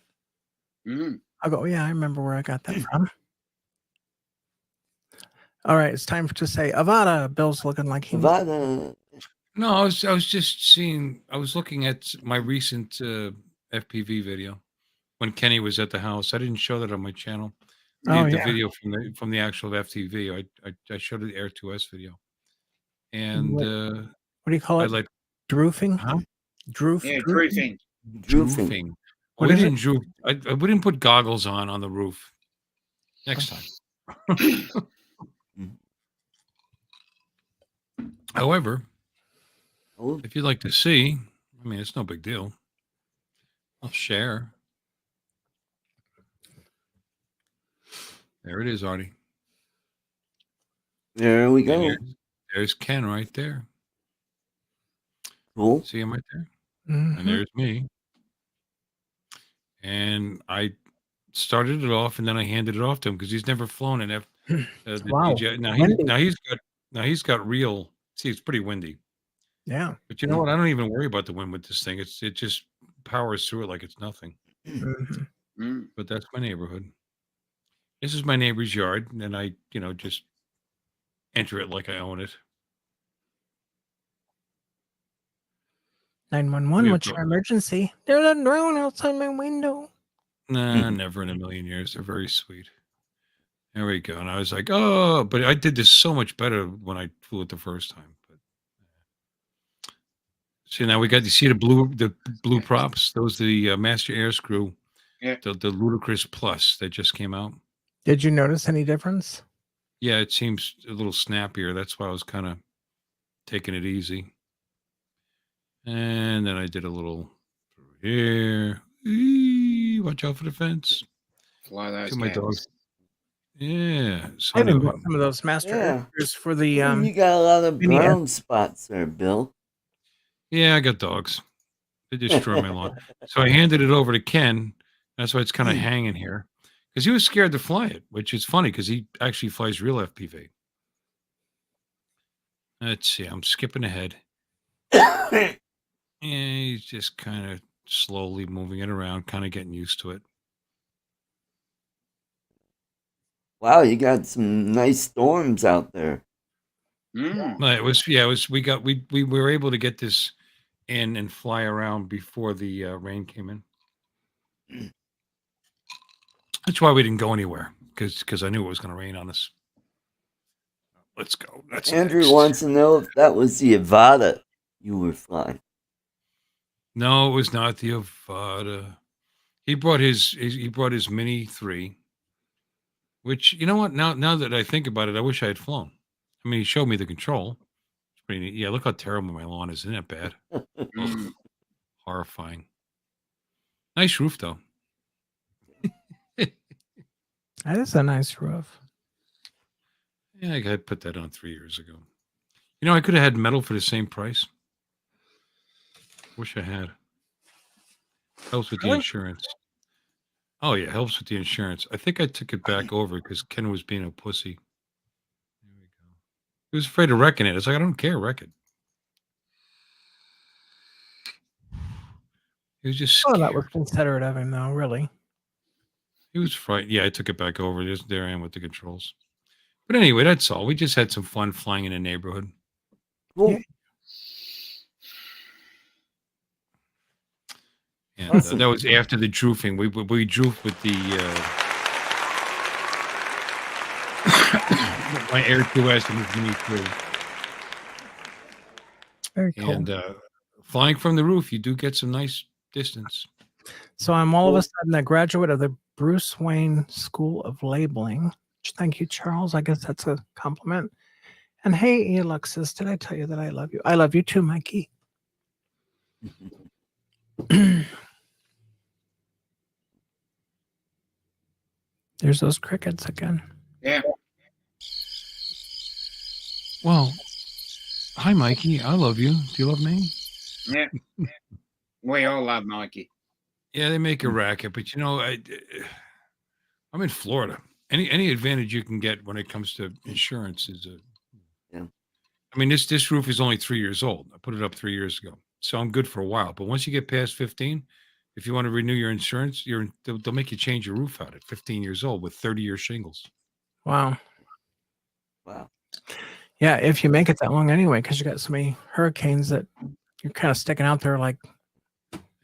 it. I'll go, yeah, I remember where I got that from. All right, it's time to say Avata. Bill's looking like he Avata. No, I was just seeing. I was looking at my recent FPV video when Kenny was at the house. I didn't show that on my channel. The video from the actual FTV. I showed the Air 2S video. And what do you call it? Droofing? Huh? Droofing. Droofing. We didn't droof. We didn't put goggles on the roof. Next time. However, if you'd like to see, I mean, it's no big deal. I'll share. There it is, Artie. There we go. There's Ken right there. Cool. See him right there? Mm-hmm. And there's me. And I started it off, and then I handed it off to him because he's never flown an wow. DJ. Now he's got real. See, it's pretty windy. Yeah. But you know what? I don't even worry about the wind with this thing. It just powers through it like it's nothing. But that's my neighborhood. This is my neighbor's yard, and I, just enter it like I own it. 911, what's your emergency? There's a drone outside my window. Nah, never in a million years. They're very sweet. There we go. And I was like, oh, but I did this so much better when I flew it the first time. But see, now we got to see the blue props. Those are the Master Air Screw, the Ludicrous Plus that just came out. Did you notice any difference? Yeah, it seems a little snappier. That's why I was kind of taking it easy. And then I did a little here. Eee, watch out for the fence. Fly those my dogs. Yeah. So I even got some of those Master Aircrews for the you got a lot of brown spots there, Bill. Yeah, I got dogs. They destroy my lawn. So I handed it over to Ken. That's why it's kind of hanging here. Because he was scared to fly it, which is funny because he actually flies real FPV. Let's see. I'm skipping ahead. Yeah, he's just kind of slowly moving it around, kind of getting used to it. Wow, you got some nice storms out there. It was. We were able to get this in and fly around before the rain came in. That's why we didn't go anywhere because I knew it was going to rain on us. Let's go. That's Andrew next. wants to know if that was the Avata you were flying. No, it was not the Avata. He brought his Mini 3, which, you know what? Now that I think about it, I wish I had flown. I mean, he showed me the control. It's pretty neat. Yeah, look how terrible my lawn is. Isn't that bad? Horrifying. Nice roof, though. That is a nice roof. Yeah, I put that on 3 years ago. You know, I could have had metal for the same price. Wish I had. Helps with the insurance. Oh, yeah, helps with the insurance. I think I took it back over because Ken was being a pussy. There we go. He was afraid of wrecking it. It's like, I don't care, wreck it. He was just scared. Oh, that was considerate of him, though, really. He was frightened. Yeah, I took it back over. There I am with the controls. But anyway, that's all. We just had some fun flying in the neighborhood. Cool. Yeah. And that was after the droofing. We droofed with the my Air 2S and the Jimmy 3. Very cool. And flying from the roof, you do get some nice distance. So I'm all of a sudden a graduate of the Bruce Wayne School of Labeling. Thank you, Charles. I guess that's a compliment. And hey, Alexis, did I tell you that I love you? I love you too, Mikey. There's those crickets again. Yeah. Well, hi, Mikey. I love you. Do you love me? Yeah. We all love Mikey. Yeah, they make a racket, but you know, I'm in Florida. Any advantage you can get when it comes to insurance is Yeah. I mean, this roof is only 3 years old. I put it up 3 years ago, so I'm good for a while. But once you get past 15, if you want to renew your insurance, they'll make you change your roof out at 15 years old with 30-year shingles. Wow. Wow. Yeah, if you make it that long anyway, because you got so many hurricanes that you're kind of sticking out there like.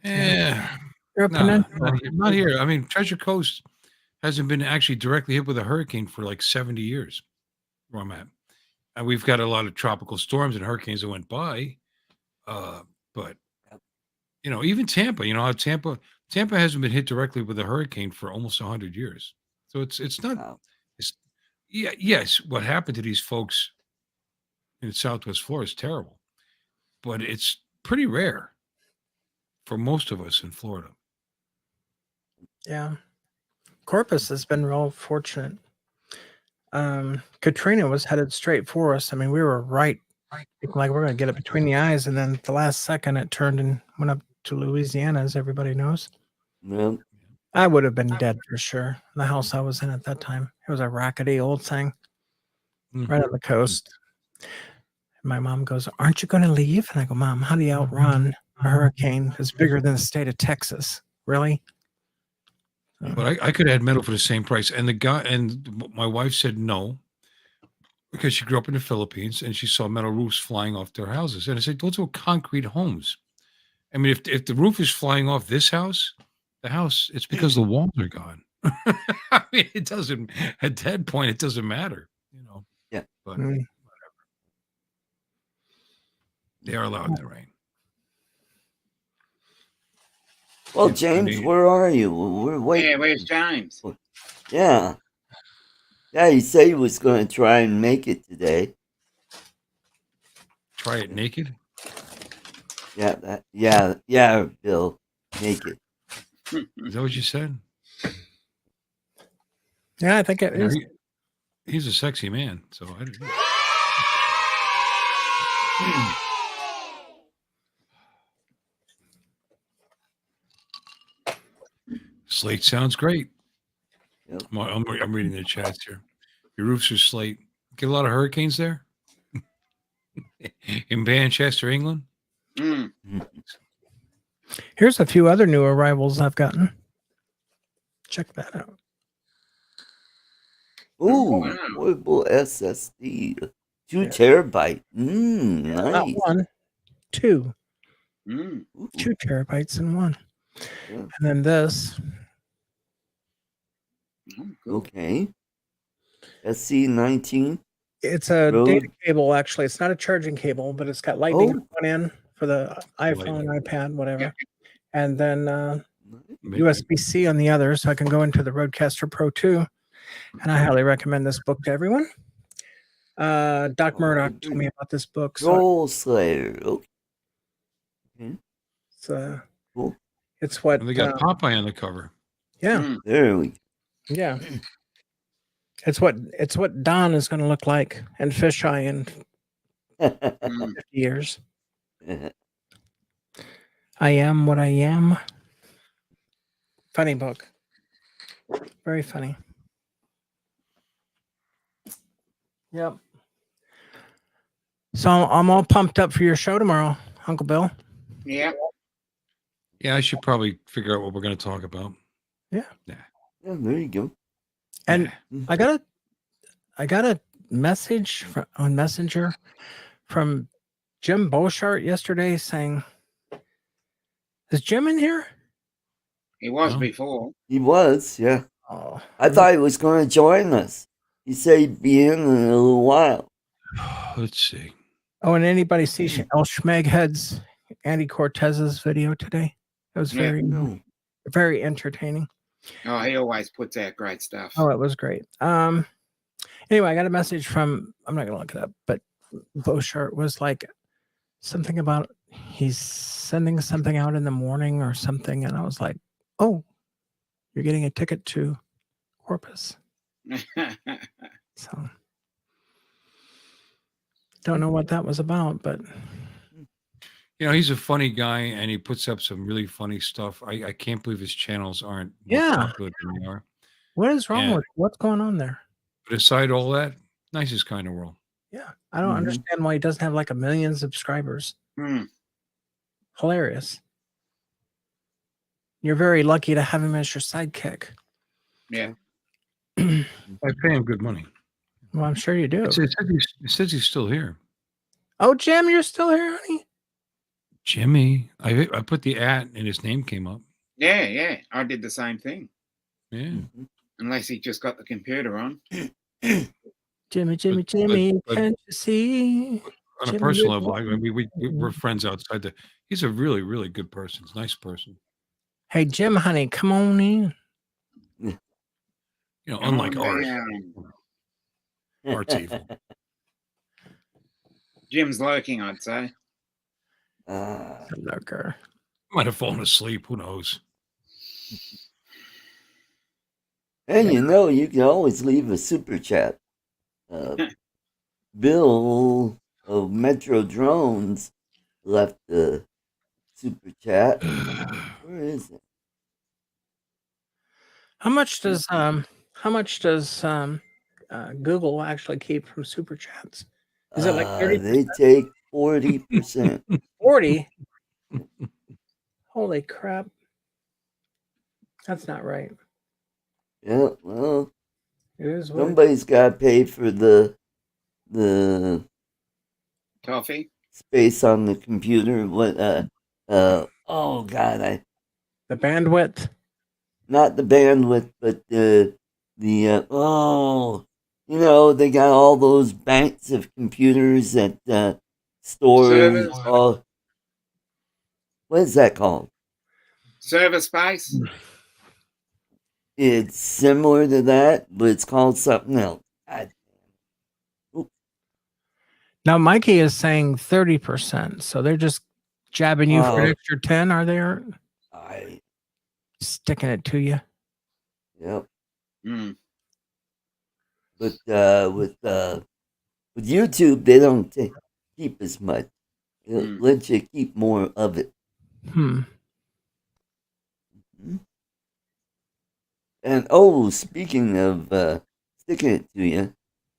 Yeah. You're a peninsula. Not here. I mean, Treasure Coast hasn't been actually directly hit with a hurricane for like 70 years where I'm at. And we've got a lot of tropical storms and hurricanes that went by. But, you know, even Tampa, you know, how Tampa hasn't been hit directly with a hurricane for almost 100 years. So it's not, Wow. yes, what happened to these folks in Southwest Florida is terrible, but it's pretty rare for most of us in Florida. Yeah. Corpus has been real fortunate. Katrina was headed straight for us. I mean, we were right, like we're going to get it between the eyes, and then at the last second it turned and went up to Louisiana, as everybody knows. Yeah. I would have been dead for sure. The house I was in at that time, it was a rackety old thing right on the coast. And my mom goes, "Aren't you going to leave?" And I go, "Mom, how do you outrun a hurricane that's bigger than the state of Texas? Really?" But I could have had metal for the same price. And the guy and my wife said no, because she grew up in the Philippines and she saw metal roofs flying off their houses. And I said, those are concrete homes. I mean, if the roof is flying off this house, it's because the walls are gone. I mean, it doesn't, at that point, it doesn't matter, you know. Yeah. But whatever. They are allowed in the rain. Well, James, where are you? We're waiting. Yeah, where's James? Yeah. Yeah, he said he was going to try and make it today. Try it naked? Yeah, Bill. Naked. Is that what you said? Yeah, I think it is. He's a sexy man, so I don't know. Slate sounds great. Yep. I'm reading the chats here. Your roofs are slate. Get a lot of hurricanes there in Manchester, England. Here's a few other new arrivals I've gotten. Check that out. Ooh, portable SSD. 2 terabyte. Nice. Not one, 2. 2 terabytes in one. Yeah. And then this. Okay. SC19. It's a data cable, actually. It's not a charging cable, but it's got lightning on one end for the iPhone, iPad, whatever. Yeah. And then USB-C on the other, so I can go into the Rodecaster Pro 2. And I highly recommend this book to everyone. Doc Murdoch told me about this book. Soul Slayer. Okay. It's Cool. It's what And they got Popeye on the cover. Yeah. There we go. Yeah. It's what Don is going to look like and Fisheye in 50 years. I am what I am. Funny book. Very funny. Yep. So I'm all pumped up for your show tomorrow, Uncle Bill. Yeah. Yeah, I should probably figure out what we're going to talk about. Yeah. Yeah, there you go. And I got a message on Messenger from Jim Beauchart yesterday saying, "Is Jim in here?" He was before. He was, yeah. Oh, I thought he was going to join us. He said he'd be in a little while. Let's see. Oh, and anybody see El Schmeghead's Andy Cortez's video today? It was very entertaining. Oh, he always puts out great stuff. Oh, it was great. Anyway, I got a message from, I'm not gonna look it up, but Beauchart was like something about he's sending something out in the morning or something, and I was like, oh, you're getting a ticket to Corpus. So don't know what that was about, but you know, he's a funny guy and he puts up some really funny stuff. I can't believe his channels aren't more popular than they are. What is wrong with what's going on there? But aside all that, nicest kind of world. Yeah. I don't understand why he doesn't have like 1 million subscribers. Hilarious. You're very lucky to have him as your sidekick. Yeah. I pay him good money. Well, I'm sure you do. It says he's still here. Oh, Jim, you're still here, honey? Jimmy. I put the @ and his name came up. Yeah. I did the same thing. Yeah. Unless he just got the computer on. Jimmy, can't you see? On a personal level, I mean, we're friends outside the. He's a really, really good person. He's a nice person. Hey, Jim, honey, come on in. You know, unlike Art. Art's evil. Jim's lurking, I'd say. Lurker. Might have fallen asleep. Who knows? And you know, you can always leave a super chat. Bill of Metro Drones left the super chat. Where is it? How much does Google actually keep from super chats? Is it like 30%? They take 40%. 40? Holy crap. That's not right. Yeah, well, it is somebody's got to pay for the toffee space on the computer. What? Oh God, the bandwidth. Not the bandwidth, but you know, they got all those banks of computers that store all. What is that called? Server space. It's similar to that, but it's called something else. Now, Mikey is saying 30%, so they're just jabbing you for an extra 10, are they? Sticking it to you. Yep. But with YouTube, they don't keep as much. It'll let you keep more of it. And speaking of sticking it to you,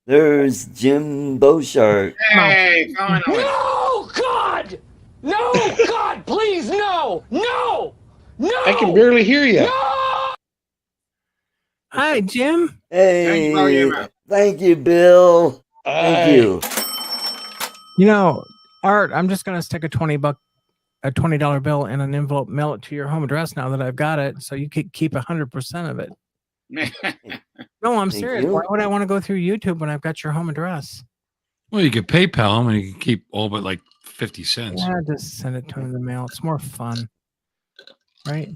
there's Jim Beauchart. Hey, finally. No, God! No, God, please, no! No! No! I can barely hear you. No! Hi, Jim. Hey, thank you, Bill. Thank you. You know, Art, I'm just going to stick a $20 bill in an envelope, mail it to your home address now that I've got it, so you could keep 100% of it. No, I'm serious. Why would I want to go through YouTube when I've got your home address? Well, you could PayPal him and you can keep all but like 50 cents. Yeah, just send it to him in the mail. It's more fun, right?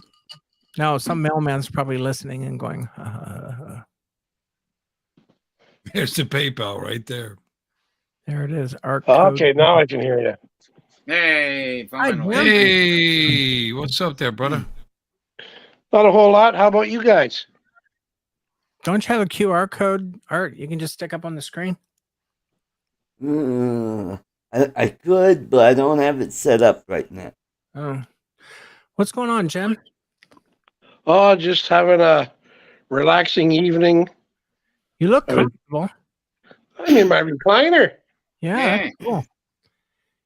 No, some mailman's probably listening and going, There's the PayPal right there. There it is. ArtCo. Okay, now I can hear you. Hey, finally. Hey, what's up there, brother? Not a whole lot. How about you guys? Don't you have a QR code, Art? You can just stick up on the screen. I could, but I don't have it set up right now. Oh, what's going on, Jim? Oh, just having a relaxing evening. You look comfortable. I'm in my recliner. Yeah, that's cool.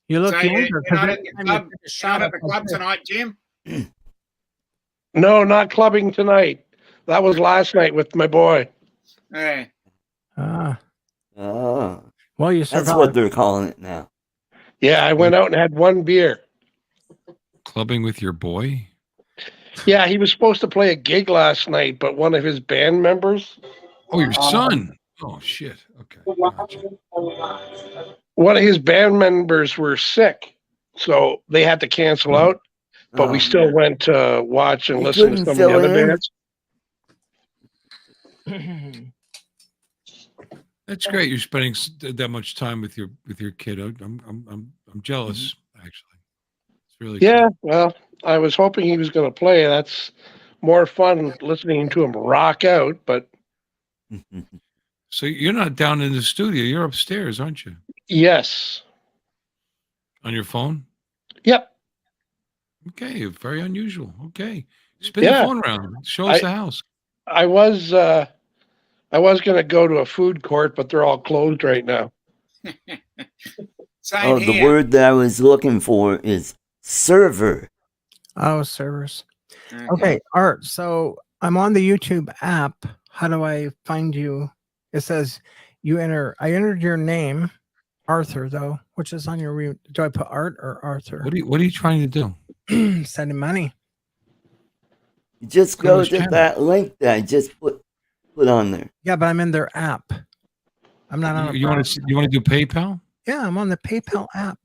You look So younger. you're not at the club tonight, Jim? No, not clubbing tonight. That was last night with my boy. Hey. Ah. Oh. Well, you That's survived. what they're calling it now. Yeah, I went out and had one beer. Clubbing with your boy? Yeah, he was supposed to play a gig last night, but one of his band members. Oh, your son. Oh, shit. Okay. Gotcha. One of his band members were sick, so they had to cancel out. But we still went to watch and listen to some of the other bands. That's great. You're spending that much time with your kid. I'm jealous, actually. It's really cool. Well, I was hoping he was going to play. That's more fun listening to him rock out. But so you're not down in the studio. You're upstairs, aren't you? Yes. On your phone? Yep. Okay, very unusual. Okay, spin the phone around. Show us the house. I was going to go to a food court, but they're all closed right now. The word that I was looking for is server. Oh, servers. Okay, Art. So I'm on the YouTube app. How do I find you? It says I entered your name, Arthur, though, which is on your. Do I put Art or Arthur? What are you trying to do? Sending money. You just go to that link that I just put on there. Yeah, but I'm in their app. I'm not on. You want to do PayPal? Yeah, I'm on the PayPal app.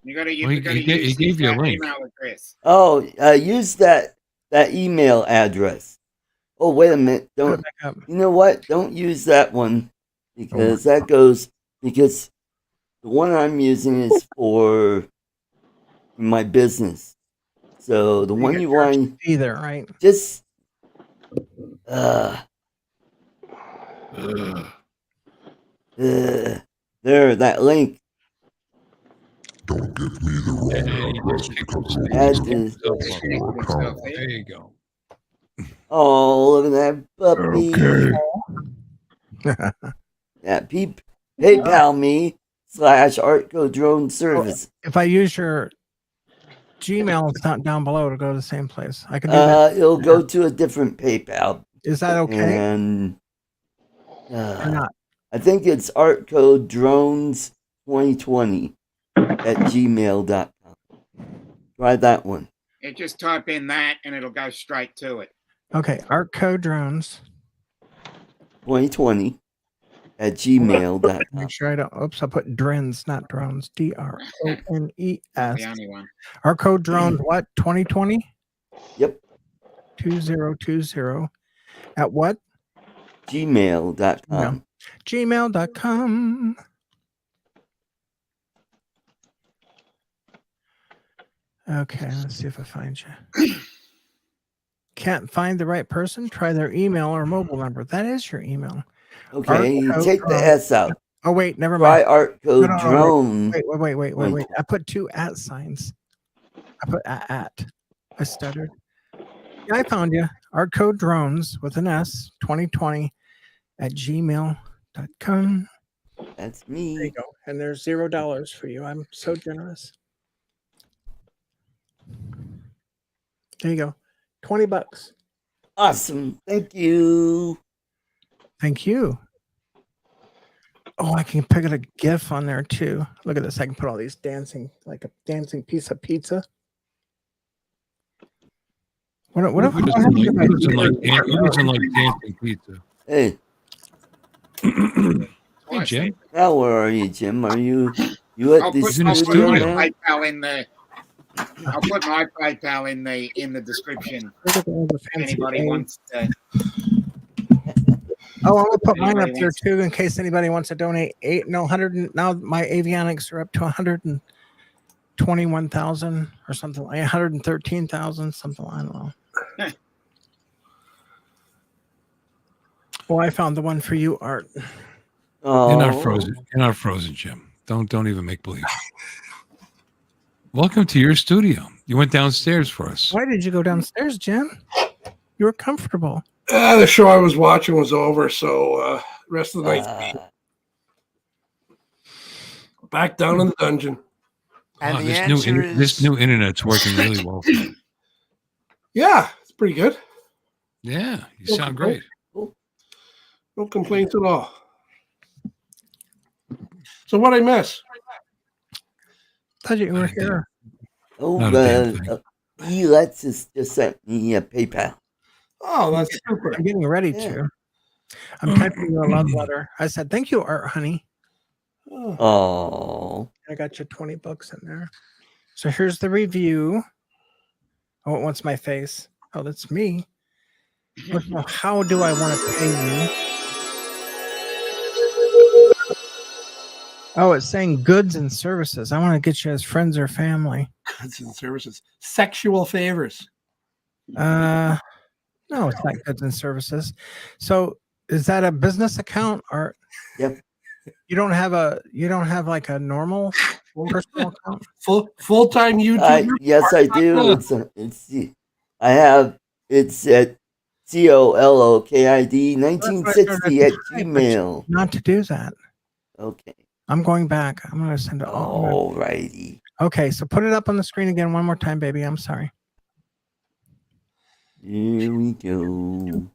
You got to he gave you a link. Email address. Oh, use that email address. Oh, wait a minute! Don't. You know what? Don't use that one because because the one I'm using is for my business. So the one you want either, right? Just there, that link. Don't give me the wrong address. There you go. Oh, look at that puppy. Okay. Yeah, PayPal me /ArtCo drone service. If I use your Gmail, it's not down below to go to the same place. I can do that. It'll go to a different PayPal. Is that okay? And or not? I think it's ArtCo drones 2020 @gmail.com. Try that one. You just type in that and it'll go straight to it. Okay, ArtCo drones 2020 @gmail.com. Make sure I don't. Oops, I put drens, not drones. DRONES. The only one. ArtCo drones. What? 2020. Yep. 2020 at what? Gmail.com. Gmail.com. Okay, let's see if I find you. Can't find the right person? Try their email or mobile number. That is your email. Okay, take the S out. Oh, wait, never mind. Try ArtCo drone. Wait. I put 2 @ signs. I put at. I stuttered. Yeah, I found you. ArtCo drones with an S 2020 @gmail.com. That's me. There you go. And there's $0 for you. I'm so generous. There you go. $20. Awesome. Thank you. Thank you. Oh, I can pick a GIF on there too. Look at this. I can put all these dancing, like a dancing piece of pizza. Who doesn't like dancing pizza? Hey. Hey, Jim. Now, where are you, Jim? Are you at the studio now? I'll put my PayPal in the description. If anybody wants to. Oh, I'm gonna put mine up there too in case anybody wants to donate 100. Now my avionics are up to 100 and 121,000 or something like 113,000, something. I don't know. Well, I found the one for you, Art. You're not frozen. You're not frozen, Jim. Don't even make believe. Welcome to your studio. You went downstairs for us. Why did you go downstairs, Jim? You were comfortable. The show I was watching was over, so rest of the night back down in the dungeon. And the this answer this new internet's working really well. Yeah, it's pretty good. Yeah, you sound great. No complaints at all. So what I miss? Thought you were here. He lets us just sent me a PayPal. Oh, that's super. I'm getting ready to. I'm typing you a love letter. I said, thank you, Art, honey. Oh. I got you $20 in there. So here's the review. Oh, it wants my face. Oh, that's me. Well, how do I want to pay you? Oh, it's saying goods and services. I want to get you as friends or family. Goods and services. Sexual favors. No, it's not goods and services. So is that a business account or? Yep. You don't have like a normal personal account? Full-time YouTuber? Yes, I do. It's at COLOKID 1960 at Gmail. Not to do that. Okay. I'm going back. I'm going to send it all. Alrighty. Okay, so put it up on the screen again one more time, baby. I'm sorry. Here we go.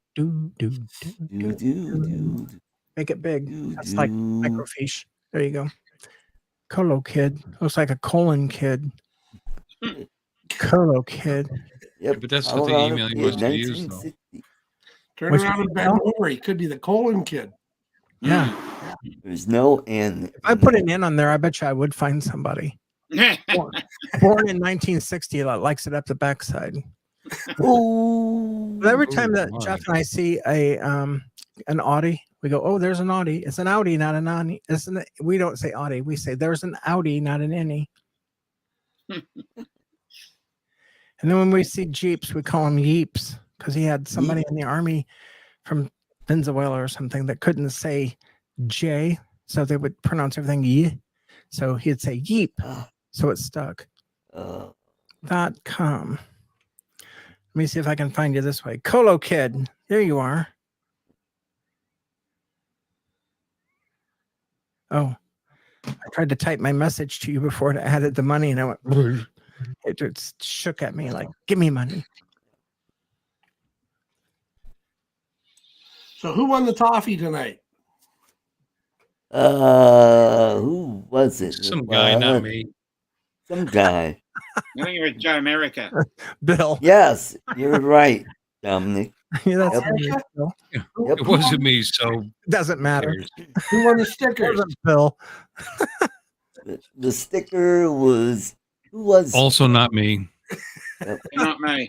Make it big. That's like microfiche. There you go. Colo kid. Looks like a colon kid. Colo kid. Yep. But that's what the emailing was to use, though. Turn around and bend over. He could be the colon kid. Yeah. There's no N. If I put an N on there, I bet you I would find somebody. Born in 1960 that likes it up the backside. Ooh. But every time that Jeff and I see an Audi, we go, "Oh, there's an Audi. It's an Audi, not an Audi." Isn't it? We don't say Audi. We say there's an Audi, not an any. And then when we see Jeeps, we call them Yeeps because he had somebody in the army from Venezuela or something that couldn't say J, so they would pronounce everything Y. So he'd say Yeep, so it stuck. .com. Let me see if I can find you this way. Colo Kid, there you are. Oh, I tried to type my message to you before it added the money, and I went. It just shook at me like, "Give me money." So who won the toffee tonight? Who was it? Some guy, not me. Some guy. I think it was Joe America. Bill. Yes, you're right, Dominic. Yeah, that's Yep. Bill. Yep. It wasn't me, so Doesn't matter. Who won the stickers? Bill. The sticker was who was also not me. Not me.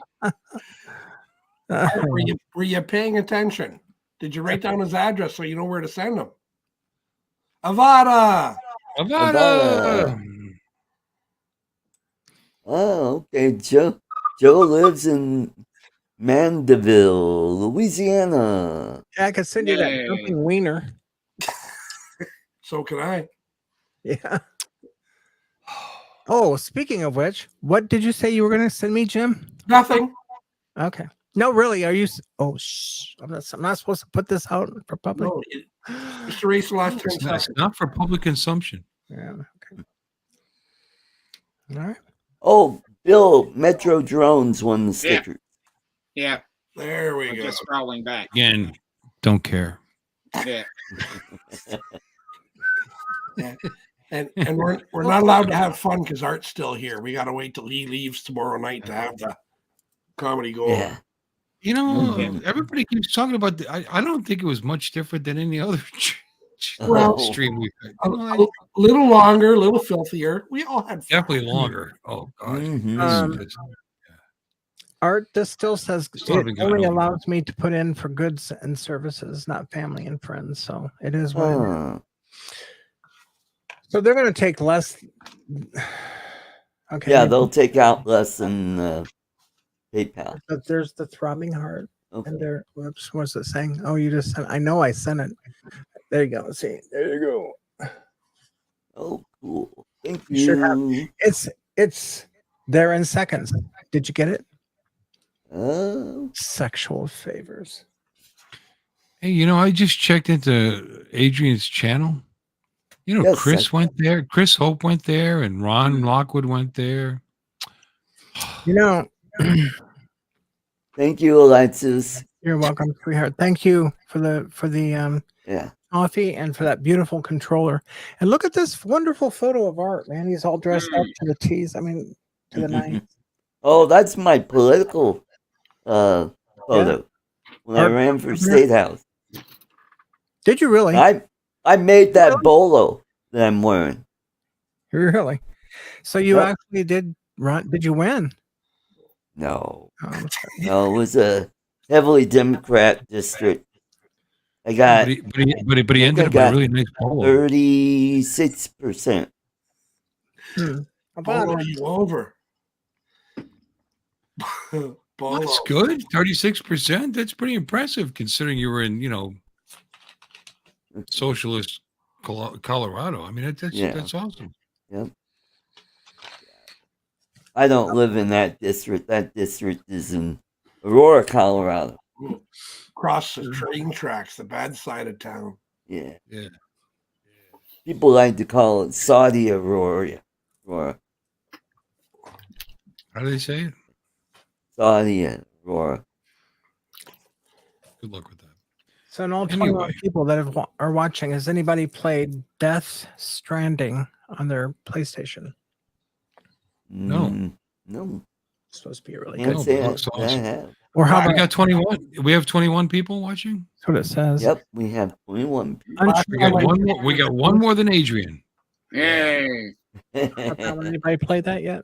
Were you paying attention? Did you write down his address so you know where to send him? Avata. Oh, okay. Joe lives in Mandeville, Louisiana. Yeah, I could send you that jumping wiener. So can I. Yeah. Oh, speaking of which, what did you say you were going to send me, Jim? Nothing. Okay. No, really. Are you? Oh, shh. I'm not supposed to put this out for public. No, Mr. Race last turn. It's not for public consumption. Yeah. Okay. All right. Oh, Bill, Metro Drones won the sticker. Yeah. There we I'm go. just scrolling back. Again, don't care. Yeah. And we're not allowed to have fun because Art's still here. We got to wait till he leaves tomorrow night to have the comedy go on. Yeah. You know, everybody keeps talking about. I don't think it was much different than any other stream we've had. A little longer, a little filthier. We all had fun. Definitely longer. Oh God. Mm-hmm. Art, this still says it only allows me to put in for goods and services, not family and friends. So it is what it is. So they're going to take less. Okay. Yeah, they'll take out less than PayPal. But there's the throbbing heart. Okay. And there, whoops, what's it saying? Oh, you just sent. I know I sent it. There you go. Let's see. There you go. Oh, cool. Thank You should have. you. It's there in seconds. Did you get it? Oh. Sexual favors. Hey, you know, I just checked into Adrian's channel. You know, Yes, Chris went there. Chris Hope went there, and Ron Lockwood went there. You know. Thank you, Alexis. You're welcome, sweetheart. Thank you for the Yeah. coffee and for that beautiful controller. And look at this wonderful photo of Art, man. He's all dressed up to the T's. I mean, to the nines. Oh, that's my political photo when I ran for state house. Did you really? I made that bolo that I'm wearing. Really? So you actually did run? Did you win? No. No, it was a heavily Democrat district. I got, but he ended up a really nice polo. 36%. Bolo you over. That's good. 36%. That's pretty impressive considering you were in, you know, socialist Colorado. I mean, that's awesome. Yep. I don't live in that district. That district is in Aurora, Colorado. Across the train tracks, the bad side of town. Yeah. Yeah. People like to call it Saudi Aurora. How do they say it? Saudi Aurora. Good luck with that. So, in all 21 people that are watching, has anybody played Death Stranding on their PlayStation? No. No. It's supposed to be a really Can't good. say Looks I awesome. have. Or how about we got 21? We have 21 people watching. That's what it says. Yep, we have 21 people. We got one more than Adrian. Yay! Has anybody played that yet?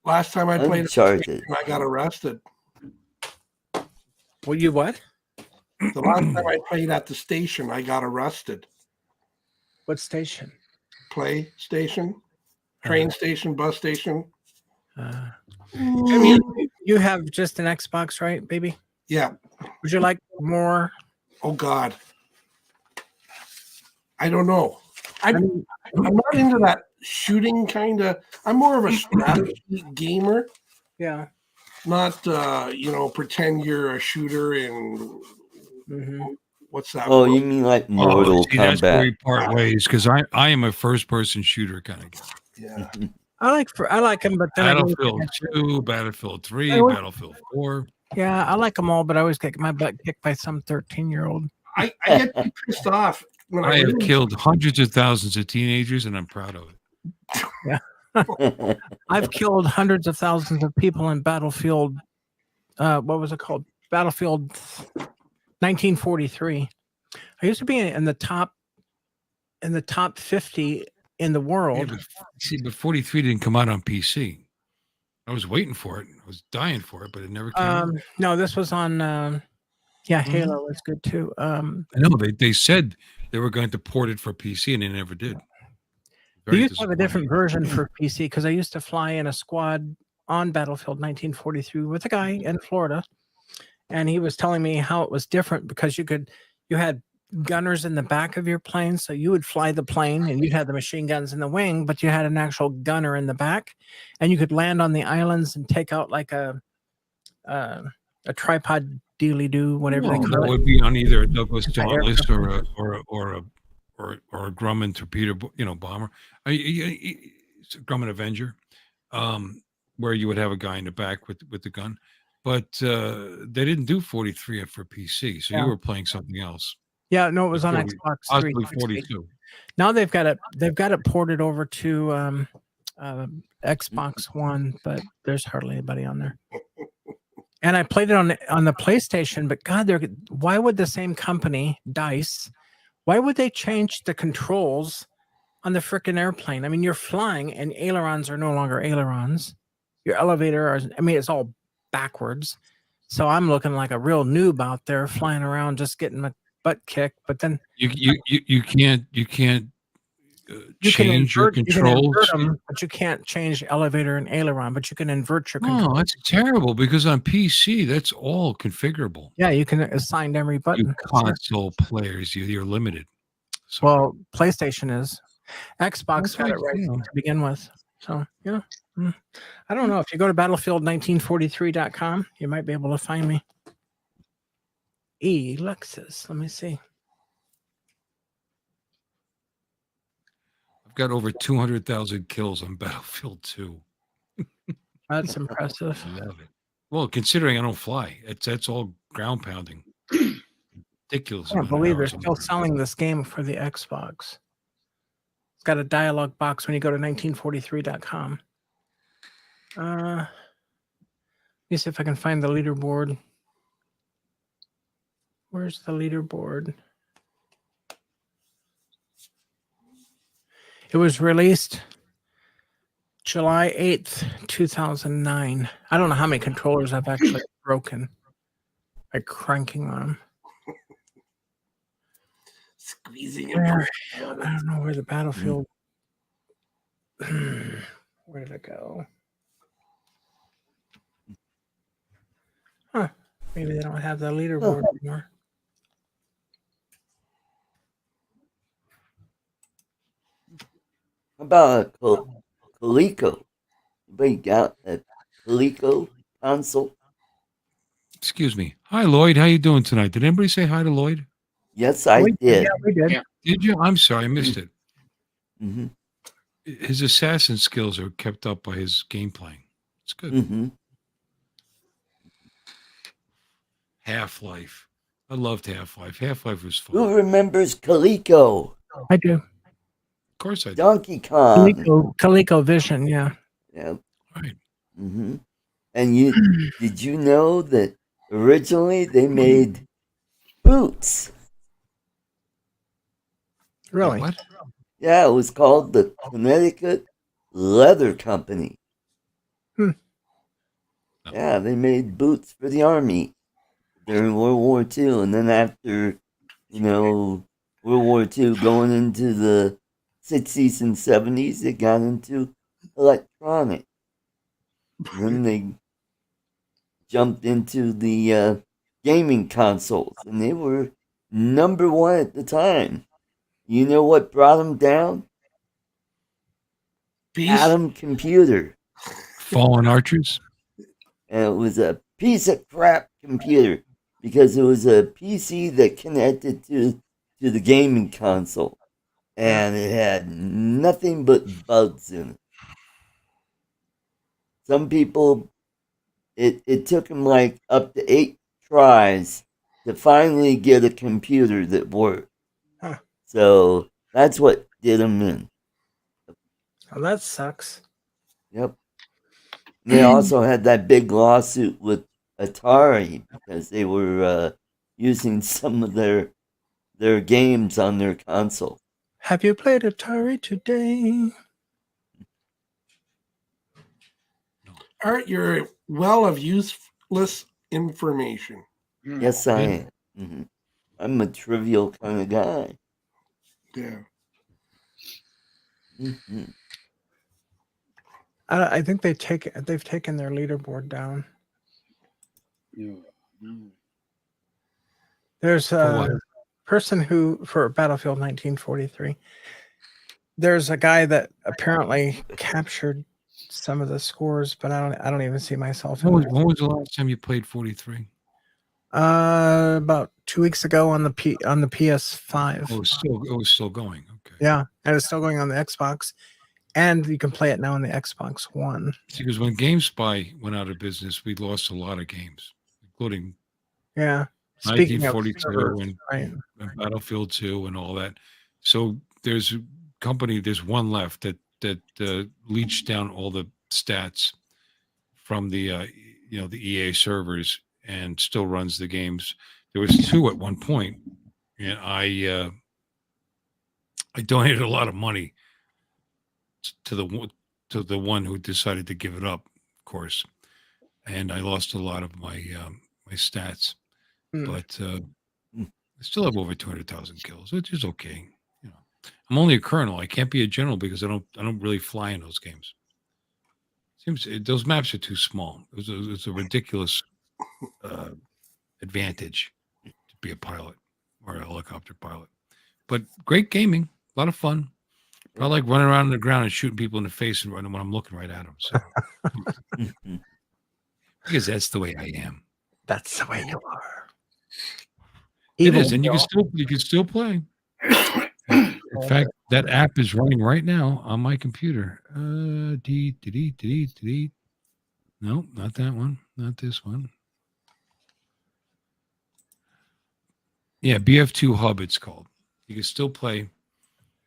Last time I played Uncharted. I got arrested. Well, you what? The last time I played at the station, I got arrested. What station? PlayStation, train station, bus station. I mean, you have just an Xbox, right, baby? Yeah. Would you like more? Oh God, I don't know. I'm not into that shooting kind of. I'm more of a strategy gamer. Yeah. Not pretend you're a shooter and what's that? Oh, you mean like Mortal That's where we Kombat? part ways because I am a first-person shooter kind of guy. Yeah. I like them, but then Battlefield 2, Battlefield 3, Battlefield 4. Yeah, I like them all, but I always get my butt kicked by some 13-year-old. I get pissed off when I have killed hundreds of thousands of teenagers, and I'm proud of it. Yeah. I've killed hundreds of thousands of people in Battlefield. What was it called? Battlefield 1943. I used to be in the top 50 in the world. Yeah, but 43 didn't come out on PC. I was waiting for it. I was dying for it, but it never came out. No, this was on. Halo was good too. I know they said they were going to port it for PC, and they never did. We used to have a different version for PC because I used to fly in a squad on Battlefield 1943 with a guy in Florida, and he was telling me how it was different because you had gunners in the back of your plane, so you would fly the plane and you'd have the machine guns in the wing, but you had an actual gunner in the back, and you could land on the islands and take out like a tripod dealy do, whatever they call that it. would be on either a Douglas Dauntless or a Grumman torpedo, bomber, Grumman Avenger, where you would have a guy in the back with the gun, but they didn't do 43 for PC, so you were playing something else. Yeah, no, it was on Xbox 360. Possibly 42. Now they've got it ported over to Xbox One, but there's hardly anybody on there. And I played it on the PlayStation, but God, why would the same company, DICE, why would they change the controls on the frickin' airplane? I mean, you're flying and ailerons are no longer ailerons. Your elevator it's all backwards. So I'm looking like a real noob out there flying around, just getting my butt kicked. But then you can't You can change your invert, you can invert controls. them, but you can't change elevator and aileron. But you can invert your control. Oh, that's terrible because on PC that's all configurable. Yeah, you can assign every button. You console players, you're limited. Sorry. Well, PlayStation is. Xbox got it right to begin with. So, yeah. I don't know. If you go to battlefield1943.com, you might be able to find me. Lexus. Let me see. I've got over 200,000 kills on Battlefield 2. That's impressive. Love it. Well, considering I don't fly, that's all ground pounding. Ridiculous. I can't believe they're still selling this game for the Xbox. It's got a dialogue box when you go to 1943.com. Let me see if I can find the leaderboard. Where's the leaderboard? It was released July 8th, 2009. I don't know how many controllers I've actually broken by cranking on them. Squeezing Where, I don't know where the Battlefield. Where did it go? Huh. Maybe they don't have the leaderboard anymore. How about a Coleco? Anybody got a Coleco console? Excuse me. Hi, Lloyd. How you doing tonight? Did anybody say hi to Lloyd? Yes, I did. Yeah, we did. Yeah. Did you? I'm sorry, I missed it. Mm-hmm. His assassin skills are kept up by his game playing. It's good. Mm-hmm. Half-Life. I loved Half-Life. Half-Life was fun. Who remembers Coleco? I do. Of course I do. Donkey Kong. Coleco Vision, yeah. Yeah. Right. Mm-hmm. And did you know that originally they made boots? Really? What? Yeah, it was called the Connecticut Leather Company. No. Yeah, they made boots for the army during World War II, and then after, World War II, going into the 60s and 70s, they got into electronics. Then they jumped into the gaming consoles, and they were number one at the time. You know what brought them down? Atom Computer. Fallen Archers? And it was a piece of crap computer because it was a PC that connected to the gaming console. And it had nothing but bugs in it. Some people, it took them like up to 8 tries to finally get a computer that worked. Huh. So that's what did them in. Oh, that sucks. Yep. And they also had that big lawsuit with Atari because they were using some of their games on their console. Have you played Atari today? Art, you're a well of useless information. Yes, I am. Mm-hmm. I'm a trivial kind of guy. Yeah. Mm-hmm. I think they've taken their leaderboard down. There's a person who, for Battlefield 1943, there's a guy that apparently captured some of the scores, but I don't even see myself. When was the last time you played 43? About 2 weeks ago on the PS5. Oh, it was still going. Okay. Yeah, and it's still going on the Xbox, and you can play it now on the Xbox One. See, because when GameSpy went out of business, we lost a lot of games, including 1942 and Battlefield 2 and all that. So there's one left that leached down all the stats from the the EA servers and still runs the games. There was 2 at one point, and I donated a lot of money to the one who decided to give it up, of course, and I lost a lot of my my stats. But I still have over 200,000 kills, which is okay. I'm only a colonel. I can't be a general because I don't really fly in those games. Those maps are too small. It's a ridiculous advantage to be a pilot or a helicopter pilot. But great gaming, a lot of fun. I like running around on the ground and shooting people in the face and running when I'm looking right at them. So because that's the way I am. That's the way you are. It is, and you can still play. In fact, that app is running right now on my computer. No, not that one. Not this one. Yeah, BF2 Hub, it's called. You can still play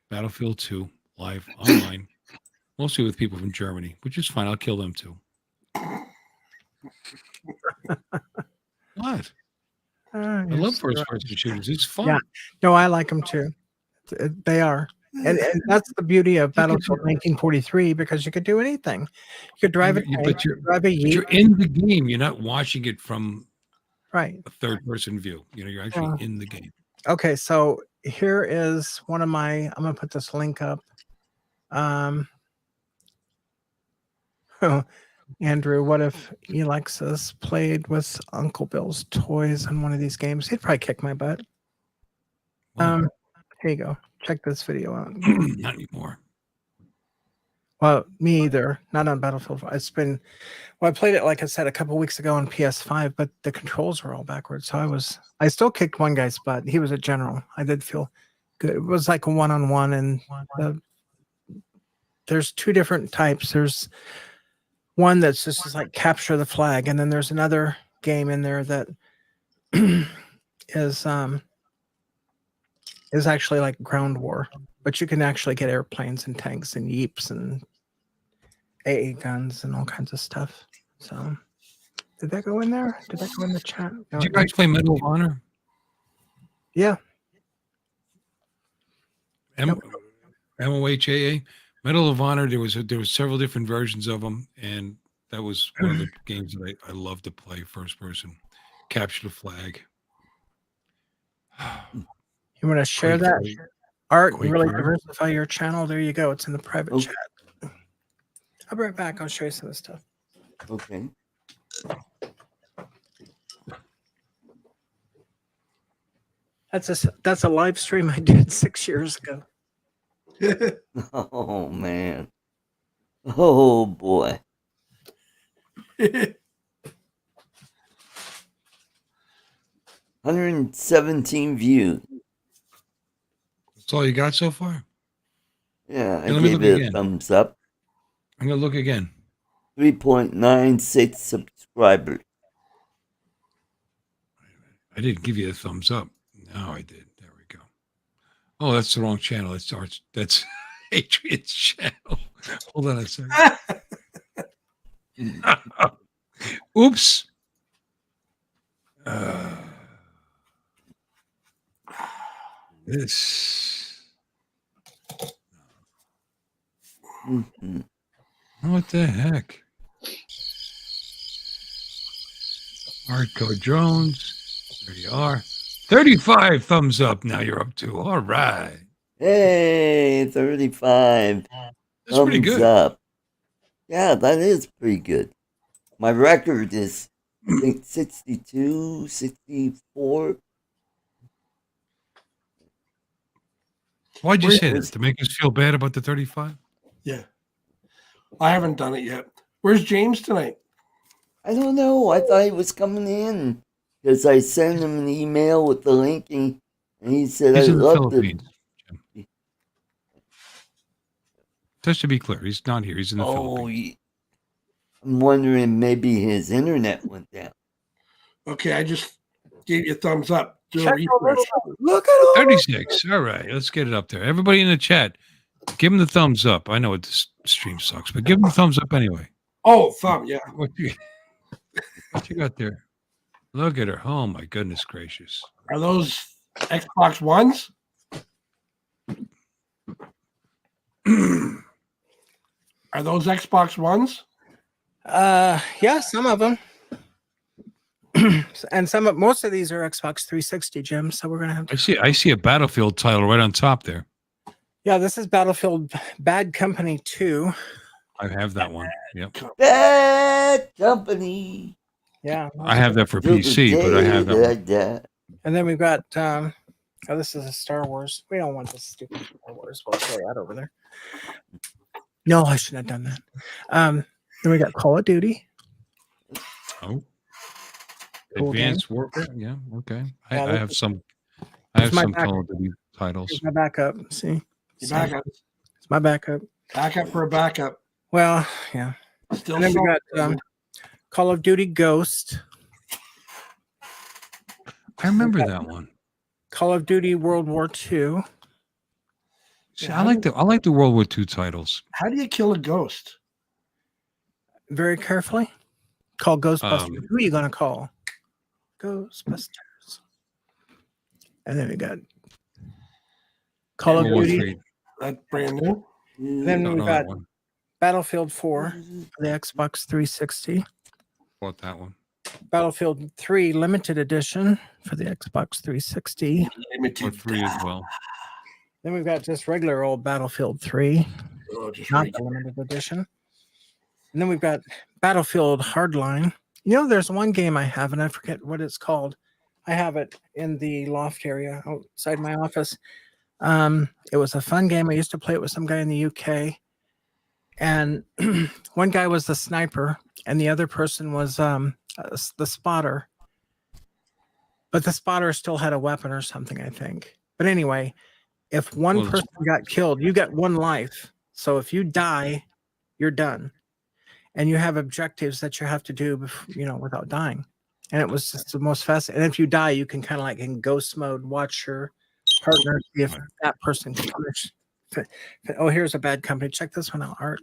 Battlefield 2 live online, mostly with people from Germany, which is fine. I'll kill them too. What? I love first-person shooters. It's fun. Yeah, no, I like them too. They are, and that's the beauty of Battlefield 1943 because you could do anything. You could drive a tank, but you're Yeet. in the game. You're not watching it from a third-person view. You're actually in the game. Okay, so here is one of my. I'm gonna put this link up. Andrew, what if Alexis played with Uncle Bill's toys in one of these games? He'd probably kick my butt. Here you go. Check this video out. Not anymore. Well, me either. Not on Battlefield. It's been. Well, I played it like I said a couple weeks ago on PS5, but the controls were all backwards. So I still kicked one guy's butt. He was a general. I did feel good. It was like a one-on-one, and there's two different types. There's one that's just like capture the flag, and then there's another game in there that is actually like ground war, but you can actually get airplanes and tanks and jeeps and AA guns and all kinds of stuff. So, did that go in there? Did that go in the chat? No, Did you guys play Medal of Honor? Yeah. MOHAA. Medal of Honor, there was several different versions of them, and that was one of the games that I love to play first person. Capture the flag. You want to share that? Art, really diversify your channel. There you go. It's in the private chat. I'll be right back. I'll show you some of the stuff. Okay. That's a live stream I did 6 years ago. Oh man. Oh boy. 117 views. That's all you got so far? Yeah, I gave it a thumbs up. I'm going to look again. 3.96 subscribers. I didn't give you a thumbs up. No, I did. There we go. Oh, that's the wrong channel. That's Adrian's channel. Hold on a second. Oops. This. What the heck? ArtCo Jones. There you are. 35 thumbs up. Now you're up to. All right. Hey, 35. That's pretty good. Up. Yeah, that is pretty good. My record is, I think, 62, 64. Why'd you say that? To make us feel bad about the 35? Yeah. I haven't done it yet. Where's James tonight? I don't know. I thought he was coming in because I sent him an email with the link and he said, he's I in the love Philippines. Just to be clear, he's not here. He's in the Philippines. I'm wondering maybe his internet went down. Okay, I just gave you a thumbs up. Look at him. 36. All right, let's get it up there. Everybody in the chat, give him the thumbs up. I know this stream sucks, but give him the thumbs up anyway. Oh, thumb, yeah. What you got there? Look at her. Oh, my goodness gracious. Are those Xbox Ones? Are those Xbox Ones? Yeah, some of them. And most of these are Xbox 360, Jim. So we're gonna have. I see a Battlefield title right on top there. Yeah, this is Battlefield Bad Company 2. I have that one. Yep. Bad Company. Yeah. I have that for Till the PC, but I day have that that I one. die. And then we've got oh, this is a Star Wars. We don't want this stupid Star Wars. We'll throw that over there. No, I shouldn't have done that. Then we got Call of Duty. Oh. Cool Advanced Warfare. Yeah. Okay. Yeah, I have some. I have some Call of Duty titles. Here's my backup. See, Your backup. It's my backup. Backup for a backup. Well, yeah. Still And then we solid. got Call of Duty Ghost. I remember that one. Call of Duty World War II. See, I like the World War II titles. How do you kill a ghost? Very carefully. Call Ghostbusters. Who are you going to call? Ghostbusters. And then we got Call of Duty. That's brand new. And then we got Battlefield 4 for the Xbox 360. Bought that one. Battlefield 3 Limited Edition for the Xbox 360. Limited 3 as well. Then we've got just regular old Battlefield 3, not the limited edition. And then we've got Battlefield Hardline. You know, there's one game I have, and I forget what it's called. I have it in the loft area outside my office. It was a fun game. I used to play it with some guy in the UK. And one guy was the sniper, and the other person was the spotter. But the spotter still had a weapon or something, I think. But anyway, if one person got killed, you get one life. So if you die, you're done. And you have objectives that you have to do, without dying. And it was just the most fascinating. And if you die, you can kind of like in ghost mode, watch your partner, see if that person can finish. Oh, here's a Bad Company. Check this one out, Art.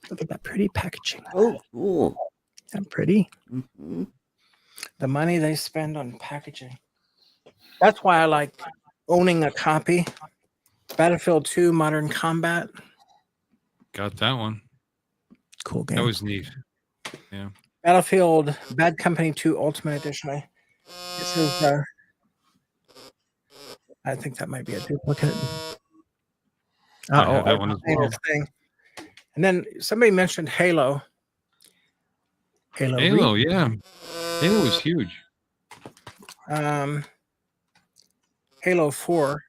Look at that pretty packaging. Oh, cool. Isn't that pretty? Mm-hmm. The money they spend on packaging. That's why I like owning a copy. Battlefield 2 Modern Combat. Got that one. Cool game. That was neat. Yeah. Battlefield Bad Company 2 Ultimate Edition. This is I think that might be a duplicate. I have that one as well. And then somebody mentioned Halo. Halo, yeah. Halo was huge. Halo 4.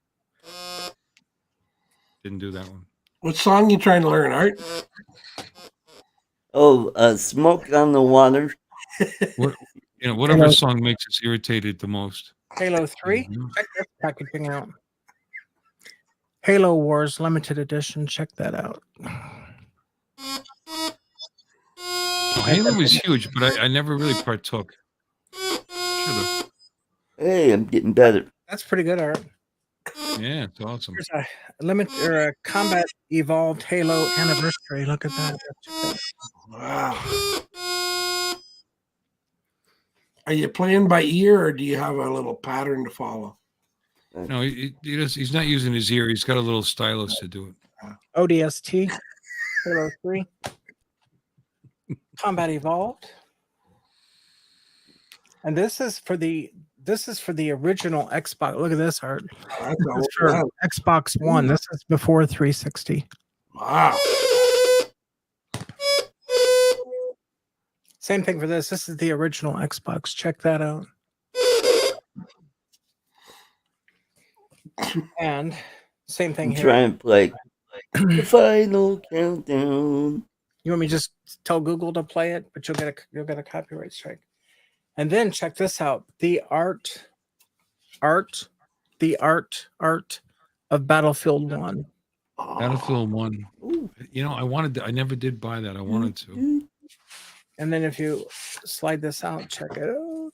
Didn't do that one. What song you trying to learn, Art? Oh, Smoke on the Water. Whatever song makes us irritated the most. Halo 3. Check that packaging out. Halo Wars Limited Edition. Check that out. Oh, Halo was huge, but I never really partook. Should've. Hey, I'm getting better. That's pretty good, Art. Yeah, it's awesome. Here's a Combat Evolved Halo Anniversary. Look at that. Wow. Are you playing by ear, or do you have a little pattern to follow? No, he's not using his ear. He's got a little stylus to do it. ODST. Halo 3. Combat Evolved. And this is for the original Xbox. Look at this, Art. This is for Xbox One. This is before 360. Wow. Same thing for this. This is the original Xbox. Check that out. And same thing here. Try and play the final countdown. You want me to just tell Google to play it, but you'll get a copyright strike. And then check this out. The art of Battlefield 1. Battlefield 1. Ooh. I never did buy that. I wanted to. And then if you slide this out, check it out.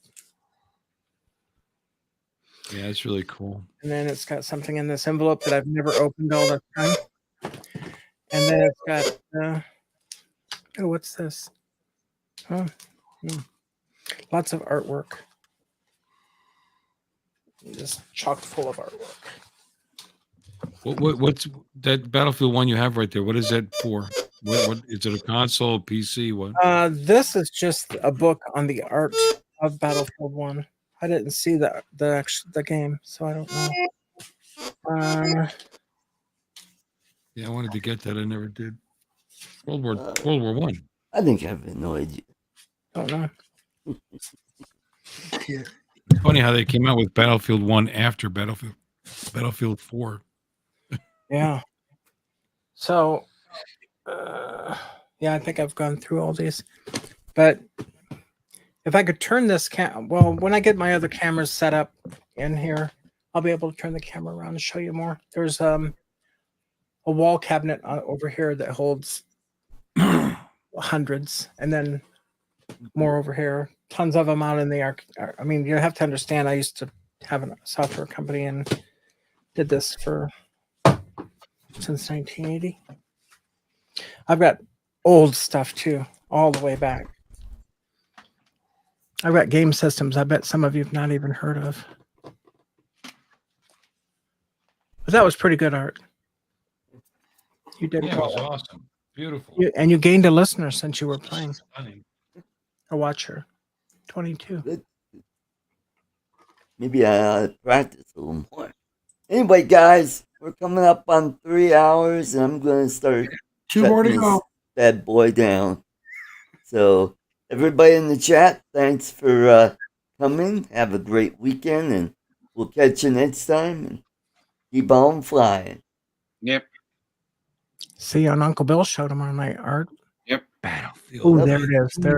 Yeah, it's really cool. And then it's got something in this envelope that I've never opened all the time. And then it's got what's this? Lots of artwork. Just chock full of artwork. What's that Battlefield 1 you have right there? What is that for? What is it? A console, PC? What? This is just a book on the art of Battlefield 1. I didn't see the game, so I don't know. Yeah, I wanted to get that. I never did. World War One. I think I've annoyed you. Don't know. It's funny how they came out with Battlefield 1 after Battlefield 4. Yeah. So, yeah, I think I've gone through all these. But if I could turn this well, when I get my other cameras set up in here, I'll be able to turn the camera around and show you more. There's a wall cabinet over here that holds hundreds, and then more over here. Tons of them out in the arc. I mean, you have to understand, I used to have a software company and did this since 1980. I've got old stuff too, all the way back. I've got game systems I bet some of you have not even heard of. But that was pretty good art. You did Yeah, well. it was awesome. Beautiful. And you gained a listener since you were playing. Stunning. A watcher. 22. Maybe I practice a little more. Anyway, guys, we're coming up on 3 hours, and I'm going to start 2 more to shutting go. this bad boy down. So, everybody in the chat, thanks for coming. Have a great weekend, and we'll catch you next time. And keep on flying. Yep. See you on Uncle Bill's show tomorrow night, Art. Yep. Battlefield. Oh, there it is. There